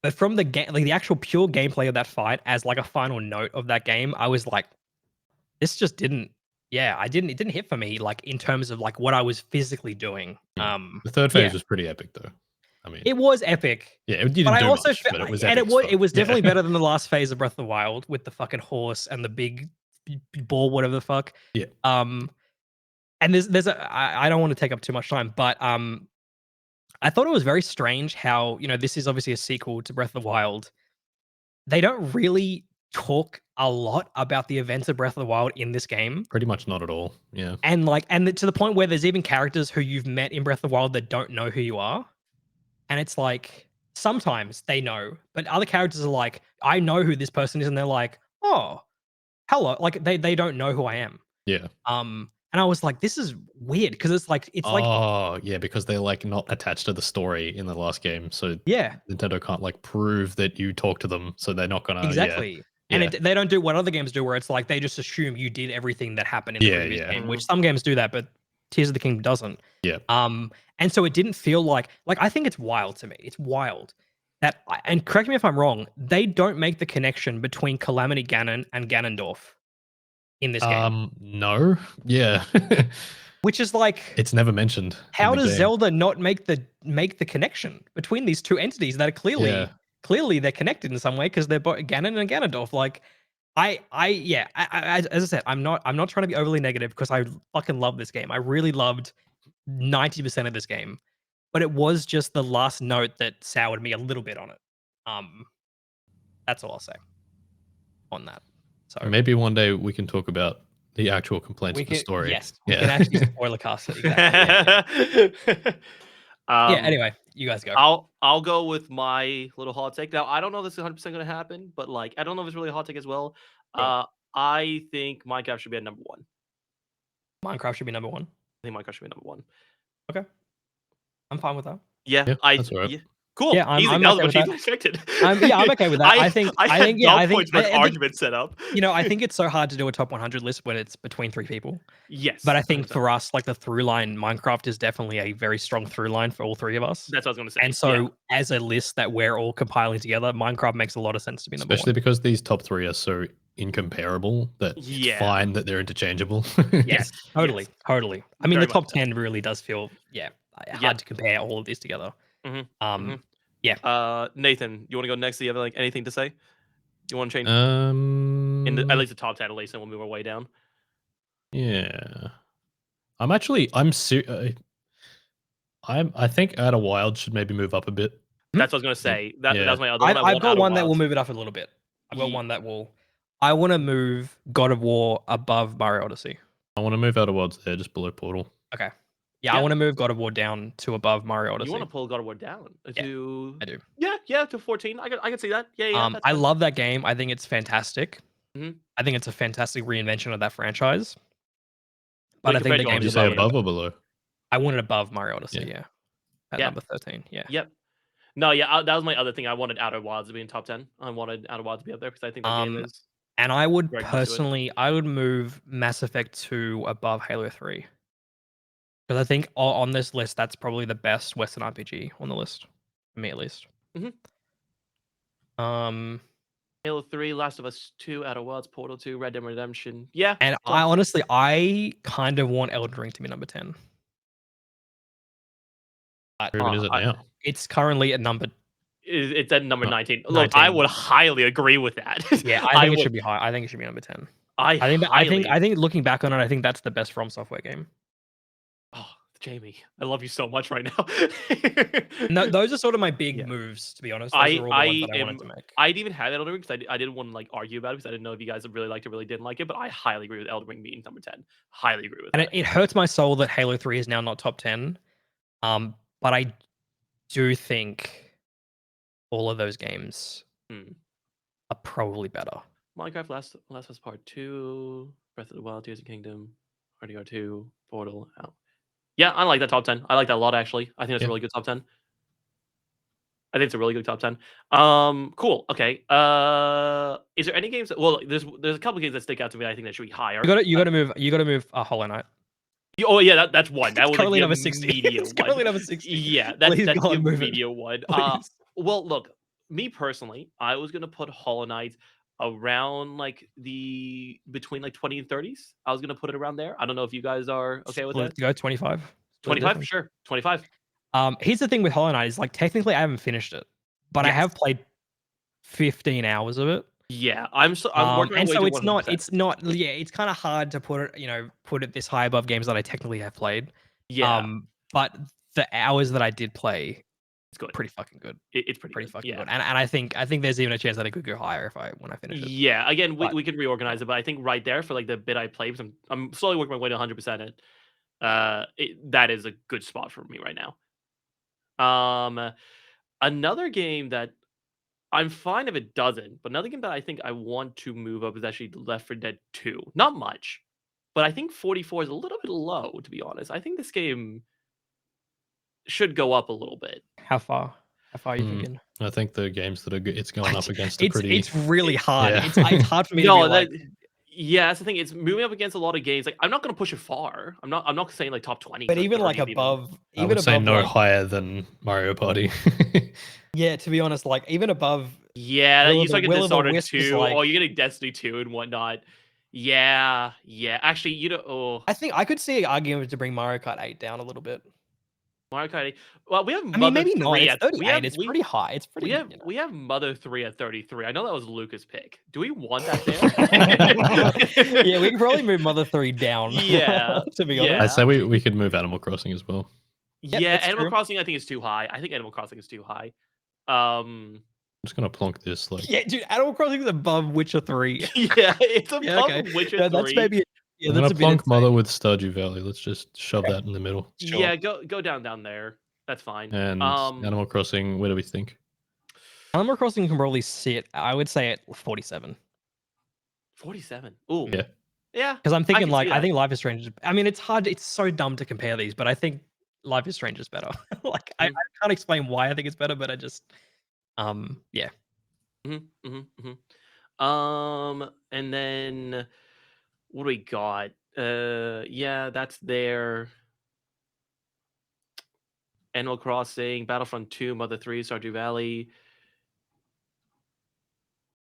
[SPEAKER 1] But from the game, like the actual pure gameplay of that fight as like a final note of that game, I was like, this just didn't. Yeah, it didn't hit for me like in terms of like what I was physically doing.
[SPEAKER 2] The third phase was pretty epic though. I mean,
[SPEAKER 1] it was epic.
[SPEAKER 2] Yeah, it didn't do much, but it was epic.
[SPEAKER 1] And it was definitely better than the last phase of Breath of the Wild with the fucking horse and the big ball, whatever the fuck.
[SPEAKER 2] Yeah.
[SPEAKER 1] And I don't want to take up too much time, but I thought it was very strange how, this is obviously a sequel to Breath of the Wild. They don't really talk a lot about the events of Breath of the Wild in this game.
[SPEAKER 2] Pretty much not at all. Yeah.
[SPEAKER 1] And to the point where there's even characters who you've met in Breath of the Wild that don't know who you are. And it's like, sometimes they know, but other characters are like, I know who this person is. And they're like, oh, hello. Like they don't know who I am.
[SPEAKER 2] Yeah.
[SPEAKER 1] And I was like, this is weird because it's like
[SPEAKER 2] oh yeah, because they're like not attached to the story in the last game, so
[SPEAKER 1] yeah,
[SPEAKER 2] Nintendo can't like prove that you talk to them, so they're not gonna
[SPEAKER 1] exactly. And they don't do what other games do, where it's like they just assume you did everything that happened in the previous game, which some games do that, but Tears of the Kingdom doesn't.
[SPEAKER 2] Yeah.
[SPEAKER 1] And so it didn't feel like I think it's wild to me. It's wild that, and correct me if I'm wrong, they don't make the connection between Calamity Ganon and Ganondorf in this game.
[SPEAKER 2] No. Yeah.
[SPEAKER 1] Which is like,
[SPEAKER 2] it's never mentioned.
[SPEAKER 1] How does Zelda not make the connection between these two entities that are clearly they're connected in some way because they're both Ganon and Ganondorf? Like, as I said, I'm not trying to be overly negative because I fucking love this game. I really loved 90% of this game, but it was just the last note that soured me a little bit on it. That's all I'll say on that. So
[SPEAKER 2] maybe one day we can talk about the actual complaints of the story.
[SPEAKER 1] Yes, we can actually spoiler cast it. Exactly. Anyway, you guys go.
[SPEAKER 3] I'll go with my little hot take. Now, I don't know if this is 100% going to happen, but like, I don't know if it's really a hot take as well. Sure. I think Minecraft should be at number 1.
[SPEAKER 1] Minecraft should be number 1?
[SPEAKER 3] I think Minecraft should be number 1.
[SPEAKER 1] Okay. I'm fine with that.
[SPEAKER 3] Yeah,
[SPEAKER 2] that's all right.
[SPEAKER 3] Yeah. Cool.
[SPEAKER 1] Yeah, I'm okay with that. I'm okay with that. I think
[SPEAKER 3] argument set up.
[SPEAKER 1] I think it's so hard to do a top 100 list when it's between 3 people.
[SPEAKER 3] Yes.
[SPEAKER 1] But I think for us, like the through line, Minecraft is definitely a very strong through line for all 3 of us.
[SPEAKER 3] That's what I was going to say.
[SPEAKER 1] And so as a list that we're all compiling together, Minecraft makes a lot of sense to be number 1.
[SPEAKER 2] Especially because these top 3 are so incomparable that it's fine that they're interchangeable.
[SPEAKER 1] Yes, totally. I mean, the top 10 really does feel hard to compare all of these together.
[SPEAKER 3] Yeah. Nathan, you want to go next? Do you have like anything to say? You want to change at least the top 10 at least, and we'll move our way down.
[SPEAKER 2] Yeah. I think Outer Wild should maybe move up a bit.
[SPEAKER 3] That's what I was gonna say. That was my other one.
[SPEAKER 1] I've got one that will move it up a little bit. I've got one that will. I want to move God of War above Mario Odyssey.
[SPEAKER 2] I want to move Outer Wilds there, just below Portal.
[SPEAKER 1] Okay. Yeah, I want to move God of War down to above Mario Odyssey.
[SPEAKER 3] You want to pull God of War down to?
[SPEAKER 1] I do.
[SPEAKER 3] Yeah, to 14. I can see that. Yeah.
[SPEAKER 1] I love that game. I think it's fantastic.
[SPEAKER 3] Mm-hmm.
[SPEAKER 1] I think it's a fantastic reinvention of that franchise. But I think the game.
[SPEAKER 2] Did you say above or below?
[SPEAKER 1] I want it above Mario Odyssey. Yeah. At number 13. Yeah.
[SPEAKER 3] Yep. No, that was my other thing. I wanted Outer Wilds to be in top 10. I wanted Outer Wilds to be up there because I think that game is.
[SPEAKER 1] And I would personally, move Mass Effect 2 above Halo 3. Because I think on this list, that's probably the best Western RPG on the list, for me at least.
[SPEAKER 3] Halo 3, Last of Us 2, Outer Wilds, Portal 2, Red Dead Redemption. Yeah.
[SPEAKER 1] And I kind of want Elden Ring to be number 10.
[SPEAKER 2] Where is it now?
[SPEAKER 1] It's currently at number.
[SPEAKER 3] It's at number 19. Look, I would highly agree with that.
[SPEAKER 1] Yeah, I think it should be high. I think it should be number 10. I think looking back on it, I think that's the best From Software game.
[SPEAKER 3] Jamie, I love you so much right now.
[SPEAKER 1] No, those are sort of my big
[SPEAKER 3] Yeah.
[SPEAKER 1] moves, to be honest. Those are all the ones that I wanted to make.
[SPEAKER 3] I didn't even have Elden Ring because I didn't want to like argue about it because I didn't know if you guys really liked it, really didn't like it. But I highly agree with Elden Ring being number 10. Highly agree with
[SPEAKER 1] And
[SPEAKER 3] that.
[SPEAKER 1] it hurts my soul that Halo 3 is now not top 10. But I do think all of those games are probably better.
[SPEAKER 3] Minecraft Last of Us Part 2, Breath of the Wild, Tears of the Kingdom, RDR2, Portal. Oh. Yeah, I like that top 10. I like that a lot actually. I think that's a really good top 10. I think it's a really good top 10. Cool. Okay. Is there any games that, well, there's a couple of games that stick out to me. I think that should be higher.
[SPEAKER 1] You gotta move Hollow Knight.
[SPEAKER 3] Oh yeah, that's one. That
[SPEAKER 1] It's
[SPEAKER 3] was
[SPEAKER 1] currently
[SPEAKER 3] like
[SPEAKER 1] number
[SPEAKER 3] the
[SPEAKER 1] 60.
[SPEAKER 3] immediate
[SPEAKER 1] It's
[SPEAKER 3] one.
[SPEAKER 1] currently number 60.
[SPEAKER 3] Yeah, that's
[SPEAKER 1] Please,
[SPEAKER 3] the
[SPEAKER 1] God, move it.
[SPEAKER 3] immediate one.
[SPEAKER 1] Please.
[SPEAKER 3] Well, look, me personally, I was gonna put Hollow Knight around like the between like 20 and 30s. I was gonna put it around there. I don't know if you guys are okay with that.
[SPEAKER 1] Let's go 25.
[SPEAKER 3] 25, sure. 25.
[SPEAKER 1] Here's the thing with Hollow Knight is like technically I haven't finished it, but I
[SPEAKER 3] Yes.
[SPEAKER 1] have played 15 hours of it.
[SPEAKER 3] Yeah, I'm working my
[SPEAKER 1] And
[SPEAKER 3] way
[SPEAKER 1] so
[SPEAKER 3] to
[SPEAKER 1] it's not yeah, it's kind of hard to put it this high above games that I technically have played.
[SPEAKER 3] Yeah,
[SPEAKER 1] But the hours that I did play,
[SPEAKER 3] it's good.
[SPEAKER 1] pretty fucking good.
[SPEAKER 3] It's pretty good.
[SPEAKER 1] Fucking
[SPEAKER 3] Yeah.
[SPEAKER 1] good. And I think there's even a chance that it could go higher when I finish it.
[SPEAKER 3] Yeah, again,
[SPEAKER 1] But-
[SPEAKER 3] we can reorganize it, but I think right there for like the bit I played, because I'm slowly working my way to 100% it. That is a good spot for me right now. Another game that I'm fine if it doesn't, but another game that I think I want to move up is actually Left 4 Dead 2. Not much, but I think 44 is a little bit low, to be honest. I think this game should go up a little bit.
[SPEAKER 1] How far? How far are you thinking?
[SPEAKER 2] I think the games that are good, it's going up against a pretty.
[SPEAKER 1] It's really hard.
[SPEAKER 2] Yeah.
[SPEAKER 1] It's hard for me to
[SPEAKER 3] No,
[SPEAKER 1] be like.
[SPEAKER 3] yeah, that's the thing. It's moving up against a lot of games. Like, I'm not going to push it far. I'm not saying like top 20.
[SPEAKER 1] But
[SPEAKER 3] or
[SPEAKER 1] even like
[SPEAKER 3] 30
[SPEAKER 1] above,
[SPEAKER 2] I would say
[SPEAKER 1] above,
[SPEAKER 2] no
[SPEAKER 1] like-
[SPEAKER 2] higher than Mario Party.
[SPEAKER 1] Yeah, to be honest, like even above.
[SPEAKER 3] Yeah,
[SPEAKER 1] Will
[SPEAKER 3] you
[SPEAKER 1] of
[SPEAKER 3] start
[SPEAKER 1] the-
[SPEAKER 3] getting
[SPEAKER 1] Will of the
[SPEAKER 3] Dishonored
[SPEAKER 1] Wisp is
[SPEAKER 3] 2.
[SPEAKER 1] like-
[SPEAKER 3] Oh, you're getting Destiny 2 and whatnot. Yeah. Actually, you know, oh,
[SPEAKER 1] I think I could see an argument to bring Mario Kart 8 down a little bit.
[SPEAKER 3] Mario Kart 8. Well, we have
[SPEAKER 1] I
[SPEAKER 3] Mother
[SPEAKER 1] mean, maybe
[SPEAKER 3] 3
[SPEAKER 1] not. It's
[SPEAKER 3] at
[SPEAKER 1] 38. It's pretty high. It's pretty.
[SPEAKER 3] we have Mother 3 at 33. I know that was Lucas' pick. Do we want that there?
[SPEAKER 1] Yeah, we can probably move Mother 3 down.
[SPEAKER 3] Yeah,
[SPEAKER 1] to be
[SPEAKER 3] yeah.
[SPEAKER 1] honest.
[SPEAKER 2] I'd say we could move Animal Crossing as well.
[SPEAKER 1] Yep,
[SPEAKER 3] Yeah,
[SPEAKER 1] that's
[SPEAKER 3] Animal
[SPEAKER 1] true.
[SPEAKER 3] Crossing I think is too high. I think Animal Crossing is too high.
[SPEAKER 2] I'm just gonna plonk this like.
[SPEAKER 1] Yeah, dude, Animal Crossing is above Witcher 3.
[SPEAKER 3] Yeah, it's above
[SPEAKER 1] Yeah, okay.
[SPEAKER 3] Witcher
[SPEAKER 1] No,
[SPEAKER 3] 3.
[SPEAKER 1] that's maybe. Yeah,
[SPEAKER 2] I'm
[SPEAKER 1] that's
[SPEAKER 2] gonna
[SPEAKER 1] a bit
[SPEAKER 2] plonk
[SPEAKER 1] insane.
[SPEAKER 2] Mother with Stardew Valley. Let's just shove that in the middle.
[SPEAKER 1] Sure.
[SPEAKER 3] Yeah, go down there. That's fine.
[SPEAKER 2] And Animal Crossing, where do we think?
[SPEAKER 1] Animal Crossing can probably sit, I would say, at 47.
[SPEAKER 3] 47. Ooh.
[SPEAKER 2] Yeah.
[SPEAKER 3] Yeah.
[SPEAKER 1] Because I'm thinking,
[SPEAKER 3] can
[SPEAKER 1] like,
[SPEAKER 3] see
[SPEAKER 1] I
[SPEAKER 3] that.
[SPEAKER 1] think Life is Strange. I mean, it's hard. It's so dumb to compare these, but I think Life is Strange is better. Like, I can't explain why I think it's better, but I just, yeah.
[SPEAKER 3] And then what do we got? Yeah, that's there. Animal Crossing, Battlefront 2, Mother 3, Stardew Valley.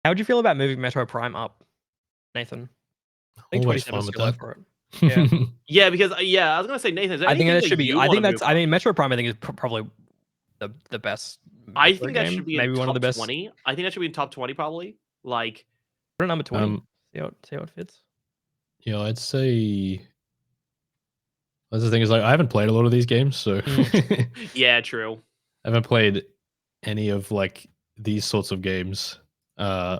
[SPEAKER 1] How would you feel about moving Metro Prime up, Nathan? I think
[SPEAKER 2] Always
[SPEAKER 1] 27 is
[SPEAKER 2] fine with
[SPEAKER 1] too low
[SPEAKER 2] that.
[SPEAKER 1] for it. Yeah.
[SPEAKER 3] Yeah, because I was gonna say Nathan. Is there
[SPEAKER 1] I think
[SPEAKER 3] anything
[SPEAKER 1] that should be.
[SPEAKER 3] you
[SPEAKER 1] I
[SPEAKER 3] wanna
[SPEAKER 1] think that's.
[SPEAKER 3] move
[SPEAKER 1] I
[SPEAKER 3] up?
[SPEAKER 1] mean, Metro Prime. I think is probably the best.
[SPEAKER 3] I
[SPEAKER 1] Metro
[SPEAKER 3] think that
[SPEAKER 1] game.
[SPEAKER 3] should be
[SPEAKER 1] maybe
[SPEAKER 3] in
[SPEAKER 1] one of the
[SPEAKER 3] top
[SPEAKER 1] best.
[SPEAKER 3] 20. I think that should be in top 20 probably. Like,
[SPEAKER 1] Put it number 20. See how it fits.
[SPEAKER 2] Yeah, I'd say. That's the thing is like I haven't played a lot of these games, so
[SPEAKER 3] yeah, true.
[SPEAKER 2] I haven't played any of like these sorts of games, or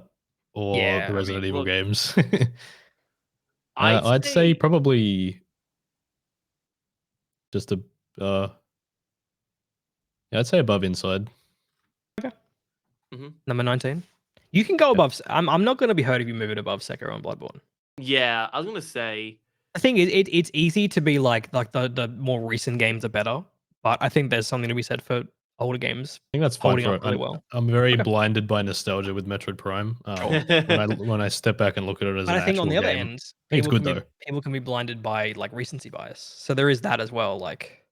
[SPEAKER 1] Yeah,
[SPEAKER 2] the
[SPEAKER 1] I
[SPEAKER 2] Resident
[SPEAKER 1] mean,
[SPEAKER 2] Evil
[SPEAKER 3] look,
[SPEAKER 2] games.
[SPEAKER 3] I'd
[SPEAKER 2] I'd say probably just a. Yeah, I'd say above Inside.
[SPEAKER 1] Number 19. You can go above. I'm not going to be hurt if you move it above Sekiro and Bloodborne.
[SPEAKER 3] Yeah, I was gonna say.
[SPEAKER 1] I think it's easy to be like the more recent games are better, but I think there's something to be said for older games.
[SPEAKER 2] I think that's fine
[SPEAKER 1] Holding
[SPEAKER 2] for
[SPEAKER 1] up really well.
[SPEAKER 2] I'm very
[SPEAKER 1] Okay.
[SPEAKER 2] blinded by nostalgia with Metroid Prime. When I step back and look at it as
[SPEAKER 1] But
[SPEAKER 2] an
[SPEAKER 1] I think on
[SPEAKER 2] actual
[SPEAKER 1] the other
[SPEAKER 2] game,
[SPEAKER 1] end,
[SPEAKER 2] it's good though.
[SPEAKER 1] People can be blinded by like recency bias. So there is that as well. Like,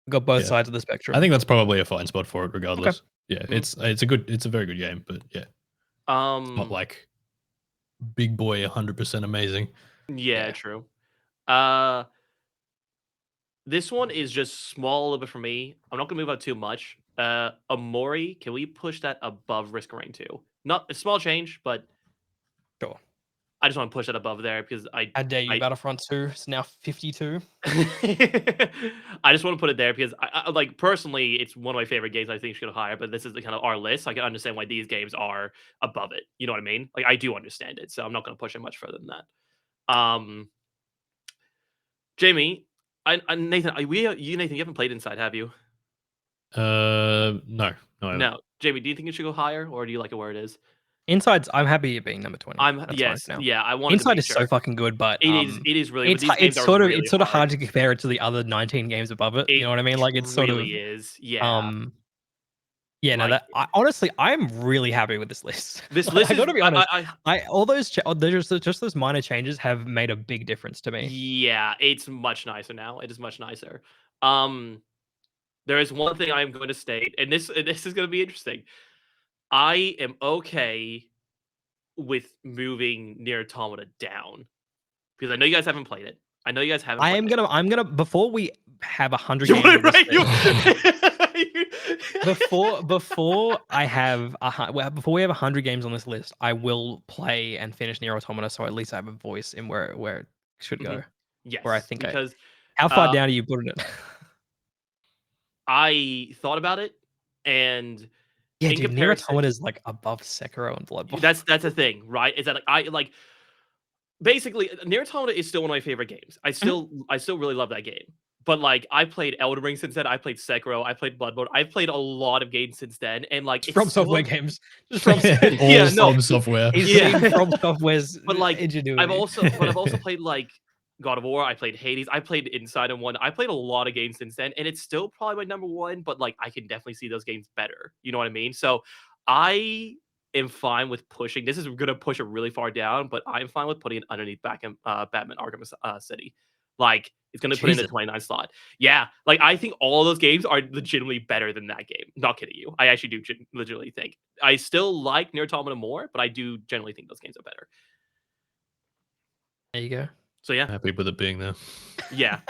[SPEAKER 1] we've got both
[SPEAKER 2] Yeah.
[SPEAKER 1] sides of the spectrum.
[SPEAKER 2] I think that's probably a fine spot for it, regardless. Yeah,
[SPEAKER 3] Mhm.
[SPEAKER 2] it's a very good game, but yeah, not like big boy 100% amazing.
[SPEAKER 3] Yeah,
[SPEAKER 1] Yeah.
[SPEAKER 3] true. This one is just small a little bit for me. I'm not gonna move out too much. Amori, can we push that above Risk of Rain 2? Not a small change, but
[SPEAKER 1] Sure.
[SPEAKER 3] I just want to push it above there because
[SPEAKER 1] How dare you?
[SPEAKER 3] I
[SPEAKER 1] Battlefront 2 is now 52.
[SPEAKER 3] I just want to put it there because like personally, it's one of my favorite games. I think should go higher, but this is the kind of our list. So I can understand why these games are above it. You know what I mean? Like I do understand it, so I'm not going to push it much further than that. Jamie, Nathan, Nathan, you haven't played Inside, have you?
[SPEAKER 2] No, I haven't.
[SPEAKER 3] No, Jamie, do you think it should go higher, or do you like it where it is?
[SPEAKER 1] Inside's. I'm happy it being number 20. That's fine
[SPEAKER 3] Yes,
[SPEAKER 1] now.
[SPEAKER 3] yeah. I wanted to
[SPEAKER 1] Inside
[SPEAKER 3] make
[SPEAKER 1] is
[SPEAKER 3] sure.
[SPEAKER 1] so fucking good, but
[SPEAKER 3] It is really. But these games
[SPEAKER 1] it's
[SPEAKER 3] are
[SPEAKER 1] sort of
[SPEAKER 3] really
[SPEAKER 1] hard to compare it to the other 19 games above it. You know what I mean? Like it's sort of
[SPEAKER 3] really is. Yeah.
[SPEAKER 1] Yeah, no,
[SPEAKER 3] Like-
[SPEAKER 1] honestly, I'm really happy with this list.
[SPEAKER 3] This
[SPEAKER 1] Like,
[SPEAKER 3] list
[SPEAKER 1] I
[SPEAKER 3] is.
[SPEAKER 1] gotta be honest.
[SPEAKER 3] I
[SPEAKER 1] all those just those minor changes have made a big difference to me.
[SPEAKER 3] Yeah, it's much nicer now. It is much nicer. There is one thing I am going to state, and this is going to be interesting. I am okay with moving Nier Automata down because I know you guys haven't played it. I know you guys haven't.
[SPEAKER 1] I'm gonna before we have 100
[SPEAKER 3] You
[SPEAKER 1] games.
[SPEAKER 3] want
[SPEAKER 1] on this
[SPEAKER 3] it
[SPEAKER 1] list- before I have before we have 100 games on this list, I will play and finish Nier Automata, so at least I have a voice in where it should go.
[SPEAKER 3] Yes,
[SPEAKER 1] Where I think
[SPEAKER 3] because
[SPEAKER 1] how far down are you putting it?
[SPEAKER 3] I thought about it, and
[SPEAKER 1] Yeah,
[SPEAKER 3] in
[SPEAKER 1] dude, Nier
[SPEAKER 3] comparison,
[SPEAKER 1] Automata is like above Sekiro and Bloodborne.
[SPEAKER 3] that's a thing, right? Is that like I like basically Nier Automata is still one of my favorite games. I still really love that game. But like I played Elden Ring since then. I played Sekiro. I played Bloodborne. I've played a lot of games since then, and like it's
[SPEAKER 1] From
[SPEAKER 3] still-
[SPEAKER 1] Software games. Just
[SPEAKER 2] All
[SPEAKER 3] Yeah, no.
[SPEAKER 2] From Software.
[SPEAKER 1] He's
[SPEAKER 3] Yeah.
[SPEAKER 1] seen From Software's
[SPEAKER 3] But like
[SPEAKER 1] ingenuity.
[SPEAKER 3] I've also played like God of War. I played Hades. I played Inside and One. I played a lot of games since then, and it's still probably my number one. But like I can definitely see those games better. You know what I mean? So I am fine with pushing. This is gonna push it really far down, but I'm fine with putting it underneath Batman Arkham City. Like it's gonna put in the
[SPEAKER 1] Jesus.
[SPEAKER 3] 29 slot. Yeah, like I think all those games are legitimately better than that game. Not kidding you. I actually do legitimately think. I still like Nier Automata more, but I do generally think those games are better.
[SPEAKER 1] There you go.
[SPEAKER 3] So yeah,
[SPEAKER 2] Happy with it being there.
[SPEAKER 3] yeah.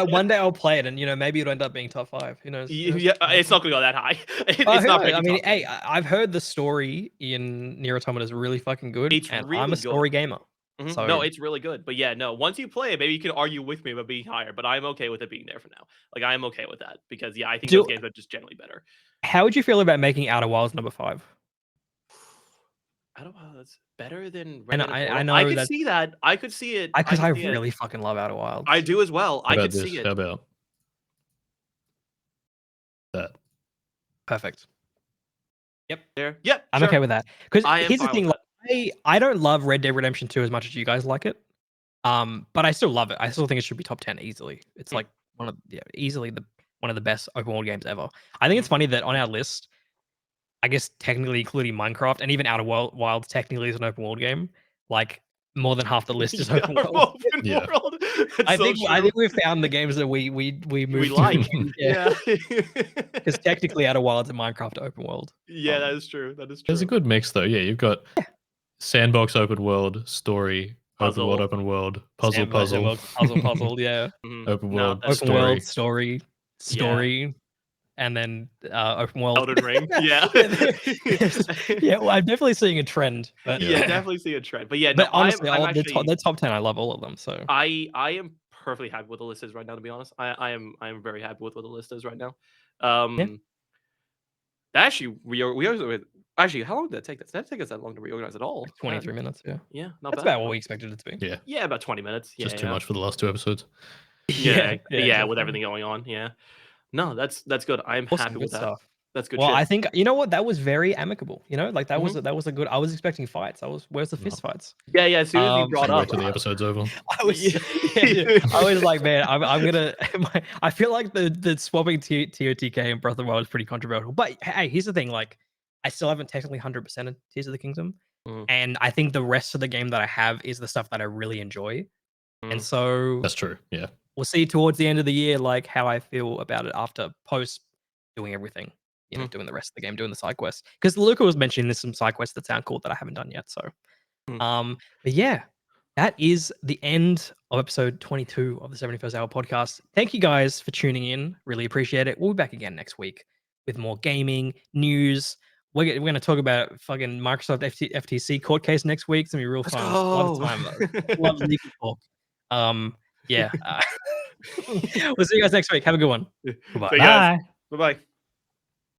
[SPEAKER 1] One day I'll play it, and maybe it'll end up being top 5. Who knows?
[SPEAKER 3] Yeah, it's not gonna go that high. It's
[SPEAKER 1] Who
[SPEAKER 3] not.
[SPEAKER 1] knows?
[SPEAKER 3] breaking
[SPEAKER 1] I mean,
[SPEAKER 3] top
[SPEAKER 1] hey,
[SPEAKER 3] 10.
[SPEAKER 1] I've heard the story in Nier Automata is really fucking good,
[SPEAKER 3] It's
[SPEAKER 1] and
[SPEAKER 3] really
[SPEAKER 1] I'm a story
[SPEAKER 3] good.
[SPEAKER 1] gamer.
[SPEAKER 3] Mhm.
[SPEAKER 1] So
[SPEAKER 3] No, it's really good. But yeah, no. Once you play it, maybe you can argue with me about being higher. But I'm okay with it being there for now. Like I am okay with that because yeah, I think those games are just generally better.
[SPEAKER 1] how would you feel about making Outer Wilds number 5?
[SPEAKER 3] I don't know. That's better than
[SPEAKER 1] And
[SPEAKER 3] Red Dead
[SPEAKER 1] I
[SPEAKER 3] Immortal.
[SPEAKER 1] know
[SPEAKER 3] I could
[SPEAKER 1] that
[SPEAKER 3] see that. I could see it.
[SPEAKER 1] because I
[SPEAKER 3] could see it.
[SPEAKER 1] really fucking love Outer Wilds.
[SPEAKER 3] I do as well.
[SPEAKER 2] How
[SPEAKER 3] I
[SPEAKER 2] about
[SPEAKER 3] could
[SPEAKER 2] this?
[SPEAKER 3] see
[SPEAKER 2] How
[SPEAKER 3] it.
[SPEAKER 2] about that?
[SPEAKER 1] Perfect.
[SPEAKER 3] There. Yep.
[SPEAKER 1] I'm
[SPEAKER 3] sure.
[SPEAKER 1] okay with that. Because
[SPEAKER 3] I am
[SPEAKER 1] here's the
[SPEAKER 3] fine
[SPEAKER 1] thing:
[SPEAKER 3] with
[SPEAKER 1] like, I don't love Red Dead Redemption 2 as much as you guys like it. But I still love it. I still think it should be top 10 easily. It's
[SPEAKER 3] Hmm.
[SPEAKER 1] like easily one of the best open world games ever. I think it's funny that on our list, I guess technically including Minecraft and even Outer Wilds technically is an open world game. Like more than half the list is open world.
[SPEAKER 3] Open
[SPEAKER 2] Yeah.
[SPEAKER 3] world. That's
[SPEAKER 1] I
[SPEAKER 3] so
[SPEAKER 1] think
[SPEAKER 3] true.
[SPEAKER 1] we've found the games that we moved
[SPEAKER 3] we
[SPEAKER 1] to.
[SPEAKER 3] like.
[SPEAKER 1] Yeah,
[SPEAKER 3] Yeah.
[SPEAKER 1] because technically Outer Wilds and Minecraft are open world.
[SPEAKER 3] Yeah, that is true. That is true.
[SPEAKER 2] There's a good mix though. Yeah, you've got sandbox open world, story,
[SPEAKER 3] Puzzle.
[SPEAKER 2] open world, puzzle,
[SPEAKER 1] Sandbox,
[SPEAKER 2] puzzle,
[SPEAKER 1] puzzle. Yeah,
[SPEAKER 3] Mhm.
[SPEAKER 2] open
[SPEAKER 3] No,
[SPEAKER 2] world,
[SPEAKER 3] that's
[SPEAKER 1] open
[SPEAKER 2] story.
[SPEAKER 1] world story, and then open world.
[SPEAKER 3] Elden Ring. Yeah.
[SPEAKER 1] Yeah, well, I'm definitely seeing a trend. But
[SPEAKER 3] Yeah, definitely see a trend. But yeah,
[SPEAKER 1] but
[SPEAKER 3] no,
[SPEAKER 1] honestly,
[SPEAKER 3] I'm
[SPEAKER 1] the
[SPEAKER 3] actually
[SPEAKER 1] top 10, I love all of them. So
[SPEAKER 3] I am perfectly happy with the list is right now, to be honest. I am very happy with what the list is right now. Actually we are actually how long did that take us? Did that take us that long to reorganize at all?
[SPEAKER 1] 23 minutes. Yeah,
[SPEAKER 3] Yeah, not
[SPEAKER 1] that's
[SPEAKER 3] bad.
[SPEAKER 1] about what we expected it to be.
[SPEAKER 2] Yeah,
[SPEAKER 3] Yeah, about 20 minutes. Yeah,
[SPEAKER 2] just too much for the last 2 episodes.
[SPEAKER 3] Yeah, with
[SPEAKER 1] exactly.
[SPEAKER 3] everything going on. Yeah. No, that's good. I'm
[SPEAKER 1] Awesome,
[SPEAKER 3] happy
[SPEAKER 1] good
[SPEAKER 3] with that.
[SPEAKER 1] stuff.
[SPEAKER 3] That's good
[SPEAKER 1] Well,
[SPEAKER 3] shit.
[SPEAKER 1] I think you know what, that was very amicable. Like that
[SPEAKER 3] Mm-hmm.
[SPEAKER 1] was a good. I was expecting fights. Where's the fist fights?
[SPEAKER 3] Yeah, as soon as you
[SPEAKER 1] Um,
[SPEAKER 3] brought
[SPEAKER 2] Can't wait
[SPEAKER 3] up
[SPEAKER 2] till the episode's over.
[SPEAKER 1] I was, I was like, man, I'm gonna. I feel like the swapping TOTK and Breath of the Wild is pretty controversial. But hey, here's the thing: like, I still haven't technically 100% of Tears of the Kingdom,
[SPEAKER 3] Mhm.
[SPEAKER 1] and I think the rest of the game that I have is the stuff that I really enjoy. And
[SPEAKER 3] Mhm.
[SPEAKER 1] so
[SPEAKER 2] That's true. Yeah.
[SPEAKER 1] we'll see towards the end of the year, like how I feel about it after post doing everything. Doing the rest of the game, doing the side quests. Because Luca was mentioning there's some side quests that sound cool that I haven't done yet. So, but yeah, that is the end of episode 22 of the 71st Hour podcast. Thank you guys for tuning in. Really appreciate it. We'll be back again next week with more gaming news. we're going to talk about fucking Microsoft FTC court case next week. It's going to be real
[SPEAKER 3] Let's
[SPEAKER 1] fun. Love
[SPEAKER 3] go.
[SPEAKER 1] time. Love legal talk. Yeah. We'll see you guys next week. Have a good one. Goodbye.
[SPEAKER 3] See you guys.
[SPEAKER 2] Bye.
[SPEAKER 3] Bye bye.